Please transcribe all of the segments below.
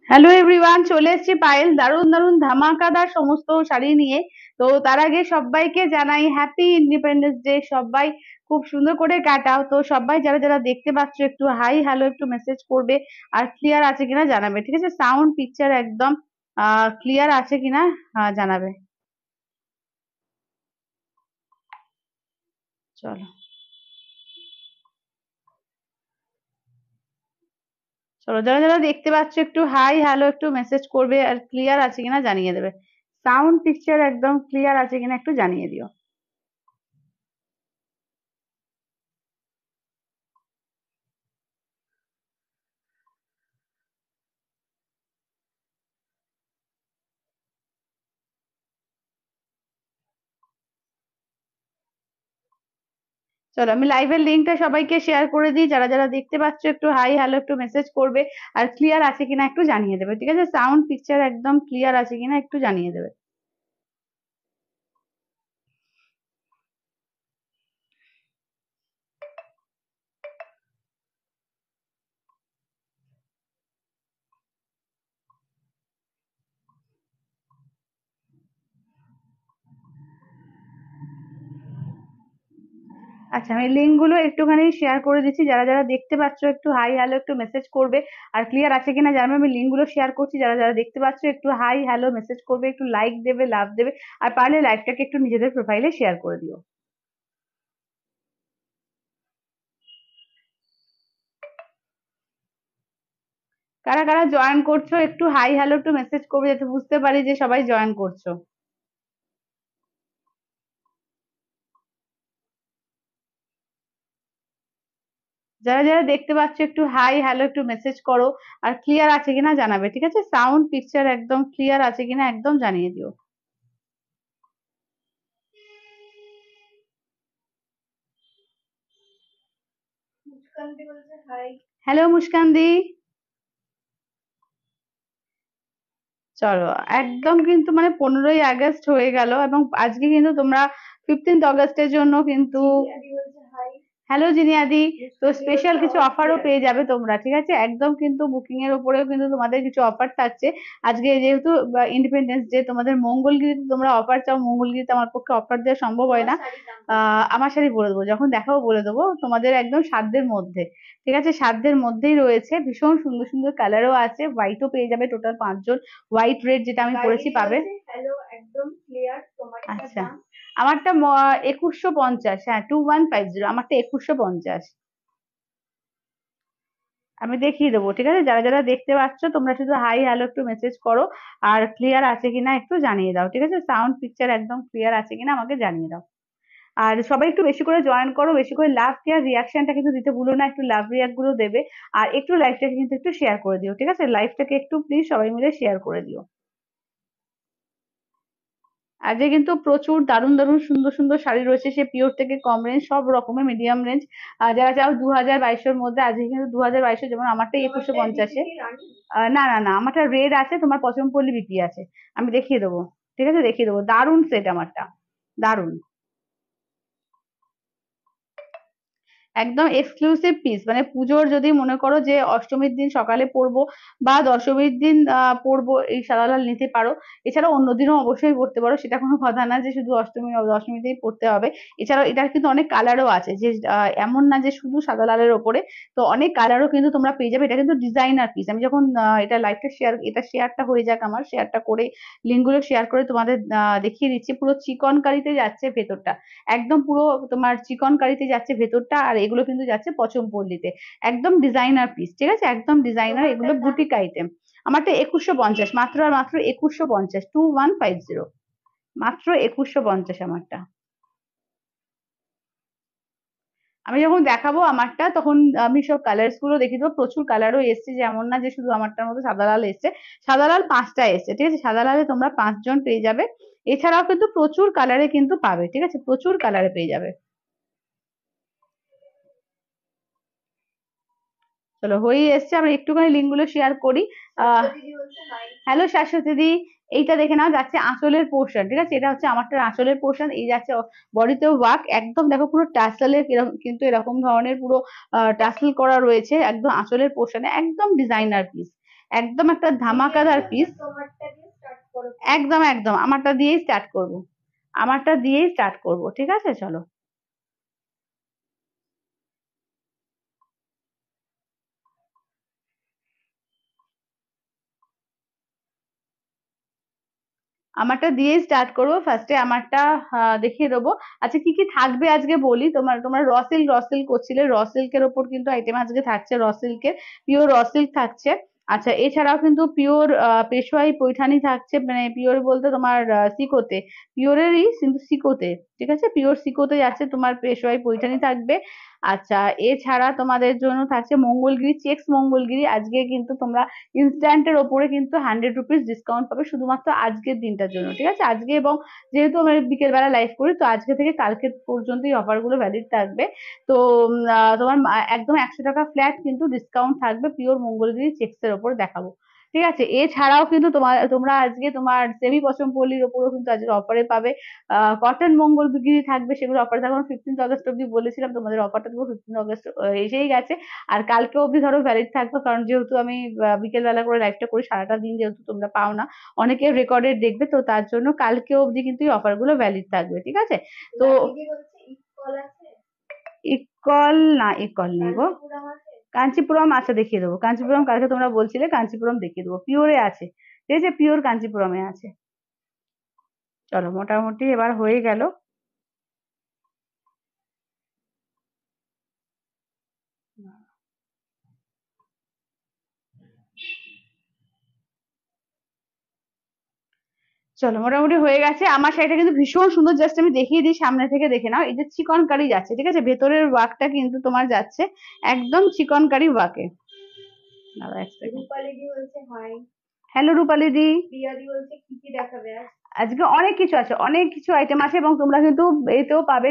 Hello everyone, চলে এসেছি পায়েল দারুন দারুন ধামাকাদার সমস্ত শাড়ি নিয়ে। তো তার আগে সবাইকে জানাই হ্যাপি ইন্ডিপেন্ডেন্স ডে। সবাই খুব সুন্দর করে কাটাও। তো সবাই যারা যারা দেখতে পাচ্ছ একটু হাই হ্যালো একটু মেসেজ করবে, আর ক্লিয়ার আছে কিনা জানাবে, ঠিক আছে? সাউন্ড পিকচার একদম ক্লিয়ার আছে কিনা জানাবে। চলো চলো, যারা যারা দেখতে পাচ্ছ একটু হাই হ্যালো একটু মেসেজ করবে, আর ক্লিয়ার আছে কিনা জানিয়ে দেবে। সাউন্ড পিকচার একদম ক্লিয়ার আছে কিনা একটু জানিয়ে দিও। চলো, আমি লাইভের লিঙ্কটা সবাইকে শেয়ার করে দিই। যারা যারা দেখতে পাচ্ছ একটু হাই হ্যালো একটু মেসেজ করবে, আর ক্লিয়ার আছে কিনা একটু জানিয়ে দেবে, ঠিক আছে? সাউন্ড পিকচার একদম ক্লিয়ার আছে কিনা একটু জানিয়ে দেবে। আচ্ছা, আমি লিঙ্ক গুলো একটুখানি শেয়ার করে দিচ্ছি। যারা যারা দেখতে পাচ্ছ একটু হাই হ্যালো একটু মেসেজ করবে, আর ক্লিয়ার আছে কিনা জানাবে। আমি লিঙ্ক গুলো শেয়ার করছি। যারা যারা দেখতে পাচ্ছ একটু হাই হ্যালো মেসেজ করবে, একটু লাইক দেবে, লাভ দেবে, আর পারলে লাইভটাকে একটু নিজেদের প্রোফাইলে শেয়ার করে দিও। কারা কারা জয়েন করছো একটু হাই হ্যালো একটু মেসেজ করবে, যাতে বুঝতে পারি যে সবাই জয়েন করছো। যারা যারা দেখতে পাচ্ছ একটু হাই হ্যালো একটু মেসেজ করো, আর ক্লিয়ার আছে কিনা জানাবে, ঠিক আছে? সাউন্ড পিকচার একদম ক্লিয়ার আছে কিনা একদম জানিয়ে দিও। হ্যালো মুস্কান দি। চলো, একদম কিন্তু মানে 15ই আগস্ট হয়ে গেল, এবং আজকে কিন্তু তোমরা 15th আগস্টের জন্য কিন্তু হ্যালো জিনিয়াদি, তো স্পেশাল কিছু অফারও পেয়ে যাবে তোমরা, ঠিক আছে? একদম কিন্তু বুকিং এর উপরেও কিন্তু তোমাদের কিছু অফার থাকছে। আজকে যেহেতু ইন্ডিপেন্ডেন্স ডে, তোমাদের মঙ্গলগিরিতে তোমরা অফার চাও, মঙ্গলগিরিতে আমার পক্ষে অফার দেওয়া সম্ভব হয় না। আমার শাড়ি বলে দেবো, যখন দেখাবো বলে দেবো তোমাদের, একদম সাধ্যের মধ্যে, ঠিক আছে? সাধ্যের মধ্যেই রয়েছে, ভীষণ সুন্দর সুন্দর কালারও আছে, হোয়াইটও পেয়ে যাবে। টোটাল 5 জন হোয়াইট রেড যেটা আমি পরেছি পাবে। আচ্ছা, আমারটা 2150, হ্যাঁ 2150, আমারটা 2150। আমি দেখিয়ে দেবো, ঠিক আছে? যারা যারা দেখতে পাচ্ছ তোমরা শুধু হাই হ্যালো একটু মেসেজ করো, আর ক্লিয়ার আছে কিনা একটু জানিয়ে দাও, ঠিক আছে? সাউন্ড পিকচার একদম ক্লিয়ার আছে কিনা আমাকে জানিয়ে দাও। আর সবাই একটু বেশি করে জয়েন করো, বেশি করে লাভ কেয়ার রিয়াকশনটা কিন্তু দিতে ভুলো না, একটু লাভ রিয়াক্ট গুলো দেবে। আর একটু লাইভটাকে কিন্তু একটু শেয়ার করে দিও, ঠিক আছে? লাইভটাকে একটু প্লিজ সবাই মিলে শেয়ার করে দিও। আজকে কিন্তু প্রচুর দারুণ দারুণ সুন্দর সুন্দর শাড়ি রয়েছে, সে পিওর থেকে কম রেঞ্জ সব রকমের মিডিয়াম রেঞ্জ। যারা চাও 2022-এর মধ্যে, আজকে কিন্তু 2022, যেমন আমারটা 2150-এ। না না না, আমারটা রেড আছে, তোমার পছন্দপল্লী বিপি আছে। আমি দেখিয়ে দেবো, ঠিক আছে? দেখিয়ে দেবো, দারুণ সেট আমারটা, দারুণ। একদম এক্সক্লুসিভ পিস, মানে পুজোর যদি মনে করো যে অষ্টমীর দিন সকালে পরবো, বা দশমীর দিন পরবো, এই সাদা লাল নিতে পারো। এছাড়া অন্য দিনও অবশ্যই পরতে পারো, সেটা কোনো কথা না যে শুধু অষ্টমী দশমীতেই পরতে হবে। এছাড়াও এটার কিন্তু অনেক কালারও আছে, যে এমন না যে শুধু সাদা লালের ওপরে। তো অনেক কালারও কিন্তু তোমরা পেয়ে যাবে। এটা কিন্তু ডিজাইনার পিস। আমি যখন এটা লাইভটা শেয়ার, এটা শেয়ারটা হয়ে যাক, আমার শেয়ারটা করে লিঙ্কগুলো শেয়ার করে তোমাদের দেখিয়ে দিচ্ছি। পুরো চিকন কারিতে যাচ্ছে ভেতরটা, একদম পুরো তোমার চিকন কারিতে যাচ্ছে ভেতরটা, আর এগুলো কিন্তু যাচ্ছে পচমপল্লিতে। একদম ডিজাইনার পিস, ঠিক আছে? একদম ডিজাইনার, এগুলো বুটিক আইটেম। আমারটা 2150, মাত্র আর মাত্র 2150, 2150, মাত্র 2150 আমারটা। আমি যখন দেখাবো আমারটা, তখন আমি সব কালার্স গুলো দেখিয়ে দেবো। প্রচুর কালারও এসছে, যে এমন না যে শুধু আমারটার মধ্যে সাদা লাল এসছে। সাদা লাল 5টা এসছে, ঠিক আছে? সাদা লালে তোমরা 5 জন পেয়ে যাবে। এছাড়াও কিন্তু প্রচুর কালারে কিন্তু পাবে, ঠিক আছে? প্রচুর কালারে পেয়ে যাবে। চলো, হয়েই এসছে। আমরা একটুখানি লিঙ্ক গুলো শেয়ার করি। হ্যালো শাশ্বতী দি, এইটা দেখে নাও, যাচ্ছে আঁচলের পোর্শন, ঠিক আছে? এটা হচ্ছে আমারটা আঁচলের পোর্শন, এই যাচ্ছে বডিতেও ওয়ার্ক, একদম দেখো পুরো টাসেলের কিন্তু এরকম ধরনের পুরো টাসেল করা রয়েছে একদম আঁচলের পোর্শনে, একদম ডিজাইনার পিস। একদম একটা ধামাকাদার পিস। একদম একদম আমারটা দিয়েই স্টার্ট করব, আমারটা দিয়েই স্টার্ট করব, ঠিক আছে চলো। আমারটা দিয়েই স্টার্ট করবো। ফার্স্টে আমারটা দেখিয়ে দেবো। আচ্ছা কি কি থাকবে আজকে বলি, তোমরা র সিল্ক র সিল্ক করছিলে, র সিল্কের ওপর কিন্তু আইটেম আজকে থাকছে, র সিল্কের পিওর র সিল্ক থাকছে। আচ্ছা এছাড়াও কিন্তু পিওর পেশোয়াই পৈঠানি থাকছে, মানে পিওর বলতে তোমার সিকোতে, পিওরেরই কিন্তু সিকোতে, ঠিক আছে, পিওর সিকোতে যাচ্ছে তোমার পেশোয়াই পৈঠানি থাকবে। আচ্ছা এছাড়া তোমাদের জন্য থাকছে মঙ্গলগিরি, চেক্স মঙ্গলগিরি। আজকে কিন্তু তোমরা ইনস্ট্যান্টের ওপরে কিন্তু 100 রুপিস ডিসকাউন্ট পাবে শুধুমাত্র আজকের দিনটার জন্য, ঠিক আছে, আজকে। এবং যেহেতু আমরা বিকেল বেলা লাইভ করি, তো আজকে থেকে কালকে পর্যন্ত এই অফার গুলো ভ্যালিড থাকবে। তো তোমার একদম 100 টাকা ফ্ল্যাট কিন্তু ডিসকাউন্ট থাকবে পিওর মঙ্গলগিরি চেক্স এর ওপর দেখাবো, ঠিক আছে। এছাড়াও কিন্তু তোমরা আজকে তোমার সেমি পশম পল্লির ওপরও কিন্তু আজকে অফারে পাবে। কটন মঙ্গলগিরি থাকবে, সেগুলো অফারে থাকবে। 15 আগস্ট অব্দি বলেছিলাম তোমাদের অফারটা দেবো, 15 আগস্ট এসেই গেছে। আর কালকে অব্দি ধরো ভ্যালিড থাকবে, কারণ যেহেতু আমি বিকেল বেলা করে লাইভটা করি, সারাটা দিন যেহেতু তোমরা পাও না, অনেকে রেকর্ডেড দেখবে, তো তার জন্য কালকে অব্দি কিন্তু এই অফার গুলো ভ্যালিড থাকবে, ঠিক আছে। তো ইকল না, ইকল নেই গো। কাঞ্চিপুরম আচ্ছা দেখিয়ে দেবো, কাঞ্চিপুরম কালকে তোমরা বলছিলে, কাঞ্চিপুরম দেখিয়ে দেবো, পিওরে আছে, ঠিক আছে, পিওর কাঞ্চিপুরমে আছে। চলো মোটামুটি এবার হয়ে গেল। চলো মোটামুটি হয়ে গেছে। আমার শাড়িটা কিন্তু ভীষণ সুন্দর, জাস্ট আমি দেখিয়ে দিই, সামনে থেকে দেখে নাও। এই যে চিকন কারি যাচ্ছে, ঠিক আছে, ভেতরের ওয়ার্কটা কিন্তু তোমার যাচ্ছে একদম চিকন কারি ওয়ার্কে। দাঁড়াও এক সেকেন্ড। রূপালি দি বলছে হাই। হ্যালো রূপালি দি। প্রিয়া দি বলছে কি কি দেখাবে আজ। আজকে অনেক কিছু আছে, অনেক কিছু আইটেম আছে, এবং তোমরা কিন্তু এতেও পাবে,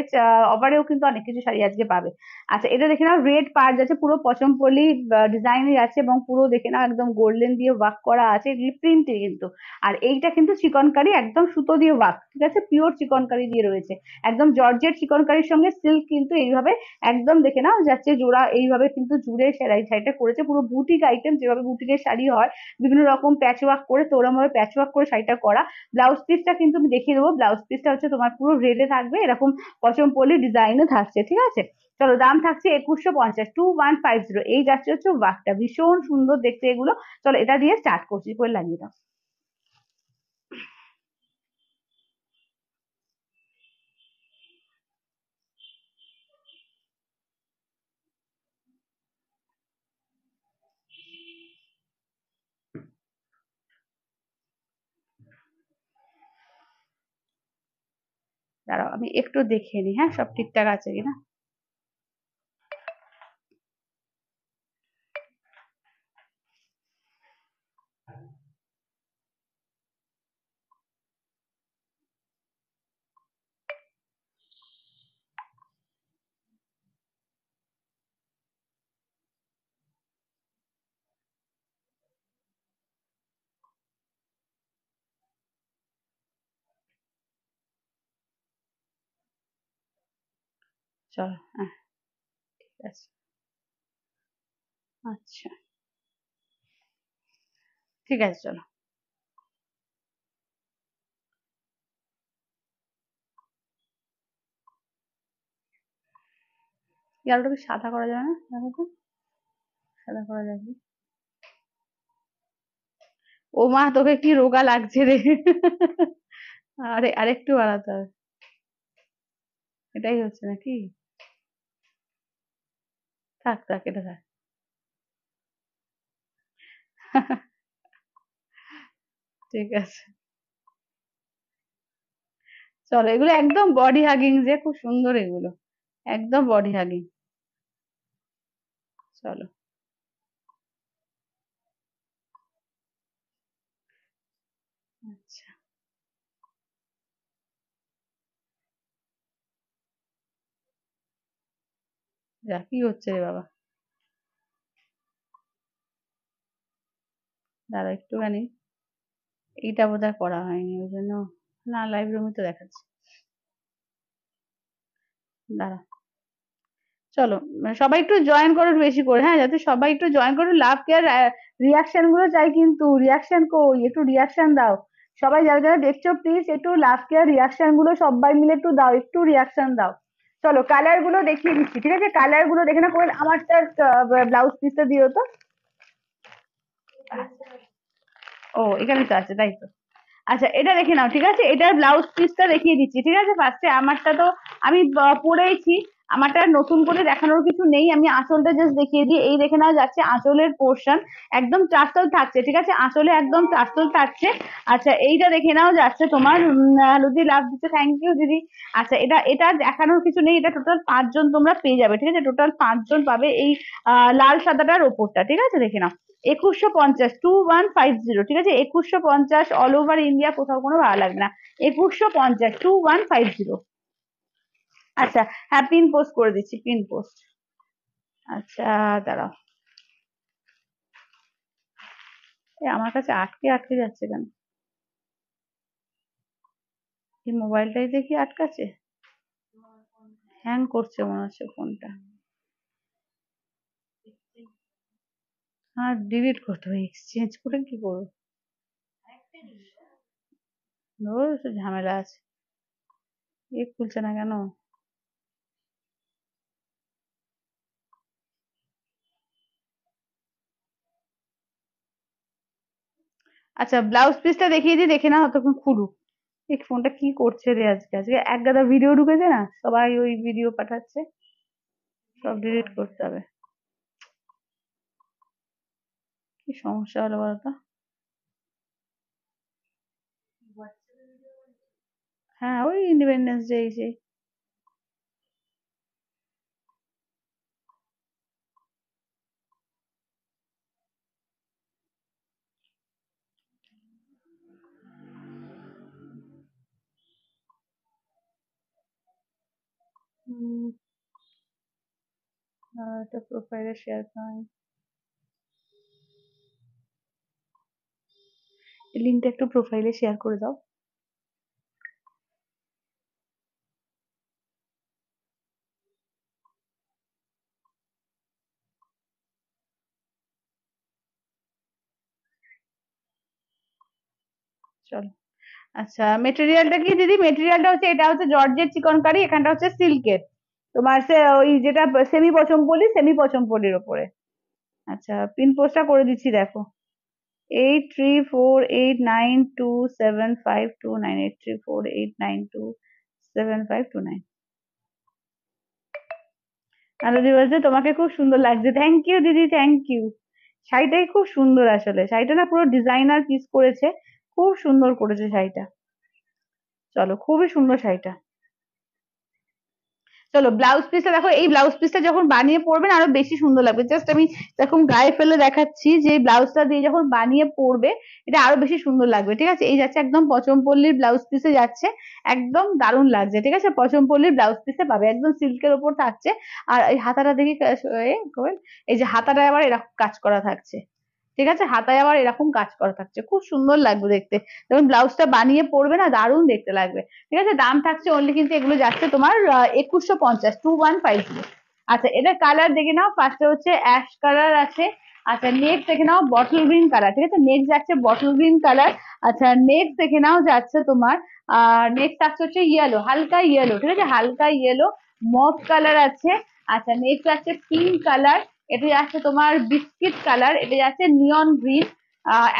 অফারেও কিন্তু অনেক কিছু শাড়ি আজকে পাবে। আচ্ছা এটা দেখে নাও, রেড পাড় যাচ্ছে, পুরো পশমপল্লি ডিজাইনের আছে, এবং পুরো দেখে নাও একদম গোল্ডেন দিয়ে ওয়ার্ক করা আছে, প্রিন্টে কিন্তু। আর এইটা কিন্তু চিকনকারি, একদম সুতো দিয়ে ওয়ার্ক, ঠিক আছে, পিওর চিকনকারি দিয়ে রয়েছে, একদম জর্জেট চিকনকারির সঙ্গে সিল্ক কিন্তু এইভাবে একদম দেখে নাও যাচ্ছে জোড়া, এইভাবে কিন্তু জুড়ে শাড়িটা করেছে, পুরো বুটিক আইটেম, যেভাবে বুটিকের শাড়ি হয় বিভিন্ন রকম প্যাচ ওয়ার্ক করে, তো ওরকম ভাবে প্যাচ ওয়ার্ক করে শাড়িটা করা। ব্লাউজ পিসটা কিন্তু আমি দেখিয়ে দেবো, ব্লাউজ পিসটা হচ্ছে তোমার পুরো রেডে থাকবে, এরকম পচমপল্লি ডিজাইনে থাকছে, ঠিক আছে। চলো দাম থাকছে 2150, 2150। এই যাচ্ছে হচ্ছে ওয়ার্কটা, ভীষণ সুন্দর দেখতে এগুলো। চলো এটা দিয়ে স্টার্ট করছি, করে লাগিয়ে দাও। দাঁড়াও আমি একটু দেখে নিই, হ্যাঁ সব ঠিকঠাক আছে কিনা। চলো হ্যাঁ ঠিক আছে। আচ্ছা ঠিক আছে চলো। এই আলুটা কি সাদা করা যাবে না, দেখো তো, সাদা করা যাবে। ও মা তোকে কি রোগা লাগছে রে। আরে আরেকটু বাড়াতে হবে, এটাই হচ্ছে নাকি, থাক থাক এটা থাক। ঠিক আছে চলো, এগুলো একদম বডি হাগিং, যে খুব সুন্দর এগুলো, একদম বডি হাগিং। চলো আচ্ছা, যা কি হচ্ছে রে বাবা, দাঁড়া একটুখানি, এইটা বোধহয় করা হয়নি ওই জন্য, না লাইভ রুমে তো দেখাচ্ছে, দাঁড়া। চলো সবাই একটু জয়েন করো বেশি করে, হ্যাঁ, যাতে সবাই একটু জয়েন করো। লাভ কেয়ার রিয়াকশন গুলো চাই, কিন্তু রিয়াকশন কই, একটু রিয়াকশন দাও। সবাই যারা যারা দেখছো প্লিজ একটু লাভ কেয়ার রিয়াকশন গুলো সবাই মিলে একটু দাও, একটু রিয়াকশন দাও। চলো কালার গুলো দেখিয়ে দিচ্ছি, ঠিক আছে? কালার গুলো দেখে না করে আমারটা ব্লাউজ পিসটা দিও তো। ও এখানে তো আছে, তাই তো। আচ্ছা এটা দেখে নাও, ঠিক আছে? এটার ব্লাউজ পিসটা দেখিয়ে দিচ্ছি, ঠিক আছে? ফার্স্টে আমারটা তো আমি পরেইছি, আমারটা নতুন করে দেখানোর কিছু নেই, আমি আঁচলটা জাস্ট দেখিয়ে দিই। এই দেখে নাও যাচ্ছে আঁচলের পোর্শন, একদম চাস্তল থাকছে, ঠিক আছে? আঁচলে একদম চাস্তল থাকছে। আচ্ছা এইটা দেখে নাও যাচ্ছে তোমার লুদি লাভ দিচ্ছে, থ্যাংক ইউ দিদি। আচ্ছা এটা এটা দেখানোর কিছু নেই, এটা টোটাল 5 জন তোমরা পেয়ে যাবে, ঠিক আছে? টোটাল 5 জন পাবে এই লাল সাদাটার ওপরটা, ঠিক আছে? দেখে নাও 2150, 2150, ঠিক আছে? 2150 অল ওভার ইন্ডিয়া, কোথাও কোনো ভাড়া লাগবে না। 2150, 2150। আচ্ছা হ্যাঁ, পিন পোস্ট করে দিচ্ছি, পিন পোস্ট। আচ্ছা দাঁড়াও, আমার কাছে আটকে আটকে যাচ্ছে কেন? এই মোবাইলটাই দেখি আটকাচ্ছে, হ্যাং করছে মনে হচ্ছে ফোনটা। হ্যাঁ ডিলিট করতে হবে, এক্সচেঞ্জ করে কি করবো? ঝামেলা আছে, খুলছে না কেন? আচ্ছা ব্লাউজ পিসটা দেখিয়ে দিই, দেখে না ততক্ষণ খুলুক। এই ফোনটা কি করছে রে আজকে, আজকে এক গাদা ভিডিও ঢুকেছে না, সবাই ওই ভিডিও পাঠাচ্ছে, সব ডিলিট করতে হবে। কি সমস্যা হলো বলতো? হ্যাঁ ওই ইন্ডিপেন্ডেন্স ডে সেই। এটা প্রোফাইলে শেয়ার করেন, লিঙ্কটা একটু প্রোফাইলে শেয়ার করে দাও। চলো আচ্ছা মেটেরিয়ালটা কি দিদি? মেটেরিয়ালটা হচ্ছে, এটা হচ্ছে জর্জেট চিকনকারি, এখানটা হচ্ছে সিল্কের, তোমার সে ওই যেটা সেমি পচমপল্লি, সেমি পচমপল্লির ওপরে। আচ্ছা পিন পোস্টটা করে দিচ্ছি দেখো, 8348927529, 8348927529। আনন্দি বলছে তোমাকে খুব সুন্দর লাগছে, থ্যাংক ইউ দিদি, থ্যাংক ইউ। শাড়িটাই খুব সুন্দর, আসলে শাড়িটা না পুরো ডিজাইনার পিস করেছে, খুব সুন্দর করেছে শাড়িটা। চলো খুবই সুন্দর শাড়িটা। চলো ব্লাউজ পিসটা দেখো, এই ব্লাউজ পিসটা যখন বানিয়ে পরবেন আরো বেশি সুন্দর লাগবে। জাস্ট আমি এখন গায়ে ফেলে দেখাচ্ছি, যে ব্লাউজটা দিয়ে যখন বানিয়ে পরবে এটা আরো বেশি সুন্দর লাগবে, ঠিক আছে? এই যাচ্ছে একদম পচমপল্লির ব্লাউজ পিসে যাচ্ছে, একদম দারুণ লাগছে, ঠিক আছে? পচমপল্লির ব্লাউজ পিসে পাবে, একদম সিল্কের ওপর থাকছে। আর এই হাতাটা দেখি এই যে হাতাটা আবার এরকম কাজ করা থাকছে, ঠিক আছে? হাতায় আবার এরকম কাজ করা থাকছে, খুব সুন্দর লাগবে দেখতে, যখন ব্লাউজটা বানিয়ে পরবে না দারুণ দেখতে লাগবে, ঠিক আছে? দাম থাকছে অনলি, কিন্তু এগুলো যাচ্ছে তোমার 2150, 2150। আচ্ছা এটা কালার দেখে নাও, ফার্স্টে হচ্ছে অ্যাশ কালার আছে। আচ্ছা নেক্সট দেখে নাও বটল গ্রিন কালার, ঠিক আছে? নেক্সট যাচ্ছে বটল গ্রিন কালার। আচ্ছা নেক্সট দেখে নাও যাচ্ছে তোমার নেক্সট আসছে হচ্ছে ইয়েলো, হালকা ইয়েলো, ঠিক আছে? হালকা ইয়েলো, মভ কালার আছে। আচ্ছা নেক্সট আছে পিঙ্ক কালার, এটা যাচ্ছে তোমার বিস্কিট কালার, এটা যাচ্ছে নিয়ন গ্রিন।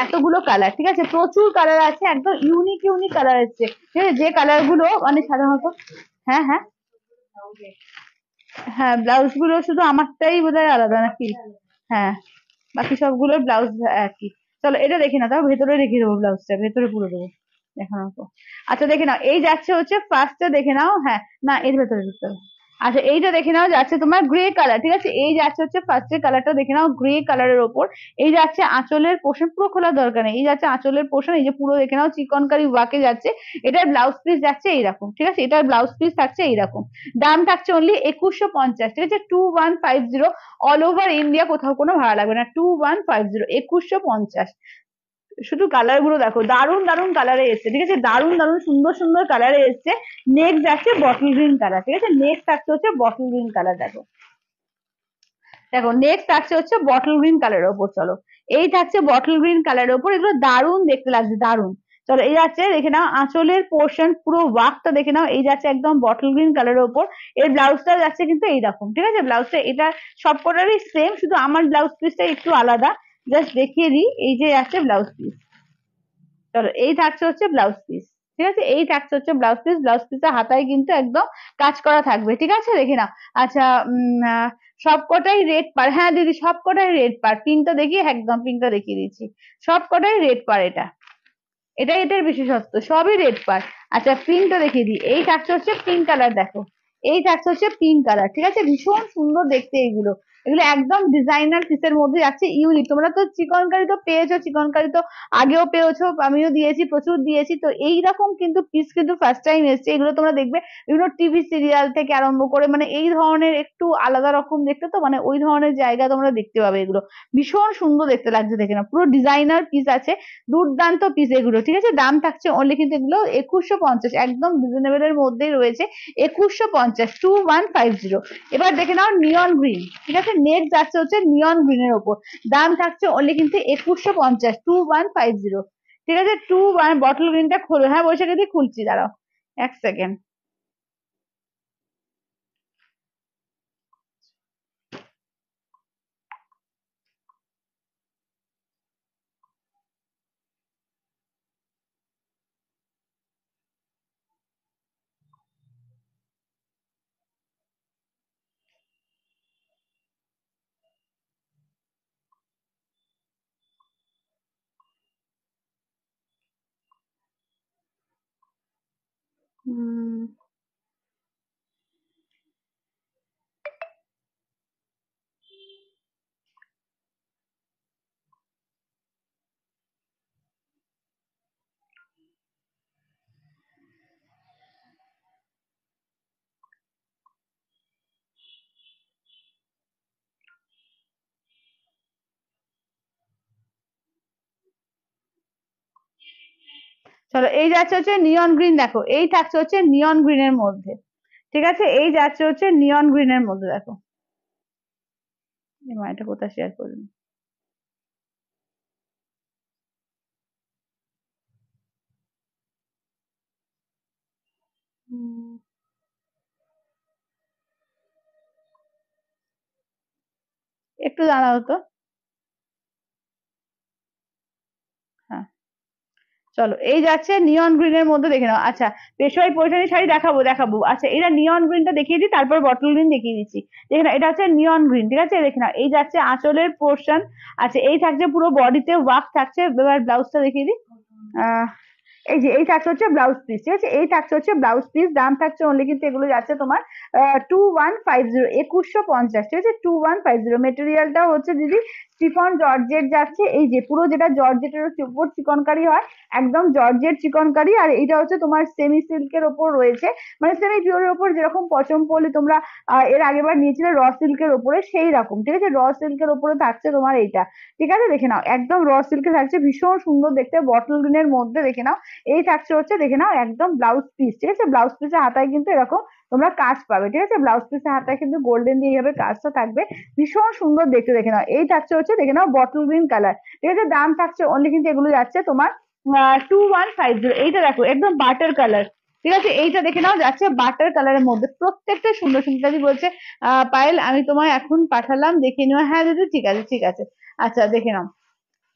এতগুলো কালার, ঠিক আছে? প্রচুর কালার আছে, একদম ইউনিক ইউনিক কালার এসছে, ঠিক আছে? যে কালার গুলো মানে সাধারণত, হ্যাঁ হ্যাঁ হ্যাঁ ব্লাউজ গুলো শুধু আমারটাই বোধহয় আলাদা নাকি? হ্যাঁ বাকি সবগুলোর ব্লাউজ একই। চলো এটা দেখি না, তাও ভেতরে রেখে দেবো, ব্লাউজটা ভেতরে পুরো দেবো দেখানোর পর। আচ্ছা দেখে নাও এই যাচ্ছে হচ্ছে ফার্স্টটা, দেখে নাও, হ্যাঁ না এর ভেতরে ঢুকতে হবে। আচ্ছা এইটা দেখে নাও যাচ্ছে তোমার গ্রে কালার, ঠিক আছে? এই যাচ্ছে হচ্ছে ফার্স্টের কালারটা, দেখে নাও গ্রে কালারের ওপর। এই যাচ্ছে আঁচলের পোর্শন, পুরো খোলার দরকার নেই, এই যাচ্ছে আঁচলের পোর্শন, এই যে পুরো দেখে নাও চিকনকারি ওয়াকে যাচ্ছে। এটার ব্লাউজ পিস যাচ্ছে এইরকম, ঠিক আছে? এটার ব্লাউজ পিস থাকছে এইরকম। দাম থাকছে অনলি 2150, ঠিক আছে? 2150, অল ওভার ইন্ডিয়া, কোথাও কোনো ভাড়া লাগবে না। 2150, 2150। শুধু কালার গুলো দেখো, দারুণ দারুণ কালারে এসছে, ঠিক আছে? দারুণ দারুণ সুন্দর সুন্দর কালারে এসছে। নেক্সট যাচ্ছে বটল গ্রিন কালার, ঠিক আছে? নেক্সট থাকছে হচ্ছে বটল গ্রিন কালার, দেখো দেখো নেক্সট থাকছে হচ্ছে বটল গ্রিন কালারের ওপর। চলো এই থাকছে বটল গ্রিন কালারের ওপর, এগুলো দারুণ দেখতে লাগছে, দারুণ। চলো এই যাচ্ছে দেখে নাও আঁচলের পোর্শন, পুরো ওয়ার্কটা দেখে নাও। এই যাচ্ছে একদম বটল গ্রিন কালারের ওপর। এর ব্লাউজটা যাচ্ছে কিন্তু এইরকম, ঠিক আছে? ব্লাউজটা এটা সবকটারই সেম, শুধু আমার ব্লাউজ পিসটা একটু আলাদা। জাস্ট দেখিয়ে দিই, এই যে আছে ব্লাউজ পিস। চলো এই থাকছে হচ্ছে ব্লাউজ পিস, ঠিক আছে? এই থাকছে হচ্ছে ব্লাউজ পিস। ব্লাউজ পিসের হাতায় কিন্তু একদম কাজ করা থাকবে, ঠিক আছে? দেখে নাও। আচ্ছা সবকটাই রেড পার। হ্যাঁ দিদি সবকটাই রেড পার। পিঙ্কটা দেখিয়ে, একদম পিঙ্কটা দেখিয়ে দিচ্ছি। সবকটাই রেড পার। এটাই এটার বিশেষত্ব, সবই রেড পার। আচ্ছা পিঙ্কটা দেখিয়ে দিই, এই থাকছে হচ্ছে পিঙ্ক কালার, দেখো এই থাকছে হচ্ছে পিঙ্ক কালার, ঠিক আছে? ভীষণ সুন্দর দেখতে এগুলো। এগুলো একদম ডিজাইনার পিসের মধ্যে যাচ্ছে, ইউনিক। তোমরা তো চিকনকারি তো পেয়েছো, চিকনকারি তো আগেও পেয়েছো, আমিও দিয়েছি, প্রচুর দিয়েছি। তো এইরকম কিন্তু পিস কিন্তু ফার্স্ট টাইম এসছে। এগুলো তোমরা দেখবে বিভিন্ন টিভি সিরিয়াল থেকে আরম্ভ করে, মানে এই ধরনের একটু আলাদা রকম দেখতে, তো মানে ওই ধরনের জায়গা তোমরা দেখতে পাবে। এগুলো ভীষণ সুন্দর দেখতে লাগছে, দেখে না পুরো ডিজাইনার পিস আছে, দুর্দান্ত পিস এগুলো, ঠিক আছে? দাম থাকছে অনলি কিন্তু এগুলো 2150, একদম রিজনেবল এর মধ্যেই রয়েছে। 2150, 2150। এবার দেখে নাও নিয়ন গ্রিন, ঠিক আছে? নেক্সট যাচ্ছে হচ্ছে নিয়ন গ্রিনের ওপর। দাম থাকছে অনলি কিন্তু 2150, 2150, ঠিক আছে? বটল গ্রিনটা খোলো। হ্যাঁ বৈশাখী দিয়ে খুলছি, দাঁড়াও এক সেকেন্ড। চলো এই যাচ্ছে হচ্ছে নিয়ন গ্রিন, দেখো এই থাকছে হচ্ছে নিয়ন গ্রিনের মধ্যে, ঠিক আছে? এই যাচ্ছে হচ্ছে নিয়ন গ্রিনের মধ্যে, দেখো। এটা কোথায় শেয়ার করবেন? একটু দাঁড়াও তো। হ্যাঁ চলো এই যাচ্ছে নিয়ন গ্রিনের মধ্যে, দেখে নাও। আচ্ছা পেশোয়াই পৈঠানি শাড়ি দেখাবো, দেখাবো। আচ্ছা এটা নিয়ন গ্রিনটা দেখিয়ে দিই, তারপর বটল গ্রিন দেখিয়ে দিচ্ছি। দেখে নাও এটা হচ্ছে নিয়ন গ্রিন, ঠিক আছে? দেখে নাও এই যাচ্ছে আঁচলের পোর্শন। আচ্ছা এই থাকছে পুরো বডিতে ওয়ার্ক থাকছে। এবার ব্লাউজটা দেখিয়ে দিই। আহ এই যে এই থাকছে হচ্ছে ব্লাউজ পিস, ঠিক আছে? এই থাকছে হচ্ছে ব্লাউজ পিস। দাম থাকছে অনলি কিন্তু এগুলো যাচ্ছে তোমার 2150, 2150, ঠিক আছে? 2150। মেটেরিয়ালটা হচ্ছে দিদি চিফন জর্জেট যাচ্ছে। এই যে পুরো যেটা জর্জেটের উপর চিকনকারি হয়, একদম জর্জেট চিকনকারি। আর এটা হচ্ছে তোমার সেমি সিল্কের ওপর রয়েছে, মানে সেমি পিওরের ওপর, যেরকম পচমপল্লি তোমরা এর আগেবার নিয়েছিলে র সিল্কের ওপরে, সেই রকম, ঠিক আছে? র সিল্কের ওপরে থাকছে তোমার এইটা, ঠিক আছে? দেখে নাও একদম র সিল্কে থাকছে, ভীষণ সুন্দর দেখতে, বটল গ্রিনের মধ্যে। দেখে নাও এই থাকছে হচ্ছে, দেখে নাও একদম ব্লাউজ পিস, ঠিক আছে? ব্লাউজ পিসের হাতায় কিন্তু এরকম তোমরা কাজ পাবে, ঠিক আছে? ব্লাউজ পিসের হাতায় কিন্তু গোল্ডেন দিয়ে এইভাবে কাজটা থাকবে, ভীষণ সুন্দর দেখতে। দেখে নাও এই থাকছে হচ্ছে, দেখে নাও বটল গ্রিন কালার, ঠিক আছে? দাম থাকছে অনলি কিন্তু এগুলো যাচ্ছে তোমার 2150। এইটা দেখো একদম বাটার কালার, ঠিক আছে? এইটা দেখে নাও যাচ্ছে বাটার কালারের মধ্যে, প্রত্যেকটা সুন্দর সুন্দর। বলছে পায়েল আমি তোমায় এখন পাঠালাম, দেখে নিও। হ্যাঁ দিদি ঠিক আছে, ঠিক আছে। আচ্ছা দেখে নাও,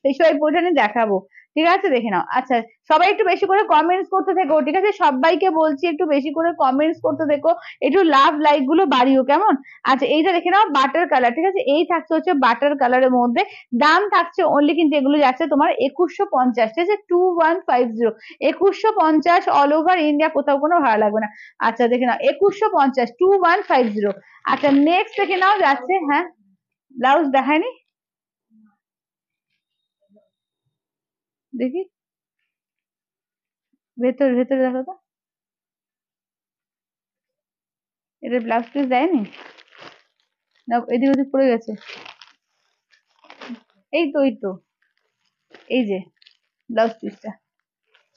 সেই পৌঁছানি দেখাবো, ঠিক আছে? দেখে নাও। আচ্ছা সবাই একটু বেশি করে কমেন্টস করতে থেকো, ঠিক আছে? সবাইকে বলছি একটু বেশি করে কমেন্টস করতে থেকো, একটু লাভ লাইক গুলো বাড়িও, কেমন? আচ্ছা এইটা দেখে নাও বাটার কালার, ঠিক আছে? এই থাকছে হচ্ছে বাটার কালারের মধ্যে। দাম থাকছে অনলি কিন্তু এগুলো যাচ্ছে তোমার 2150, ঠিক আছে? 2150, 2150 অল ওভার ইন্ডিয়া, কোথাও কোনো ভাড়া লাগবে না। আচ্ছা দেখে নাও 2150, 2150। আচ্ছা নেক্সট দেখে নাও যাচ্ছে, হ্যাঁ ব্লাউজ দেখায়নি, দেখি ভেতরে ভেতরে দেখো তো, এটা ব্লাউজ পিস দেয়নি না, এদিক ওদিক পড়ে গেছে। এই তো এই তো, এই যে ব্লাউজ পিসটা।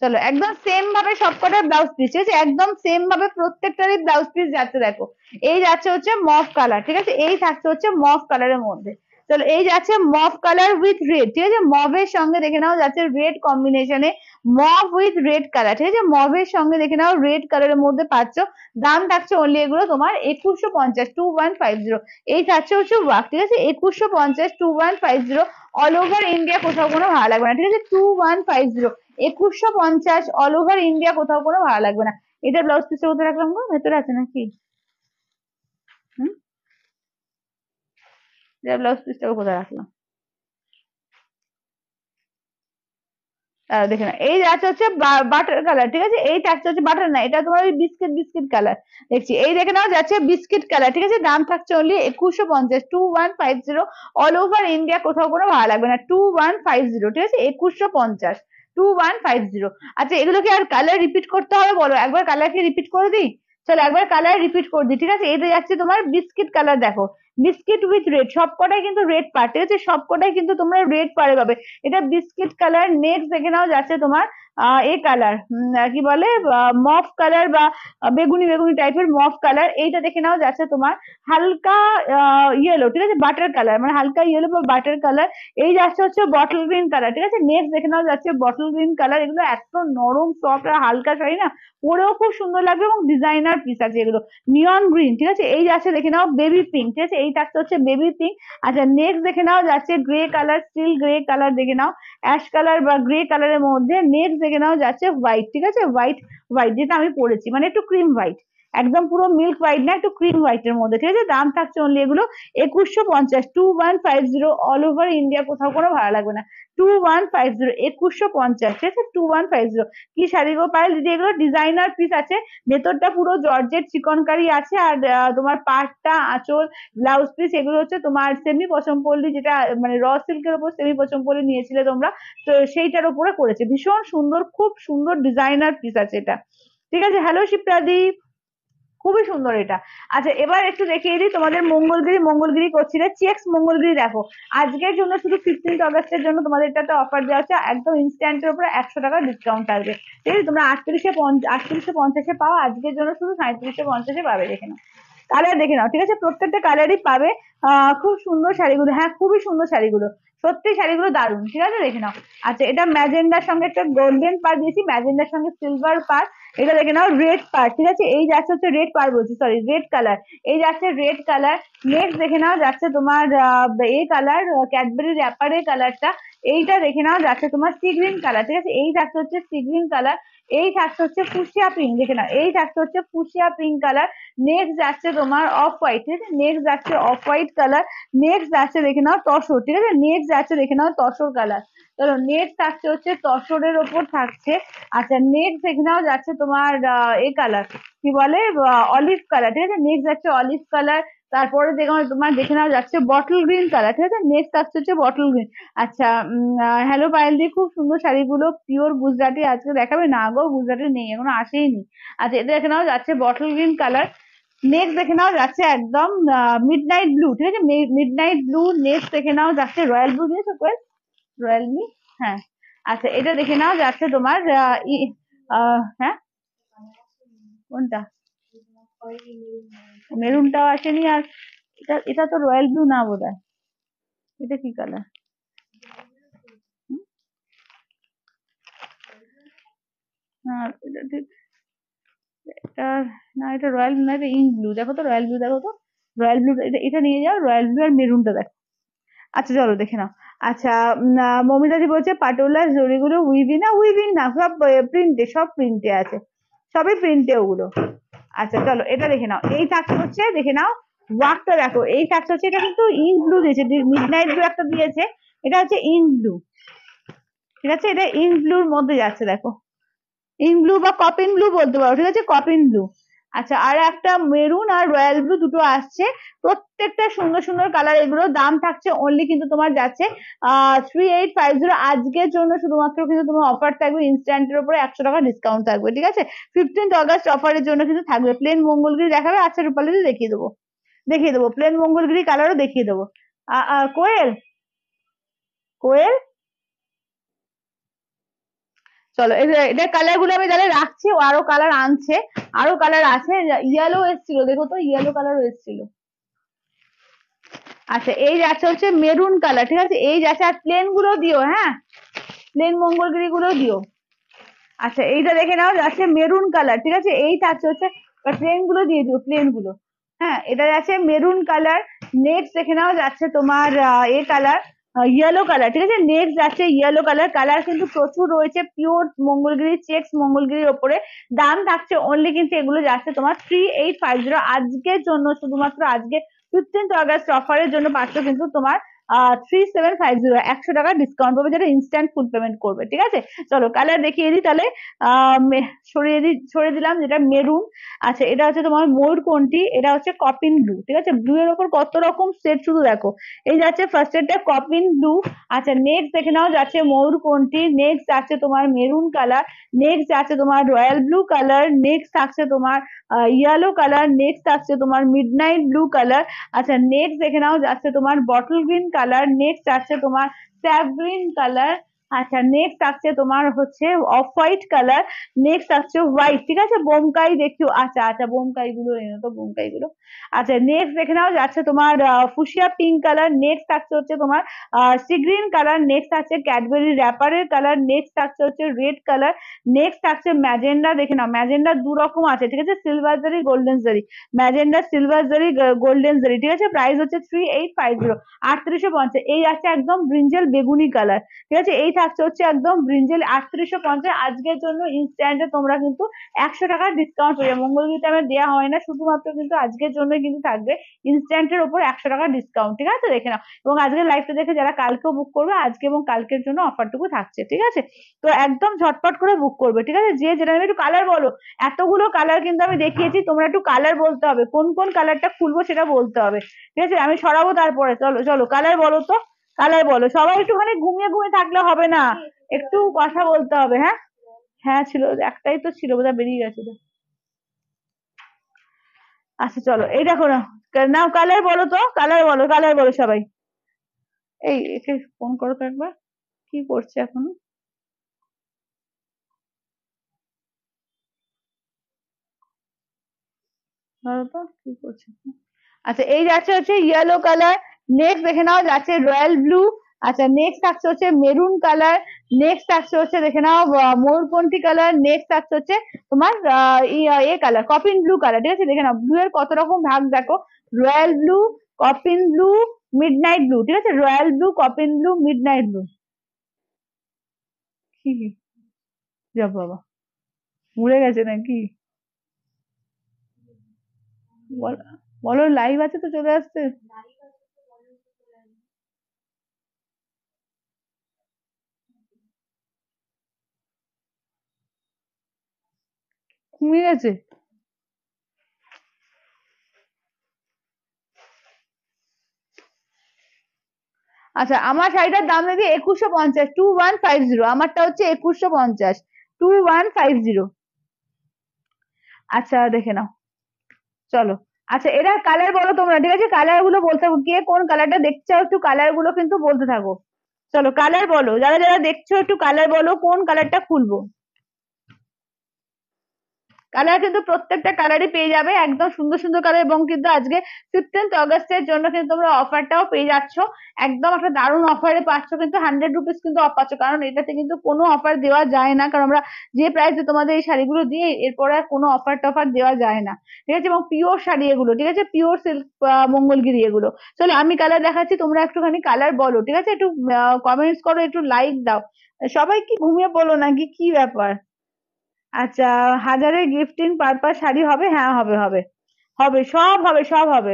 চলো একদম সেম ভাবে সবকটা ব্লাউজ পিস, ঠিক আছে, একদম সেম ভাবে প্রত্যেকটারই ব্লাউজ পিস যাচ্ছে। দেখো এই যাচ্ছে হচ্ছে মফ কালার, ঠিক আছে, এই থাকছে হচ্ছে মফ কালারের মধ্যে। চলো এই যাচ্ছে মফ কালার উইথ রেড, ঠিক আছে, মভের সঙ্গে দেখে নাও যাচ্ছে রেড কম্বিনেশনে, মভ উইথ রেড কালার, ঠিক আছে, মভের সঙ্গে দেখে নাও রেড কালারের মধ্যে পাচ্ছ। দাম থাকছে অনলি এগুলো তোমার 2150, 2150। এই থাকছে হচ্ছে ওয়ার্ক, ঠিক আছে, 2150, 2150। অল ওভার ইন্ডিয়া কোথাও কোনো ভালো লাগবে না, ঠিক আছে, 2150, 2150 অল ওভার ইন্ডিয়া কোথাও কোনো ভালো লাগবে না। এটা ব্লাউজ পিসের কোথায় রাখলাম গো, ভেতরে আছে নাকি? হুম, এটা ব্লাউজ পিসটা কোথায় রাখলাম? দেখে না, এই যাচ্ছে হচ্ছে বাটার কালার, ঠিক আছে, এই থাকছে হচ্ছে বাটার না, এটা তোমার ওই বিস্কিট বিস্কিট কালার দেখছি। এই দেখে নাও যাচ্ছে বিস্কিট কালার, ঠিক আছে, দাম থাকছে অনলি 2150, 2150। অল ওভার ইন্ডিয়া কোথাও কোনো ভালো লাগবে না, 2150, ঠিক আছে, 2150, 2150। আচ্ছা এগুলো কি আর কালার রিপিট করতে হবে বলো, একবার কালার কি রিপিট করে দিই? চলো একবার কালার রিপিট করে দিই, ঠিক আছে, এটা যাচ্ছে তোমার বিস্কিট কালার, দেখো বিস্কিট উইথ রেড, সবকটাই কিন্তু রেড পার, ঠিক আছে, সবকটাই কিন্তু তোমরা রেড পারে পাবে। এটা বিস্কিট কালার। নেক্সট দেখে নাও যাচ্ছে তোমার এ কালার, কি বলে, মফ কালার বা বেগুনি বেগুনি টাইপের মফ কালার। এইটা দেখে নাও যাচ্ছে তোমার হালকা ইয়েলো, ঠিক আছে, বাটার কালার, মানে হালকা ইয়েলো বা বাটার কালার। এই যাচ্ছে হচ্ছে বটল গ্রিন কালার, ঠিক আছে, নেক্সট দেখে নাও যাচ্ছে বটল গ্রিন কালার। এগুলো এত নরম সফট আর হালকা শাড়ি না, পরেও খুব সুন্দর লাগবে এবং ডিজাইনার পিস আছে এগুলো। নিয়ন গ্রিন, ঠিক আছে, এই যাচ্ছে দেখে নাও বেবি পিঙ্ক, ঠিক আছে, এই থাকছে হচ্ছে বেবি পিঙ্ক। আচ্ছা নেক্সট দেখে নাও যাচ্ছে grey colour, still grey colour দেখে নাও, অ্যাশ কালার বা গ্রে কালারের মধ্যে। নেক্সট দেখে নাও যাচ্ছে হোয়াইট, ঠিক আছে, হোয়াইট, হোয়াইট যেটা আমি পরেছি, মানে একটু ক্রিম হোয়াইট, একদম পুরো মিল্ক হোয়াইট না, একটু ক্রিম হোয়াইটের মধ্যে, ঠিক আছে, দাম থাকছে অনলি এগুলো 2150, 2150। অল ওভার ইন্ডিয়া কোথাও কোনো ভালো লাগবে না, 2150, 2150, ঠিক আছে, 2150। কি শাড়ি গো পায়েল দিদি, এগুলো ডিজাইনার পিস আছে, ভেতরটা পুরো জর্জেট চিকনকারি আছে, আর তোমার পাটটা আঁচল ব্লাউজ পিস এগুলো হচ্ছে তোমার সেমি পশমপল্লি, যেটা মানে র সিল্কের উপর সেমি পশমপল্লি নিয়েছিলে তোমরা, তো সেইটার উপরে করেছে, ভীষণ সুন্দর, খুব সুন্দর ডিজাইনার পিস আছে এটা, ঠিক আছে। হ্যালো শিপ্রাদি, খুবই সুন্দর এটা। আচ্ছা এবার একটু দেখিয়ে দিই তোমাদের মঙ্গলগিরি, মঙ্গলগিরি করছিলে চেক্স মঙ্গলগিরি, দেখো আজকের জন্য শুধু 15th অগস্টের জন্য তোমাদের এটাতে অফার দেওয়া হচ্ছে, একদম ইনস্ট্যান্টের উপরে 100 টাকা ডিসকাউন্ট থাকবে, ঠিক আছে, তোমরা 3850 পাও, আজকের জন্য শুধু 3750 পাবে, দেখে নাও কালার, দেখে নাও, ঠিক আছে, প্রত্যেকটা কালারই পাবে। খুব সুন্দর শাড়িগুলো, হ্যাঁ খুবই সুন্দর শাড়িগুলো, সত্যি শাড়িগুলো দারুণ, ঠিক আছে, দেখে নাও। আচ্ছা এটা ম্যাজেন্ডার সঙ্গে একটা গোল্ডেন পার দিয়েছি, ম্যাজেন্ডার সঙ্গে সিলভার পার, এটা দেখে নাও রেড পার, ঠিক আছে, এই যাচ্ছে হচ্ছে রেড পার বলছি, সরি রেড কালার, এই যাচ্ছে রেড কালার। নেক্সট দেখে নাও যাচ্ছে তোমার এই কালার, ক্যাডবেরি র্যাপারের কালারটা, এইটা দেখে নাও যাচ্ছে তোমার সি গ্রিন কালার, ঠিক আছে, এই থাকছে হচ্ছে সি গ্রিন কালার। এই থাকছে হচ্ছে ফুসিয়া পিঙ্ক, দেখে নাও এই থাকছে হচ্ছে ফুসিয়া পিঙ্ক কালার। নেক্সট যাচ্ছে তোমার অফ হোয়াইট, ঠিক আছে, নেক্সট যাচ্ছে অফ হোয়াইট কালার। নেক্সট যাচ্ছে দেখে নাও তসর, ঠিক আছে, নেক্সট যাচ্ছে দেখে নাও তসর কালার। চলো নেক্সট থাকছে হচ্ছে তসরের ওপর থাকছে। আচ্ছা নেক্সট দেখে নাও যাচ্ছে তোমার এই কালার, কি বলে, অলিভ কালার, ঠিক আছে, নেক্সট যাচ্ছে অলিভ কালার। তারপরে দেখো তোমার দেখে নাও যাচ্ছে বটল গ্রিন কালার, ঠিক আছে, নেক্সট আসছে হচ্ছে বটল গ্রিন। আচ্ছা হ্যালো পায়েল দি, খুব সুন্দর শাড়িগুলো, পিওর গুজরাটি আজকে দেখাবে না গো, গুজরাটি নেই এখনো আসেইনি। আচ্ছা এটা দেখে নাও যাচ্ছে বটল গ্রিন কালার। নেক্সট দেখে নাও যাচ্ছে একদম মিড নাইট ব্লু, ঠিক আছে, মিড নাইট ব্লু। নেক্সট দেখে নাও যাচ্ছে রয়্যাল ব্লু, দিয়েছো কোয়েল, রয়্যাল ব্লু, হ্যাঁ। আচ্ছা এটা দেখে নাও যাচ্ছে তোমার হ্যাঁ কোনটা, মেরুনটাও আসেনি, আর এটা এটা তো রয়্যাল ব্লু না বোধহয়, এটা কি কালার, না এটা ঠিক, এটা না, এটা রয়্যাল ব্লু না, এটা ইঙ্ক ব্লু, দেখো তো রয়্যাল ব্লু, দেখো তো রয়্যাল ব্লু, এটা এটা নিয়ে যাও, রয়্যাল ব্লু আর মেরুনটা দেখো। আচ্ছা চলো দেখে নাও। আচ্ছা মমিতাদি বলছে পাটোলার জরিগুলো উইভিং, না উইভিং না, সব প্রিন্টে, সব প্রিন্টে আছে, সবই প্রিন্টে ওগুলো। আচ্ছা চলো এটা দেখে নাও, এই থাকছে হচ্ছে দেখে নাও ওয়ার্কটা দেখো, এই থাকছে হচ্ছে, এটা কিন্তু ইঙ্ক ব্লু দিয়েছে, মিড নাইট ব্লু একটা দিয়েছে, এটা হচ্ছে ইঙ্ক ব্লু, ঠিক আছে, এটা ইঙ্ক ব্লুর মধ্যে যাচ্ছে দেখো, ইঙ্ক ব্লু বা কপিন ব্লু বলতে পারো, ঠিক আছে, কপিন ব্লু। আচ্ছা আর একটা মেরুন আর রয়্যাল ব্লু দুটো আসছে, প্রত্যেকটা সুন্দর সুন্দর কালার, এগুলো দাম থাকছে অনলি কিন্তু তোমার যাচ্ছে 3850, আজকের জন্য শুধুমাত্র কিন্তু তোমার অফার থাকবে, ইনস্ট্যান্টের উপরে 100 টাকা ডিসকাউন্ট থাকবে, ঠিক আছে, 15th অগস্ট অফারের জন্য কিন্তু থাকবে। প্লেন মঙ্গলগিরি দেখাবে, আচ্ছা রূপালি দেখিয়ে দেবো, দেখিয়ে দেবো, প্লেন মঙ্গলগিরি কালারও দেখিয়ে দেবো। কোয়েল, কোয়েল চলো এটা কালার গুলো আমি তাহলে রাখছি, ও আরো কালার আনছে, আরো কালার আছে, ইয়েলো এসেছিল দেখো তো, ইয়েলো কালার এসেছিল। আচ্ছা এই যাচ্ছে হচ্ছে মেরুন কালার, ঠিক আছে, এই যাচ্ছে, আর প্লেন গুলো দিও, হ্যাঁ প্লেন মঙ্গলগিরি গুলো দিও। আচ্ছা এইটা দেখে নাও যাচ্ছে মেরুন কালার, ঠিক আছে, এই থাকছে হচ্ছে, প্লেন গুলো দিয়ে দিও, প্লেন গুলো। হ্যাঁ এটা যাচ্ছে মেরুন কালার। নেক্সট দেখে নাও যাচ্ছে তোমার এ কালার, ইয়েলো কালার, ঠিক আছে, নেক্সট যাচ্ছে ইয়েলো কালার। কালার কিন্তু প্রচুর রয়েছে, পিওর মঙ্গলগিরি চেক্স মঙ্গলগিরির ওপরে। দাম থাকছে অনলি কিন্তু এগুলো যাচ্ছে তোমার 3850 আজকের জন্য, শুধুমাত্র আজকে 15th অগস্ট অফারের জন্য পাচ্ছ কিন্তু তোমার 3750, 100 টাকা ডিসকাউন্ট পাবে যেটা ইনস্ট্যান্ট ফুল পেমেন্ট করবে, ঠিক আছে। চলো কালার দেখিয়ে দিই তাহলে, সরিয়ে দিলাম যেটা মেরুন। আচ্ছা এটা হচ্ছে তোমার ময়ূরকণ্ঠী, এটা হচ্ছে কপিন ব্লু, ঠিক আছে, ব্লু এর ওপর কত রকম সেট শুধু দেখো। এই যাচ্ছে ফার্স্ট এরটা কপিন ব্লু। আচ্ছা নেক্সট দেখে নাও যাচ্ছে ময়ূরকণ্ঠী, নেক্সট যাচ্ছে তোমার মেরুন কালার, নেক্সট যাচ্ছে তোমার রয়্যাল ব্লু কালার, নেক্সট থাকছে তোমার ইয়েলো কালার, নেক্সট থাকছে তোমার মিডনাইট ব্লু কালার। আচ্ছা নেক্সট দেখে নাও যাচ্ছে তোমার বটল গ্রিন কালার, নেক্সট যাচ্ছে তোমার স্যাপ গ্রিন কালার। আচ্ছা নেক্সট আসছে তোমার হচ্ছে অফ হোয়াইট কালার, নেক্সট আসছে হোয়াইট, ঠিক আছে, বোমকাই দেখিও। আচ্ছা আচ্ছা বোমকাই গুলো এনো তো, বোমকাই গুলো। আচ্ছা নেক্সট দেখে নাও যাচ্ছে তোমার ফুসিয়া পিঙ্ক কালার, নেক্সট থাকছে হচ্ছে তোমার সি গ্রিন কালার, নেক্সট আছে ক্যাডবেরি র্যাপারের কালার, নেক্সট থাকছে হচ্ছে রেড কালার, নেক্সট থাকছে ম্যাজেন্ডা, দেখে নাও ম্যাজেন্ডা দু রকম আছে, ঠিক আছে, সিলভার জারি গোল্ডেন জারি, ম্যাজেন্ডা সিলভার জারি গোল্ডেন জারি, ঠিক আছে, প্রাইস হচ্ছে 3850, 3850। এই আছে একদম ব্রিঞ্জেল বেগুনি কালার, ঠিক আছে, এই থাকছে হচ্ছে একদম ব্রিঞ্জেল 3850 আজকের জন্য ইনস্ট্যান্টে তোমরা কিন্তু 100 টাকার ডিসকাউন্ট পেয়ে যাবে। মঙ্গলগিরিতে আমার দেওয়া হয় না, শুধুমাত্র কিন্তু আজকের জন্য কিন্তু থাকবে ইনস্ট্যান্টের উপর 100 টাকার ডিসকাউন্ট, ঠিক আছে, দেখে নাও। এবং আজকের লাইভটা দেখে যারা কালকেও বুক করবে, আজকে এবং কালকের জন্য অফারটুকু থাকছে, ঠিক আছে। তো একদম ঝটপট করে বুক করবে, ঠিক আছে, যে যেটা নেবে একটু কালার বলো। এতগুলো কালার কিন্তু আমি দেখিয়েছি, তোমরা একটু কালার বলতে হবে, কোন কোন কালারটা খুলবো সেটা বলতে হবে, ঠিক আছে, আমি সরাবো তারপরে। চলো চলো কালার বলো তো, কালার বলো, সবাই একটুখানি ঘুমিয়ে ঘুমিয়ে থাকলে হবে না, একটু কথা বলতে হবে, হ্যাঁ। হ্যাঁ ছিল, একটাই তো ছিল, বোধহয় বেরিয়ে গেছে। আচ্ছা চলো এই দেখো না, নাও কালার বলো তো, কালার বলো, কালার বলো সবাই। এই একে ফোন করো তো একবার, কি করছে এখন, ধরো তো কি করছে। আচ্ছা এই যাচ্ছে হচ্ছে ইয়েলো কালার, নেক্সট দেখে নাও যাচ্ছে রয়্যাল ব্লু। আচ্ছা নেক্সট থাকছে হচ্ছে মেরুন কালার, নেক্সট থাকছে হচ্ছে দেখে নাও ময়ূরকণ্ঠী কালার, নেক্সট থাকছে হচ্ছে তোমার এ কালার কপিন ব্লু কালার, ঠিক আছে, দেখে নাও ব্লু এর কত রকম ভাগ দেখো, royal blue, copen blue, midnight blue, ঠিক আছে, royal blue, copen blue, midnight blue. কি যা বাবা, উড়ে গেছে নাকি, বলো লাইভ আছে তো চলে আসছে। ঘুমিয়ে গেছে। আচ্ছা আমার শাড়িটার দাম নাকি 2150, 2150, আমারটা হচ্ছে 2150, 2150। আচ্ছা দেখে নাও, চলো। আচ্ছা এরা কালার বলো তোমরা, ঠিক আছে, কালার গুলো বলতে থাকো, কে কোন কালারটা দেখতে চাও একটু কালার গুলো কিন্তু বলতে থাকো। চলো কালার বলো, যারা যারা দেখছো একটু কালার বলো, কোন কালারটা খুলবো। কালার কিন্তু প্রত্যেকটা কালারই পেয়ে যাবে, একদম সুন্দর সুন্দর কালার, এবং কিন্তু আজকে 15th অগস্টের জন্য কিন্তু তোমরা অফারটাও পেয়ে যাচ্ছ, একদম একটা দারুণ অফারে পাচ্ছ, কিন্তু 100 রুপিস কিন্তু অফ পাচ্ছ, কারণ এটাতে কিন্তু কোনো অফার দেওয়া যায় না, কারণ আমরা যে প্রাইসে তোমাদের এই শাড়িগুলো দিয়ে এরপরে আর কোনো অফার টফার দেওয়া যায় না, ঠিক আছে, এবং পিওর শাড়ি এগুলো, ঠিক আছে, পিওর সিল্ক মঙ্গলগিরি এগুলো। চলো আমি কালার দেখাচ্ছি, তোমরা একটুখানি কালার বলো, ঠিক আছে, একটু কমেন্টস করো, একটু লাইক দাও। সবাই কি ঘুমিয়ে পড়লো নাকি, কি ব্যাপার। আচ্ছা হাজারের গিফটিং পারপাস শাড়ি হবে, হ্যাঁ হবে হবে, হবে সব হবে, সব হবে।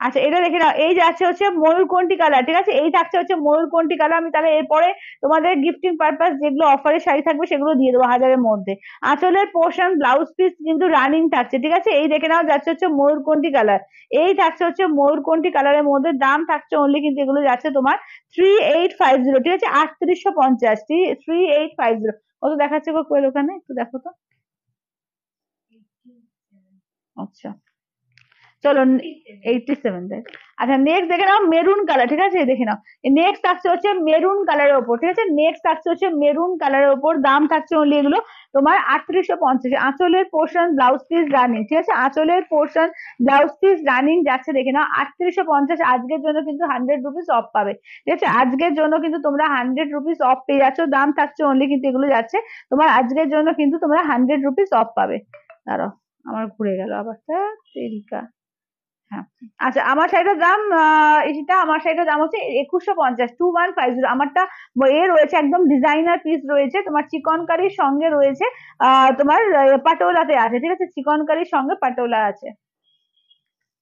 আচ্ছা এটা দেখে নাও, এই যাচ্ছে হচ্ছে ময়ূরকণ্ঠী কালার, ঠিক আছে, এই থাকছে হচ্ছে ময়ূরকণ্ঠী কালার। আমি তাহলে এরপরে তোমাদের গিফটিং পারপাস যেগুলো অফারের শাড়ি থাকবে সেগুলো দিয়ে দেবো হাজারের মধ্যে। আঁচলের পোর্শন ব্লাউজ পিস কিন্তু রানিং থাকছে, ঠিক আছে, এই দেখে নাও যাচ্ছে হচ্ছে ময়ূরকণ্ঠী কালার, এই থাকছে হচ্ছে ময়ূরকণ্ঠী কালারের মধ্যে, দাম থাকছে অনলি কিন্তু এগুলো যাচ্ছে তোমার 3850, ঠিক আছে, 3850, 3850। কত দেখাচ্ছে গো কোয়েল ওখানে, একটু দেখো তো। আচ্ছা চলো 87 দেখ। আচ্ছা নেক্সট দেখে নাও মেরুন কালার, ঠিক আছে দেখে নাও। নেক্সট থাকছে হচ্ছে মেরুন কালারের ওপর, ঠিক আছে নেক্সট থাকছে হচ্ছে মেরুন কালারের ওপর, দাম থাকছে অনলি এগুলো তোমার 3850। আঁচলের পোর্শন ব্লাউজ পিস রানিং, ঠিক আছে আঁচলের পোর্শন ব্লাউজ পিস রানিং যাচ্ছে দেখে নাও 3850। আজকের জন্য কিন্তু 100 রুপিস অফ পাবে, ঠিক আছে আজকের জন্য কিন্তু তোমরা 100 রুপিস অফ পেয়ে যাচ্ছ। দাম থাকছে অনলি কিন্তু এগুলো যাচ্ছে তোমার আজকের জন্য কিন্তু তোমরা 100 রুপিস অফ পাবে। দাঁড়াও আমার ঘুরে গেল আবার, তেরিকা। হ্যাঁ আচ্ছা আমার শাড়িটার দাম এটা আমার শাড়িটার দাম হচ্ছে 2150, 2150। আমারটা এ রয়েছে একদম ডিজাইনার পিস রয়েছে, তোমার চিকনকারির সঙ্গে রয়েছে তোমার পাটোলাতে আছে, ঠিক আছে চিকনকারির সঙ্গে পাটোলা আছে,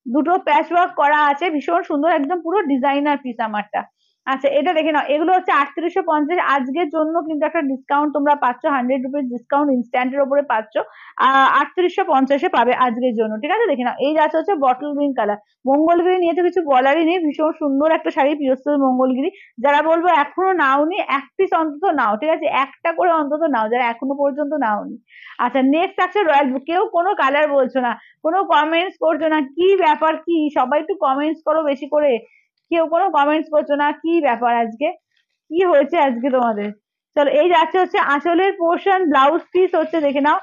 দুটো প্যাচ ওয়ার্ক করা আছে, ভীষণ সুন্দর একদম পুরো ডিজাইনার পিস আমারটা। আচ্ছা এটা দেখে নাও এগুলো হচ্ছে 3850। আজকের জন্য কিন্তু একটা ডিসকাউন্ট তোমরা পাচ্ছ, 100 রুপিস ডিসকাউন্ট ইনস্ট্যান্টের উপরে পাচ্ছ, 3850-এ পাবে আজকের জন্য, ঠিক আছে দেখে নাও। এই যাচ্ছে হচ্ছে বটল গ্রিন কালার, মঙ্গলগিরি নিয়ে তো কিছু বলারই নেই, ভীষণ সুন্দর একটা শাড়ি পিওর মঙ্গলগিরি। যারা বলবো এখনো নাওনি এক পিস অন্তত নাও, ঠিক আছে একটা করে অন্তত নাও যারা এখনো পর্যন্ত নাওনি। আচ্ছা নেক্সট আছে রয়্যাল ব্লু, কেউ কোনো কালার বলছো না, কোনো কমেন্টস করছো না, কি ব্যাপার কি সবাই একটু কমেন্টস করো বেশি করে, কেউ কোনো কমেন্টস করছো না, কি ব্যাপার আজকে, কি হয়েছে আজকে তোমাদের। চলো এই যাচ্ছে হচ্ছে আঁচলের পোর্শন ব্লাউজ পিস হচ্ছে দেখে নাও,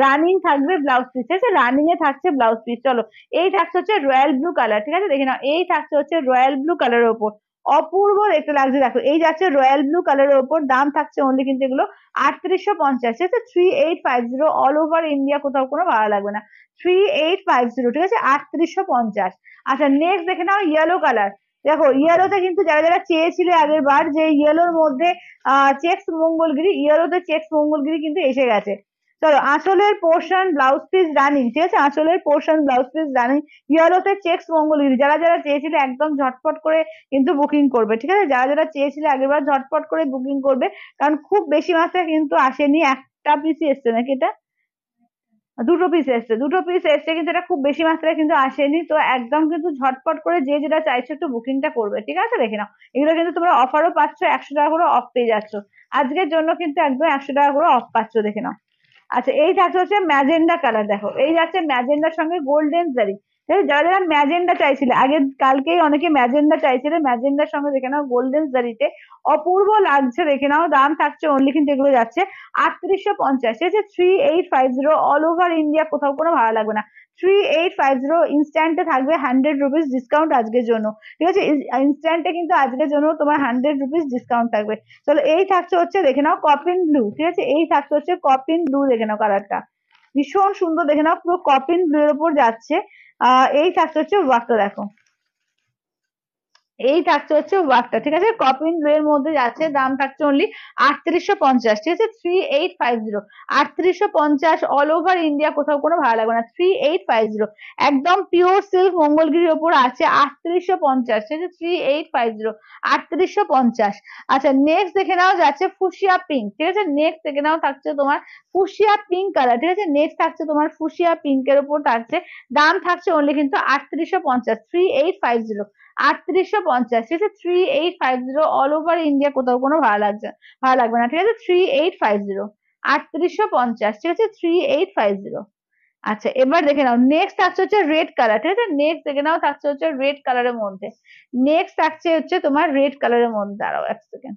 রানিং থাকবে ব্লাউজ পিস, ঠিক আছে রানিং এ থাকছে ব্লাউজ পিস। চলো এই থাকছে হচ্ছে রয়্যাল ব্লু কালার, ঠিক আছে দেখে নাও এই থাকছে হচ্ছে রয়্যাল ব্লু কালারের ওপর, অপূর্ব দেখতে লাগছে দেখো। এই যাচ্ছে রয়্যাল ব্লু কালারের ওপর, দাম থাকছে অনলি কিন্তু এগুলো 3850, ঠিক আছে 3850 অল ওভার ইন্ডিয়া, কোথাও কোনো ভাড়া লাগবে না, 3850, ঠিক আছে 3850। আচ্ছা নেক্সট দেখে নাও ইয়েলো কালার, দেখো ইয়েলোতে কিন্তু যারা যারা চেয়েছিলে আগের বার যে ইয়েলোর মধ্যে চেক্স মঙ্গলগিরি, ইয়েলোতে চেক্স মঙ্গলগিরি কিন্তু এসে গেছে। চলো আঁচলের পোর্শন ব্লাউজ পিস রানিং, ঠিক আছে আঁচলের পোর্শন ব্লাউজ পিস রানিং, ইয়েলোতে চেক্স মঙ্গলগিরি, যারা যারা চেয়েছিলে একদম ঝটপট করে কিন্তু বুকিং করবে, ঠিক আছে যারা যারা চেয়েছিলে আগেরবার ঝটপট করে বুকিং করবে, কারণ খুব বেশি মাত্রায় কিন্তু আসেনি, একটা পিসই এসছে নাকি এটা, দুটো পিস এসছে, দুটো পিস এসছে কিন্তু এটা খুব বেশি মাত্রায় কিন্তু আসেনি, তো একদম কিন্তু ঝটপট করে যে যেটা চাইছো একটু বুকিংটা করবে, ঠিক আছে দেখে নাও। এগুলো কিন্তু তোমরা অফারও পাচ্ছ, 100 টাকা করে অফ পেয়ে যাচ্ছ আজকের জন্য কিন্তু একদম 100 টাকা করে অফ পাচ্ছ দেখে নাও। আচ্ছা এই থাকছে হচ্ছে ম্যাজেন্ডা কালার, দেখো এই যাচ্ছে ম্যাজেন্ডার সঙ্গে গোল্ডেন জারি, ঠিক আছে? যারা যারা ম্যাজেন্ডা চাইছিলে আগে কালকেই অনেকে ম্যাজেন্ডা চাইছিলে, ম্যাজেন্ডার সঙ্গে দেখে নাও গোল্ডেন জারিতে অপূর্ব লাগছে দেখে নাও। দাম থাকছে অনলি কিন্তু এগুলো যাচ্ছে 3850, ঠিক আছে 3850 অল ওভার ইন্ডিয়া, কোথাও কোনো ভাড়া লাগবে না, 3850 ইনস্ট্যান্টে থাকবে 100 রুপিস ডিসকাউন্ট আজকের জন্য, ঠিক আছে ইনস্ট্যান্টে কিন্তু আজকের জন্য তোমার 100 রুপিস ডিসকাউন্ট থাকবে। চলো এই থাকছে হচ্ছে দেখে নাও কপিন ব্লু, ঠিক আছে এই থাকছে হচ্ছে কপিন ব্লু, দেখে নাও কালারটা ভীষণ সুন্দর দেখে নাও, পুরো কপিন ব্লু এর উপর যাচ্ছে। এই থাকছে হচ্ছে ওয়ার্কটা দেখো, এই থাকছে হচ্ছে ওয়ার্কটা, ঠিক আছে কপিন ব্লু এর মধ্যে যাচ্ছে, দাম থাকছে অনলি 3850, ঠিক আছে 3850, 3850 অল ওভার ইন্ডিয়া, কোথাও কোনো ভাড়া লাগবে না, 3850 একদম পিওর সিল্ক মঙ্গলগিরির ওপর আছে 3850, ঠিক আছে 3850, 3850। আচ্ছা নেক্সট দেখে নাও যাচ্ছে ফুসিয়া পিঙ্ক, ঠিক আছে নেক্সট দেখে নাও থাকছে তোমার ফুসিয়া পিঙ্ক কালার, ঠিক আছে নেক্সট থাকছে তোমার ফুসিয়া পিঙ্কের উপর থাকছে, দাম থাকছে অনলি কিন্তু 3850, 3850, 3850, ঠিক আছে 3850 অল ওভার ইন্ডিয়া, কোথাও কোনো ভাড়া লাগবে না, ঠিক আছে 3850, 3850, ঠিক আছে 3850। আচ্ছা এবার দেখে নাও নেক্সট থাকছে হচ্ছে রেড কালার, ঠিক আছে নেক্সট দেখে নাও থাকছে হচ্ছে রেড কালারের মধ্যে, নেক্সট থাকছে হচ্ছে তোমার রেড কালারের মধ্যে, দাঁড়াও এক সেকেন্ড।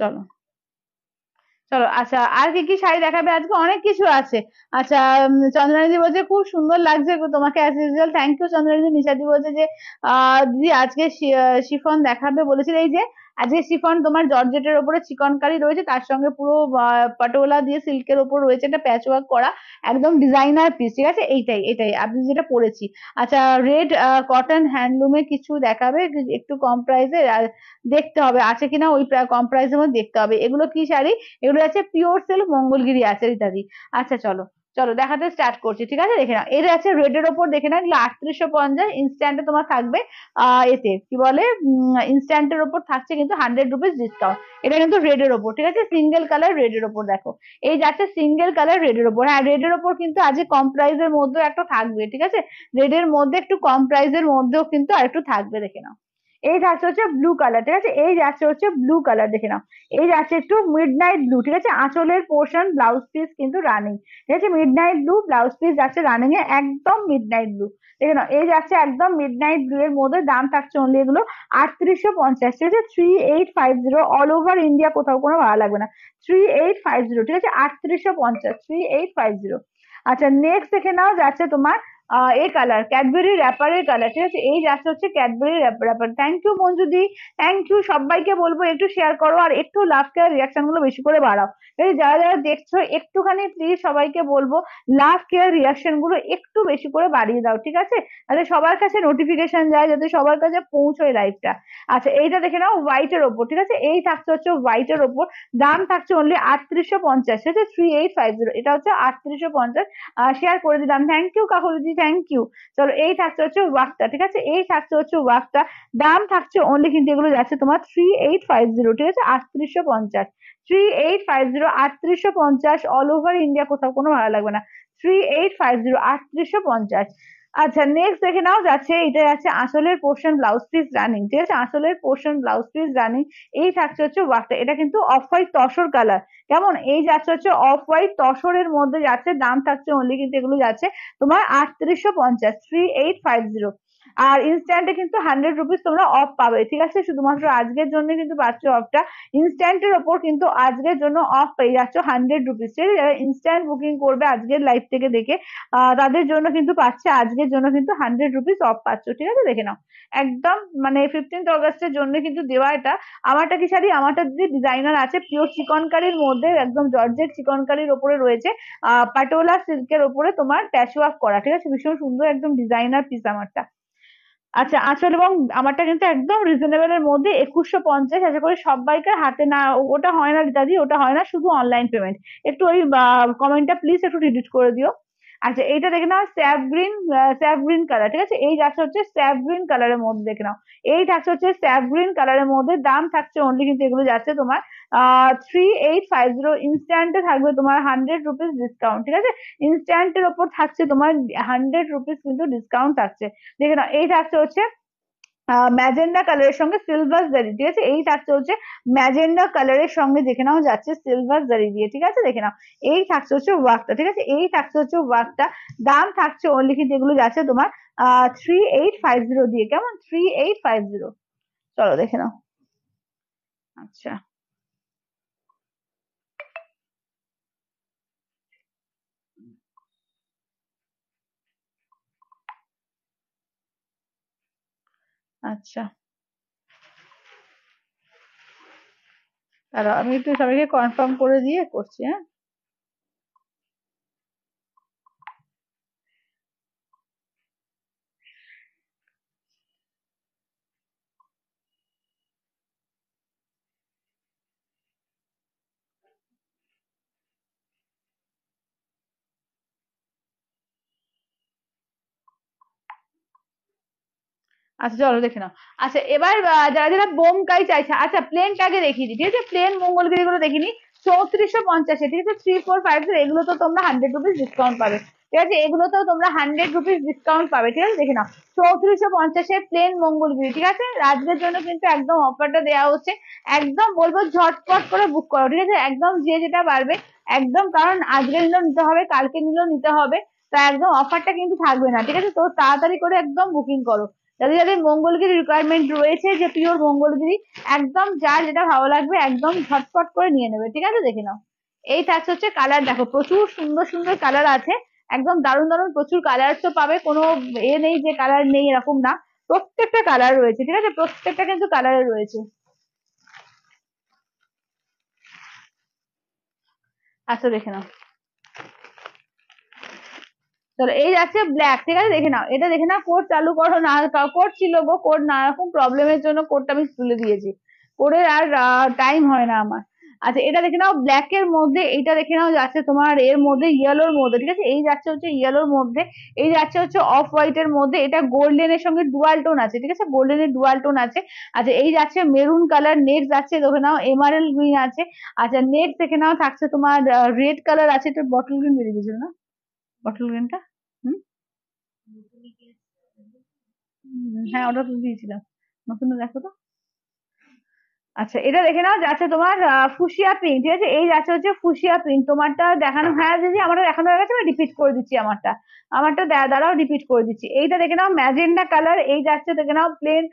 চলো চলো আচ্ছা আর কি কি শাড়ি দেখাবে আজকে, অনেক কিছু আছে। আচ্ছা চন্দ্রানীদি বলছে খুব সুন্দর লাগছে তোমাকে অ্যাজ ইউজুয়াল, থ্যাংক ইউ চন্দ্রানীদি। নিশাদি বলছে যে দিদি আজকে শিফন দেখাবে বলেছিল, এই যে আজকে শিফন তোমার জর্জেটের ওপরে চিকনকারি রয়েছে, তার সঙ্গে পুরো পাটোলা দিয়ে সিল্কের ওপর রয়েছে একটা প্যাচ ওয়ার্ক করা, একদম ডিজাইনার পিস, ঠিক আছে। এইটাই এটাই আমি যেটা পরেছি। আচ্ছা, রেড কটন হ্যান্ডলুমে কিছু দেখাবে একটু কম প্রাইসে, আর দেখতে হবে আছে কিনা, ওই কম প্রাইসের মধ্যে দেখতে হবে। এগুলো কি শাড়ি? এগুলো আছে পিওর সিল্ক, মঙ্গলগিরি আছে ইত্যাদি। আচ্ছা চলো চলো দেখাতে স্টার্ট করছি, ঠিক আছে। দেখে নাও, এর আছে রেড এর ওপর, দেখে নাও এগুলো 3850। ইনস্ট্যান্টে তোমার থাকবে এতে কি বলে, ইনস্ট্যান্টের ওপর থাকছে কিন্তু 100 রুপিস ডিসকাউন্ট। এটা কিন্তু রেড এর ওপর, ঠিক আছে, সিঙ্গেল কালার রেড এর ওপর দেখো। এই যাচ্ছে সিঙ্গেল কালার রেড এর ওপর। হ্যাঁ, রেড এর ওপর কিন্তু আজকে কম প্রাইসের মধ্যে একটা থাকবে, ঠিক আছে। রেড এর মধ্যে একটু কম প্রাইসের মধ্যেও কিন্তু আরেকটু থাকবে, দেখে নাও। এই যাচ্ছে হচ্ছে ব্লু কালার, ঠিক আছে, এই যাচ্ছে হচ্ছে ব্লু কালার, দেখে নাও। এই যাচ্ছে একটু মিড নাইট ব্লু, ঠিক আছে, আঁচলের পোর্শন ব্লাউজ পিস কিন্তু রানিং, ঠিক আছে, mid night blue blouse piece যাচ্ছে রানিং এ, একদম মিড নাইট ব্লু, দেখে নাও। এই যাচ্ছে একদম মিড নাইট ব্লু এর মধ্যে, দাম থাকছে অনলি এগুলো 3850, ঠিক আছে, 3850, অল ওভার ইন্ডিয়া, কোথাও কোনো ভাড়া লাগবে না। 3850, ঠিক আছে, 3850, 3850। আচ্ছা, নেক্সট দেখে নাও যাচ্ছে তোমার এই কালার, ক্যাডবেরি র্যাপারের কালার, ঠিক আছে, এই যাচ্ছে হচ্ছে ক্যাডবেরি র্যাপার। থ্যাংক ইউ মঞ্জুদি, থ্যাংক ইউ। সবাইকে বলবো একটু শেয়ার করো, আর একটু লাভ কেয়ার রিয়াকশন গুলো বেশি করে বাড়াও। এই যারা যারা দেখছো একটুখানি প্লিজ সবাইকে বলবো লাভ কেয়ার রিয়াকশন গুলো একটু বেশি করে বাড়িয়ে দাও, ঠিক আছে, যাতে সবার কাছে নোটিফিকেশন যায়, যাতে সবার কাছে পৌঁছয় লাইভটা। আচ্ছা, এইটা দেখে নাও হোয়াইট এর ওপর, ঠিক আছে, এই থাকছে হচ্ছে হোয়াইট এর ওপর, দাম থাকছে অনলি 3850, ঠিক আছে, 3850, এটা হচ্ছে 3850। শেয়ার করে দিলাম, থ্যাংক ইউ কাকুলিদি, থ্যাংক ইউ। চলো, এই থাকছে হচ্ছে ওয়ার্কটা, ঠিক আছে, এই থাকছে হচ্ছে ওয়ার্কটা, দাম থাকছে অনলি কিন্তু এগুলো যাচ্ছে তোমার 3850, ঠিক আছে, 3850, 3850, 3850, অল ওভার ইন্ডিয়া, কোথাও কোনো ভাড়া লাগবে না। 3850, 3850। আচ্ছা, নেক্সট দেখে নাও যাচ্ছে, এটা যাচ্ছে আঁচলের পোর্শন ব্লাউজ পিস রানিং, ঠিক আছে, আঁচলের পোর্শন ব্লাউজ পিস রানিং। এই থাকছে হচ্ছে ওয়ার্কটা, এটা কিন্তু অফ হোয়াইট তসর কালার, কেমন, এই যাচ্ছে হচ্ছে অফ হোয়াইট তসরের মধ্যে যাচ্ছে, দাম থাকছে অনলি কিন্তু এগুলো যাচ্ছে তোমার 3850, 3850। আর ইনস্ট্যান্টে কিন্তু 100 রুপিস তোমরা অফ পাবে, ঠিক আছে, শুধুমাত্র আজকের জন্য কিন্তু পাচ্ছ অফটা। ইনস্ট্যান্টের ওপর কিন্তু আজকের জন্য অফ পেয়ে যাচ্ছ 100 রুপিস, ঠিক আছে, যারা ইনস্ট্যান্ট বুকিং করবে আজকের লাইভ থেকে দেখে, তাদের জন্য কিন্তু পাচ্ছে, আজকের জন্য কিন্তু 100 রুপিস অফ পাচ্ছ, ঠিক আছে, দেখে নাও। একদম মানে 15th অগস্টের জন্য কিন্তু দেওয়া এটা। আমারটা কি শাড়ি, আমারটা দিদি ডিজাইনার আছে, পিওর চিকনকারির মধ্যে, একদম জর্জেট চিকনকারির ওপরে রয়েছে, পাটোলা সিল্কের ওপরে তোমার প্যাচ ওয়ার্ক করা, ঠিক আছে, ভীষণ সুন্দর, একদম ডিজাইনার পিস আমারটা। আচ্ছা, আঁচল এবং আমারটা কিন্তু একদম রিজনেবল এর মধ্যে 2150। আশা করি সবাইকে হাতে না, ওটা হয় না দাদি, ওটা হয় না, শুধু অনলাইন পেমেন্ট। একটু ওই কমেন্টটা প্লিজ একটু ডিলিট করে দিও। আচ্ছা, এইটা দেখে নাও sap green, sap green colour, ঠিক আছে, এই যাচ্ছে হচ্ছে স্যাপ গ্রিন কালারের মধ্যে, দেখে নাও। এই থাকছে হচ্ছে স্যাপ গ্রিন কালারের মধ্যে, দাম থাকছে অনলি কিন্তু এগুলো যাচ্ছে তোমার 3850। ইনস্ট্যান্টে থাকবে তোমার 100 রুপিস ডিসকাউন্ট, ঠিক আছে, ইনস্ট্যান্টের ওপর থাকছে তোমার 100 রুপিস কিন্তু ডিসকাউন্ট থাকছে, দেখে নাও। এই থাকছে হচ্ছে ম্যাজেন্ডা কালারের সঙ্গে সিলভার জারি, ঠিক আছে, এই থাকছে হচ্ছে ম্যাজেন্ডা কালারের সঙ্গে, দেখে নাও যাচ্ছে সিলভার জারি দিয়ে, ঠিক আছে, দেখে নাও। এই থাকছে হচ্ছে ওয়ার্কটা, ঠিক আছে, এই থাকছে হচ্ছে ওয়ার্কটা, দাম থাকছে অনলি কিন্তু এগুলো যাচ্ছে তোমার 3850 দিয়ে, কেমন, 3850। চলো দেখে নাও। আচ্ছা, আচ্ছা, তাহলে আমি একটু সবাইকে কনফার্ম করে দিয়ে করছি, হ্যাঁ। আচ্ছা চলো দেখে নাও। আচ্ছা, এবার যারা যারা বোমকাই চাইছে, আচ্ছা প্লেনটা আগে দেখিয়ে দিই, ঠিক আছে, প্লেন মঙ্গলগিরি গুলো দেখিনি। 3450, ঠিক আছে, 3450, এগুলো তো তোমরা 100 রুপিস ডিসকাউন্ট পাবে, ঠিক আছে, এগুলোতেও তোমরা 100 রুপিস ডিসকাউন্ট পাবে, ঠিক আছে, দেখে নাও। 3450 প্লেন মঙ্গলগিরি, ঠিক আছে, আজকের জন্য কিন্তু একদম অফারটা দেওয়া হচ্ছে। একদম বলবো ঝটপট করে বুক করো, ঠিক আছে, একদম যে যেটা পারবে, একদম, কারণ আজকে নিলেও নিতে হবে, কালকে নিলেও নিতে হবে, তা একদম অফারটা কিন্তু থাকবে না, ঠিক আছে, তো তাড়াতাড়ি করে একদম বুকিং করো। যাদের যাদের মঙ্গলগিরি রিকোয়ারমেন্ট রয়েছে, যে পিওর মঙ্গলগিরি, একদম যার যেটা ভালো লাগবে একদম ঝটপট করে নিয়ে নেবে, ঠিক আছে, দেখে নাও। এই থাকছে হচ্ছে কালার, দেখো প্রচুর সুন্দর সুন্দর কালার আছে, একদম দারুণ দারুণ প্রচুর কালার তো পাবে, কোনো এ নেই যে কালার নেই এরকম না, প্রত্যেকটা কালার রয়েছে, ঠিক আছে, প্রত্যেকটা কিন্তু কালারে রয়েছে। আচ্ছা দেখে নাও, চলো এই যাচ্ছে ব্ল্যাক, ঠিক আছে দেখে নাও, এটা দেখে নাও, কোড চালু করো না, কোড ছিল গো, কোড না রকম প্রবলেমের জন্য কোডটা আমি তুলে দিয়েছি, কোডের আর টাইম হয় না আমার। আচ্ছা এটা দেখে নাও ব্ল্যাক এর মধ্যে, এইটা দেখে নাও যাচ্ছে তোমার এর মধ্যে ইয়েলোর মধ্যে, ঠিক আছে, এই যাচ্ছে হচ্ছে ইয়েলোর মধ্যে, এই যাচ্ছে হচ্ছে অফ হোয়াইট এর মধ্যে, এটা গোল্ডেন এর সঙ্গে ডুয়াল টোন আছে, ঠিক আছে, গোল্ডেন এর ডুয়াল টোন আছে। আচ্ছা এই যাচ্ছে মেরুন কালার, নেক্সট যাচ্ছে দেখে নাও এমারেল গ্রিন আছে। আচ্ছা নেক্সট দেখে নাও থাকছে তোমার রেড কালার আছে, এটা বটল গ্রিন বেরিয়ে গেছিল না, বটল গ্রিনটা, হুম হ্যাঁ ওটা তো দিয়েছিলাম, নতুন দেখো তো। আচ্ছা এটা দেখে নাও যাচ্ছে তোমার ফুসিয়া পিঙ্ক, ঠিক আছে, এই যাচ্ছে হচ্ছে ফুসিয়া পিঙ্ক, তোমারটা দেখানো, হ্যাঁ দিদি আমারটা দেখানো হয়ে গেছে, আমি রিপিট করে দিচ্ছি আমারটা, আমারটা দাঁড়াও রিপিট করে দিচ্ছি, এইটা দেখে নাও ম্যাজেন্ডা কালার, এই যাচ্ছে দেখে নাও প্লেন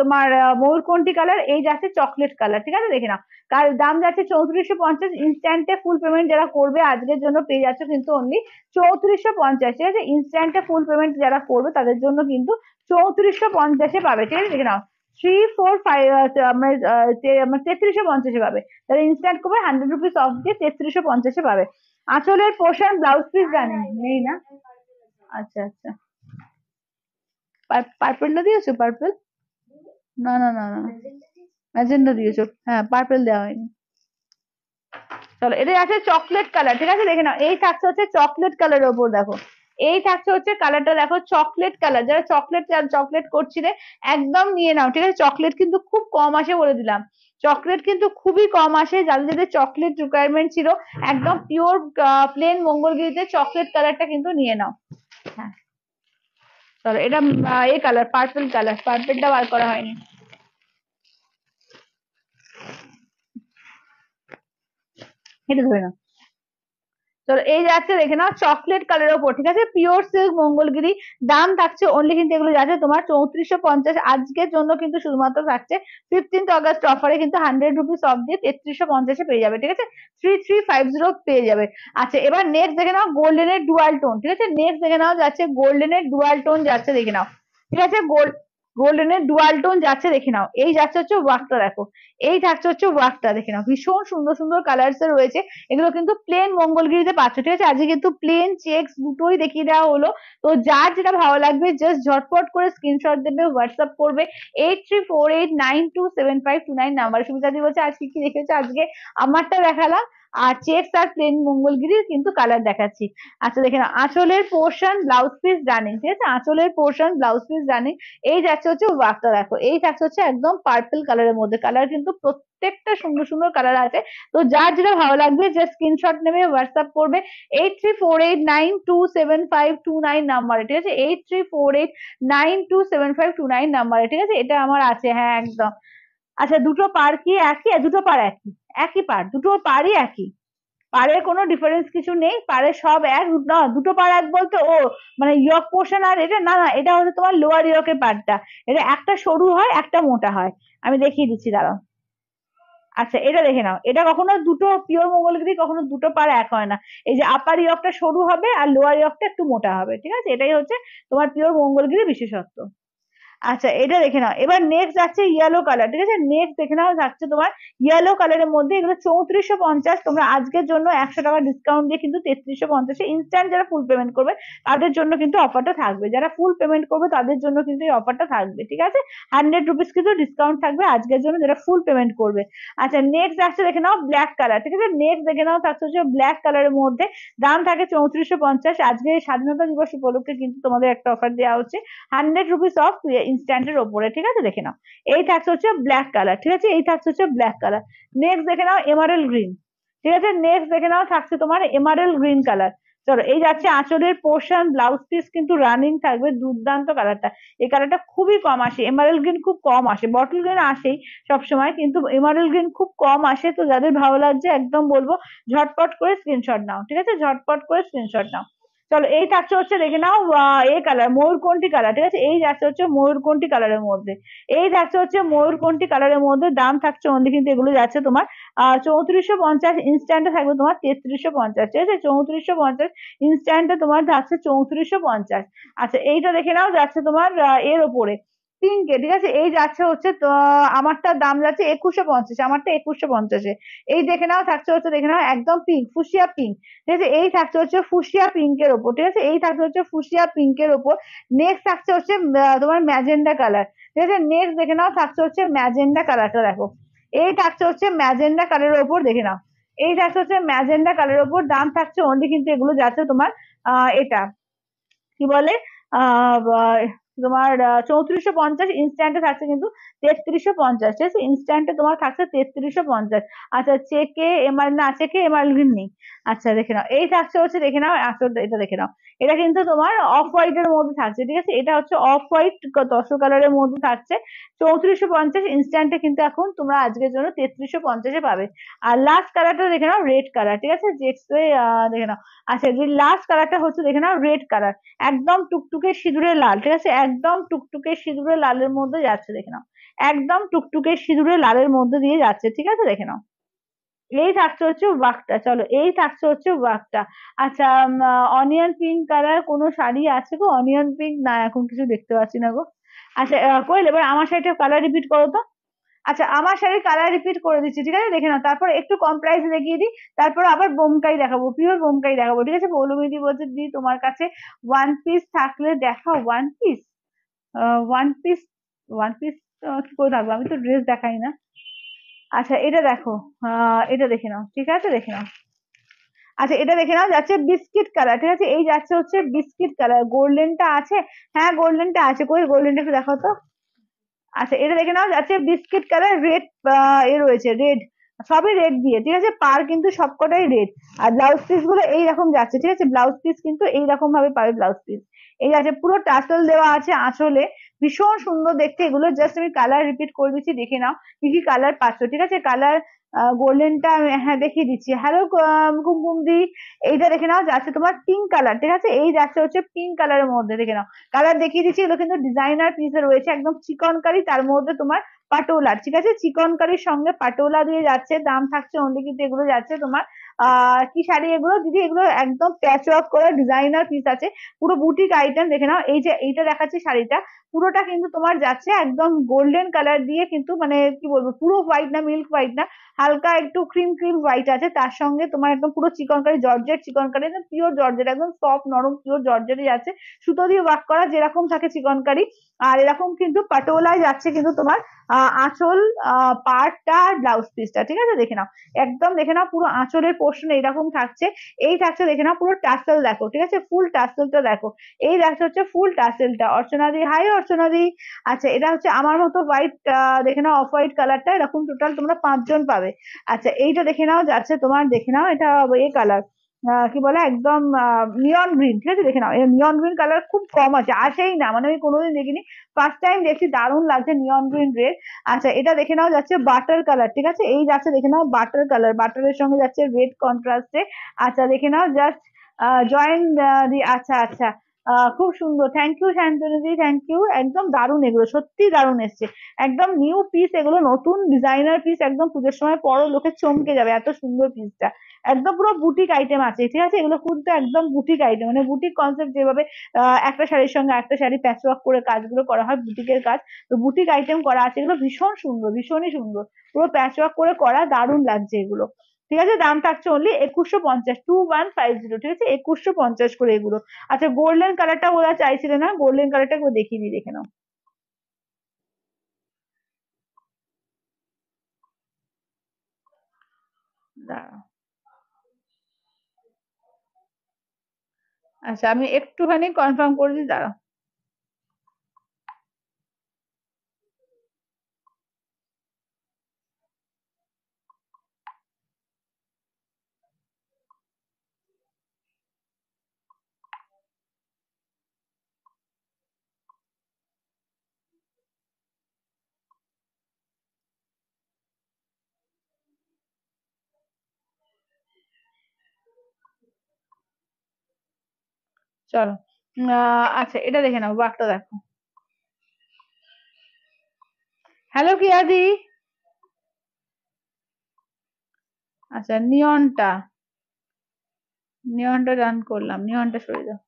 তোমার ময়ূরকণ্ঠী কালার, এই যাচ্ছে চকলেট কালার, ঠিক আছে দেখে নাও। কার দাম যাচ্ছে 3450, ইনস্ট্যান্টে ফুল পেমেন্ট যারা করবে আজকের জন্য পেয়ে যাচ্ছে কিন্তু অনলি 3450, ঠিক আছে, ইনস্ট্যান্টে ফুল পেমেন্ট যারা করবে তাদের জন্য কিন্তু 3450 পাবে, ঠিক আছে দেখে নাও। 345 মানে 3350 পাবে, তাহলে ইনস্ট্যান্ট করবে 100 রুপিস অফ দিয়ে 3350 পাবে। আঁচলের পোর্শন ব্লাউজ পিস জানি নেই না, আচ্ছা আচ্ছা, পার্পেলটা দিয়েছো, পার্পেল, না না না না, ম্যাজেন্ডা দিয়েছো, হ্যাঁ পার্পেল দেওয়া হয়নি। চলো এটা আছে চকলেট কালার, ঠিক আছে দেখে নাও, এই থাকছে হচ্ছে চকলেট কালারের ওপর দেখো, এই থাকছে হচ্ছে কালারটা দেখো চকলেট কালার, যারা চকলেট চকলেট করছিলে একদম নিয়ে নাও, ঠিক আছে, চকলেট কিন্তু খুব কম আসে বলে দিলাম, চকলেট কিন্তু খুবই কম আসে, যাদের যাদের চকলেট রিকোয়ারমেন্ট ছিল একদম পিওর প্লেন মঙ্গলগিরিতে চকলেট কালারটা কিন্তু নিয়ে নাও। হ্যাঁ চলো এটা এই কালার পার্পল কালার, পার্পলটা বার করা হয়নি, এটা ধরে নাও। চলো এই যাচ্ছে দেখে নাও চকলেট কালারের ওপর, ঠিক আছে, পিওর সিল্ক মঙ্গলগিরি, দাম থাকছে অনলি কিন্তু এগুলো যাচ্ছে তোমার 3450, আজকের জন্য কিন্তু শুধুমাত্র থাকছে 15th অগস্ট অফারে কিন্তু 100 রুপিস অফ দিয়ে 3350 পেয়ে যাবে, ঠিক আছে, 3350 পেয়ে যাবে। আচ্ছা এবার নেক্সট দেখে নাও গোল্ডেনের ডুয়াল টোন, ঠিক আছে, নেক্সট দেখে নাও যাচ্ছে গোল্ডেনের ডুয়াল টোন যাচ্ছে দেখে নাও, ঠিক আছে, গোল্ডেনের ডুয়াল টোন যাচ্ছে দেখে নাও, এই যাচ্ছে হচ্ছে ওয়ার্কটা দেখো, এই থাকছে হচ্ছে ওয়ার্কটা দেখে নাও, ভীষণ সুন্দর সুন্দর কালার্স এর রয়েছে, এগুলো কিন্তু প্লেন মঙ্গলগিরিতে পাচ্ছ, ঠিক আছে, আজকে কিন্তু প্লেন চেক্স দুটোই দেখিয়ে দেওয়া হলো, তো যার যেটা ভালো লাগবে জাস্ট ঝটপট করে স্ক্রিনশট দেবে, হোয়াটসঅ্যাপ করবে 8348927529 নাম্বার। সুবিধা দি বলছে আজকে কি দেখেছো, আজকে আমারটা দেখালাম, আর চেক্স আর প্লেন মঙ্গলগিরির কিন্তু কালার দেখাচ্ছি। আচ্ছা দেখে নাও আঁচলের পোর্শন ব্লাউজ পিস রানিং, ঠিক আছে, আঁচলের পোর্শন ব্লাউজ পিস রানিং, এই যাচ্ছে হচ্ছে ওয়ার্কটা দেখো, এই থাকছে হচ্ছে একদম পার্পল কালারের মধ্যে, কালার কিন্তু প্রত্যেকটা সুন্দর সুন্দর কালার আছে, তো যার যেটা ভালো লাগবে জাস্ট স্ক্রিনশট নেবে, হোয়াটসঅ্যাপ করবে 8348927529 নাম্বারে, ঠিক আছে, 8348927529 নাম্বারে, ঠিক আছে, এটা আমার আছে, হ্যাঁ একদম। আচ্ছা দুটো পার কি একই, দুটো পার একই, একই পার, দুটো পারই একই, পাড়ের কোনো ডিফারেন্স কিছু নেই, পাড়ের সব এক, না দুটো পাড় এক বলতে ও মানে ইয়ক পোর্শন আর এটা না, না এটা হচ্ছে তোমার লোয়ার ইয়কের পার্টটা, এটা একটা সরু হয় একটা মোটা হয়, আমি দেখিয়ে দিচ্ছি দাঁড়াও। আচ্ছা এটা দেখে নাও, এটা কখনো দুটো পিওর মঙ্গলগিরি কখনো দুটো পাড় এক হয় না, এই যে আপার ইয়কটা সরু হবে আর লোয়ার ইয়কটা একটু মোটা হবে, ঠিক আছে, এটাই হচ্ছে তোমার পিওর মঙ্গলগিরি বিশেষত্ব। আচ্ছা এটা দেখে নাও, এবার নেক্সট যাচ্ছে ইয়েলো কালার, ঠিক আছে, নেক্সট দেখে নাও যাচ্ছে তোমার ইয়েলো কালারের মধ্যে, এগুলো 3450, তোমরা আজকের জন্য 100 টাকা ডিসকাউন্ট দিয়ে কিন্তু 3350, ইনস্ট্যান্ট যারা ফুল পেমেন্ট করবে তাদের জন্য কিন্তু অফারটা থাকবে, যারা ফুল পেমেন্ট করবে তাদের জন্য কিন্তু এই অফারটা থাকবে, ঠিক আছে, 100 রুপিস কিন্তু ডিসকাউন্ট থাকবে আজকের জন্য যারা ফুল পেমেন্ট করবে। আচ্ছা নেক্সট আসছে দেখে নাও ব্ল্যাক কালার, ঠিক আছে, নেক্সট দেখে নাও থাকছে হচ্ছে ব্ল্যাক কালারের মধ্যে, দাম থাকে 3450, আজকে স্বাধীনতা দিবস উপলক্ষে কিন্তু তোমাদের একটা অফার দেওয়া হচ্ছে 100 রুপিস অফ ইনস্ট্যান্টের ওপরে, ঠিক আছে দেখে নাও, এই থাকছে হচ্ছে ব্ল্যাক কালার, ঠিক আছে, এই থাকছে হচ্ছে ব্ল্যাক কালার। নেক্সট দেখে নাও এমারেল গ্রিন, ঠিক আছে, নেক্সট দেখে নাও থাকছে তোমার এমারেল গ্রিন কালার। চলো এই যাচ্ছে আঁচলের পোর্শন ব্লাউজ পিস কিন্তু রানিং থাকবে, দুর্দান্ত কালারটা, এই কালারটা খুবই কম আসে, এমারেল গ্রিন খুব কম আসে, বটল গ্রিন আসেই সবসময় কিন্তু এমারেল গ্রিন খুব কম আসে, তো যাদের ভালো লাগছে একদম বলবো ঝটপট করে স্ক্রিনশট নাও, ঠিক আছে, ঝটপট করে স্ক্রিনশট নাও। চলো এই থাকছে হচ্ছে দেখে নাও এই কালার ময়ূরকণ্ঠী কালার, ঠিক আছে, এই যাচ্ছে হচ্ছে ময়ূরকণ্ঠী কালারের মধ্যে, এই যাচ্ছে হচ্ছে ময়ূরকণ্ঠী কালারের মধ্যে, দাম থাকছে অনলি কিন্তু এগুলো যাচ্ছে তোমার 3450, ইনস্ট্যান্টে থাকবে তোমার 3350, ঠিক আছে, 3450 ইনস্ট্যান্টে তোমার থাকছে 3450। আচ্ছা এইটা দেখে নাও যাচ্ছে তোমার এর ওপরে পিঙ্কে, ঠিক আছে, এই যাচ্ছে হচ্ছে তো আমারটার দাম যাচ্ছে 2150, আমারটা 2150-এ। এই দেখে নাও থাকছে হচ্ছে, দেখে নাও একদম পিঙ্ক, ফুসিয়া পিঙ্ক, ঠিক আছে, এই থাকছে হচ্ছে ফুসিয়া পিঙ্কের ওপর, ঠিক আছে, এই থাকছে হচ্ছে ফুসিয়া পিঙ্কের ওপর। নেক্সট থাকছে হচ্ছে তোমার ম্যাজেন্ডা কালার, ঠিক আছে, নেক্সট দেখে নাও থাকছে হচ্ছে ম্যাজেন্ডা কালারটা দেখো, এই থাকছে হচ্ছে ম্যাজেন্ডা কালারের ওপর, দেখে নাও, এই থাকছে হচ্ছে ম্যাজেন্ডা কালারের ওপর, দাম থাকছে অনলি কিন্তু এগুলো যাচ্ছে তোমার এটা কি বলে তোমার 3450, ইনস্ট্যান্টে থাকছে কিন্তু 3350, ঠিক আছে, ইনস্ট্যান্টে তোমার থাকছে 3350। আচ্ছা চেকে এমআর না, চেকে এমআর নেই। আচ্ছা দেখে নাও, এই থাকছে হচ্ছে, দেখে নাও আসলে এটা দেখে নাও, এটা কিন্তু তোমার অফ হোয়াইট এর মধ্যে থাকছে, ঠিক আছে, এটা হচ্ছে অফ হোয়াইট তসর কালারের মধ্যে থাকছে 3450, ইনস্ট্যান্টে কিন্তু এখন তোমরা আজকের জন্য 3350-এ পাবে। আর লাস্ট কালারটা দেখে নাও রেড কালার, ঠিক আছে, জেক্সে দেখে নাও। আচ্ছা যে লাস্ট কালারটা হচ্ছে দেখে নাও রেড কালার, একদম টুকটুকে সিঁদুরে লাল, ঠিক আছে, একদম টুকটুকে সিঁদুরে লালের মধ্যে যাচ্ছে, দেখে নাও, একদম টুকটুকে সিঁদুরে লালের মধ্যে দিয়ে যাচ্ছে, ঠিক আছে, দেখে নাও। এই থাকছে হচ্ছে ওয়ার্কটা, চলো এই থাকছে হচ্ছে ওয়ার্কটা। আচ্ছা অনিয়ন পিঙ্ক কালার কোনো শাড়ি আছে গো? অনিয়ন পিঙ্ক না, এখন কিছু দেখতে পাচ্ছি না গো। আচ্ছা কইল, এবার আমার শাড়িটা কালার রিপিট করো তো। আচ্ছা আমার শাড়ির কালার রিপিট করে দিচ্ছি, ঠিক আছে, দেখে নাও, তারপর একটু কম প্রাইসে দেখিয়ে দিই, তারপর আবার বোমকাই দেখাবো, পিওর বোমকাই দেখাবো, ঠিক আছে। পৌলমিদি বলছে দি তোমার কাছে ওয়ান পিস থাকলে দেখাও, one piece, one piece, one piece কি করে থাকবো, আমি তো ড্রেস দেখাই না। আচ্ছা এটা দেখো, এটা দেখে নাও, ঠিক আছে, দেখে নাও। আচ্ছা এটা দেখে নাও যাচ্ছে বিস্কিট কালার, ঠিক আছে, এই যাচ্ছে হচ্ছে বিস্কিট কালার, গোল্ডেনটা আছে, হ্যাঁ গোল্ডেনটা আছে, কই গোল্ডেনটা একটু দেখো তো। আচ্ছা এটা দেখে নাও যাচ্ছে বিস্কিট কালার, রেড এ রয়েছে, রেড, সবই রেড দিয়ে, ঠিক আছে, পার কিন্তু সবকটাই রেড। আর ব্লাউজ পিস গুলো এইরকম যাচ্ছে, ঠিক আছে, ব্লাউজ পিস কিন্তু এইরকম ভাবে পাবে ব্লাউজ পিস, এই আছে পুরো টাসেল দেওয়া আছে আঁচলে, ভীষণ সুন্দর দেখতে এগুলো। জাস্ট আমি কালার রিপিট করে দিচ্ছি, দেখে নাও কি কি কালার পাচ্ছ, ঠিক আছে, কালার গোল্ডেনটা হ্যাঁ দেখিয়ে দিচ্ছি, হ্যালো কুমকুম দি, এইটা দেখে নাও যাচ্ছে তোমার পিঙ্ক কালার, ঠিক আছে, এই যাচ্ছে হচ্ছে পিঙ্ক কালারের মধ্যে, দেখে নাও কালার দেখিয়ে দিচ্ছি, এগুলো কিন্তু ডিজাইনার পিসে রয়েছে, একদম চিকনকারি, তার মধ্যে তোমার পাটোলা, ঠিক আছে, চিকনকারির সঙ্গে পাটোলা দিয়ে যাচ্ছে, দাম থাকছে অনলি কিন্তু এগুলো যাচ্ছে তোমার কি শাড়ি এগুলো দিদি, এগুলো একদম প্যাচ ওয়ার্ক করা ডিজাইনার পিস আছে, পুরো বুটিক আইটেম, দেখে নাও, এই যে এইটা দেখাচ্ছি শাড়িটা, পুরোটা কিন্তু তোমার যাচ্ছে একদম গোল্ডেন কালার দিয়ে, কিন্তু মানে কি বলবো, পুরো হোয়াইট না, মিল্ক হোয়াইট না, হালকা একটু ক্রিম ক্রিম হোয়াইট আছে, তার সঙ্গে তোমার একদম পুরো চিকনকারি জর্জেট, চিকনকারি একদম পিওর জর্জেট, একদম সফট নরম পিওর জর্জেটই যাচ্ছে, সুতো দিয়ে ওয়ার্ক করা যেরকম থাকে চিকনকারি। আর এরকম কিন্তু পাটোলায় যাচ্ছে কিন্তু তোমার আঁচল, পাড়টা আর ব্লাউজ পিসটা, ঠিক আছে, দেখে নাও একদম, দেখে নাও পুরো আঁচলের পোর্শন এইরকম থাকছে, এই থাকছে দেখে নাও পুরো টাসেল দেখো, ঠিক আছে, ফুল টাসেলটা দেখো, এই দেখছো হচ্ছে ফুল টাসেলটা। অর্চনা দি, হাই অর্চনা দি। আচ্ছা এটা হচ্ছে আমার মতো হোয়াইট, দেখে নাও অফ হোয়াইট কালারটা, এরকম টোটাল তোমরা 5 জন পাবে। আচ্ছা এইটা দেখে নাও যাচ্ছে তোমার, দেখে নাও এটা এ কালার, কি বলে একদম নিয়ন গ্রিন, ঠিক আছে, দেখে নাও এই নিয়ন গ্রিন কালার খুব কম আছে, আসেই না, মানে আমি কোনোদিন দেখিনি, ফার্স্ট টাইম দেখছি, দারুণ লাগছে নিয়ন গ্রিন রেড। আচ্ছা এটা দেখে নাও যাচ্ছে বাটার কালার, ঠিক আছে, এই যাচ্ছে দেখে নাও বাটার কালার, বাটারের সঙ্গে যাচ্ছে রেড কন্ট্রাস্টে। আচ্ছা দেখে নাও জাস্ট জয়েন দি, আচ্ছা আচ্ছা খুব সুন্দর, থ্যাংক ইউ শান্তনুজি, থ্যাংক ইউ, একদম দারুণ, এগুলো সত্যি দারুণ এসছে, একদম নিউ পিস, এগুলো নতুন ডিজাইনার পিস, একদম পুজোর সময় পরো লোকে চমকে যাবে, এত সুন্দর পিসটা, একদম পুরো বুটিক আইটেম আছে, ঠিক আছে, এগুলো কিন্তু একদম বুটিক আইটেম, মানে বুটিক কনসেপ্ট, যেভাবে একটা শাড়ির সঙ্গে একটা শাড়ি প্যাচ ওয়ার্ক করে কাজগুলো করা হয়, বুটিকের কাজ, তো বুটিক আইটেম করা আছে, এগুলো ভীষণ সুন্দর, ভীষণই সুন্দর, পুরো প্যাচ ওয়ার্ক করে করা, দারুণ লাগছে এগুলো, ঠিক আছে, দাম থাকছে অনলি 2150, 2150, ঠিক আছে, 2150 করে এগুলো। আচ্ছা গোল্ডেন কালারটা ওরা চাইছিলে না, গোল্ডেন কালারটা দেখিয়ে দিই, দেখে নাও, দাঁড়াও। আচ্ছা আমি একটুখানি কনফার্ম করে দিই, দাঁড়াও। চলো আচ্ছা এটা দেখে নাও, বাঘটা দেখো, হ্যালো কি আদি। আচ্ছা নিয়নটা, নিয়নটা ডান করলাম, নিয়নটা সরে যাও,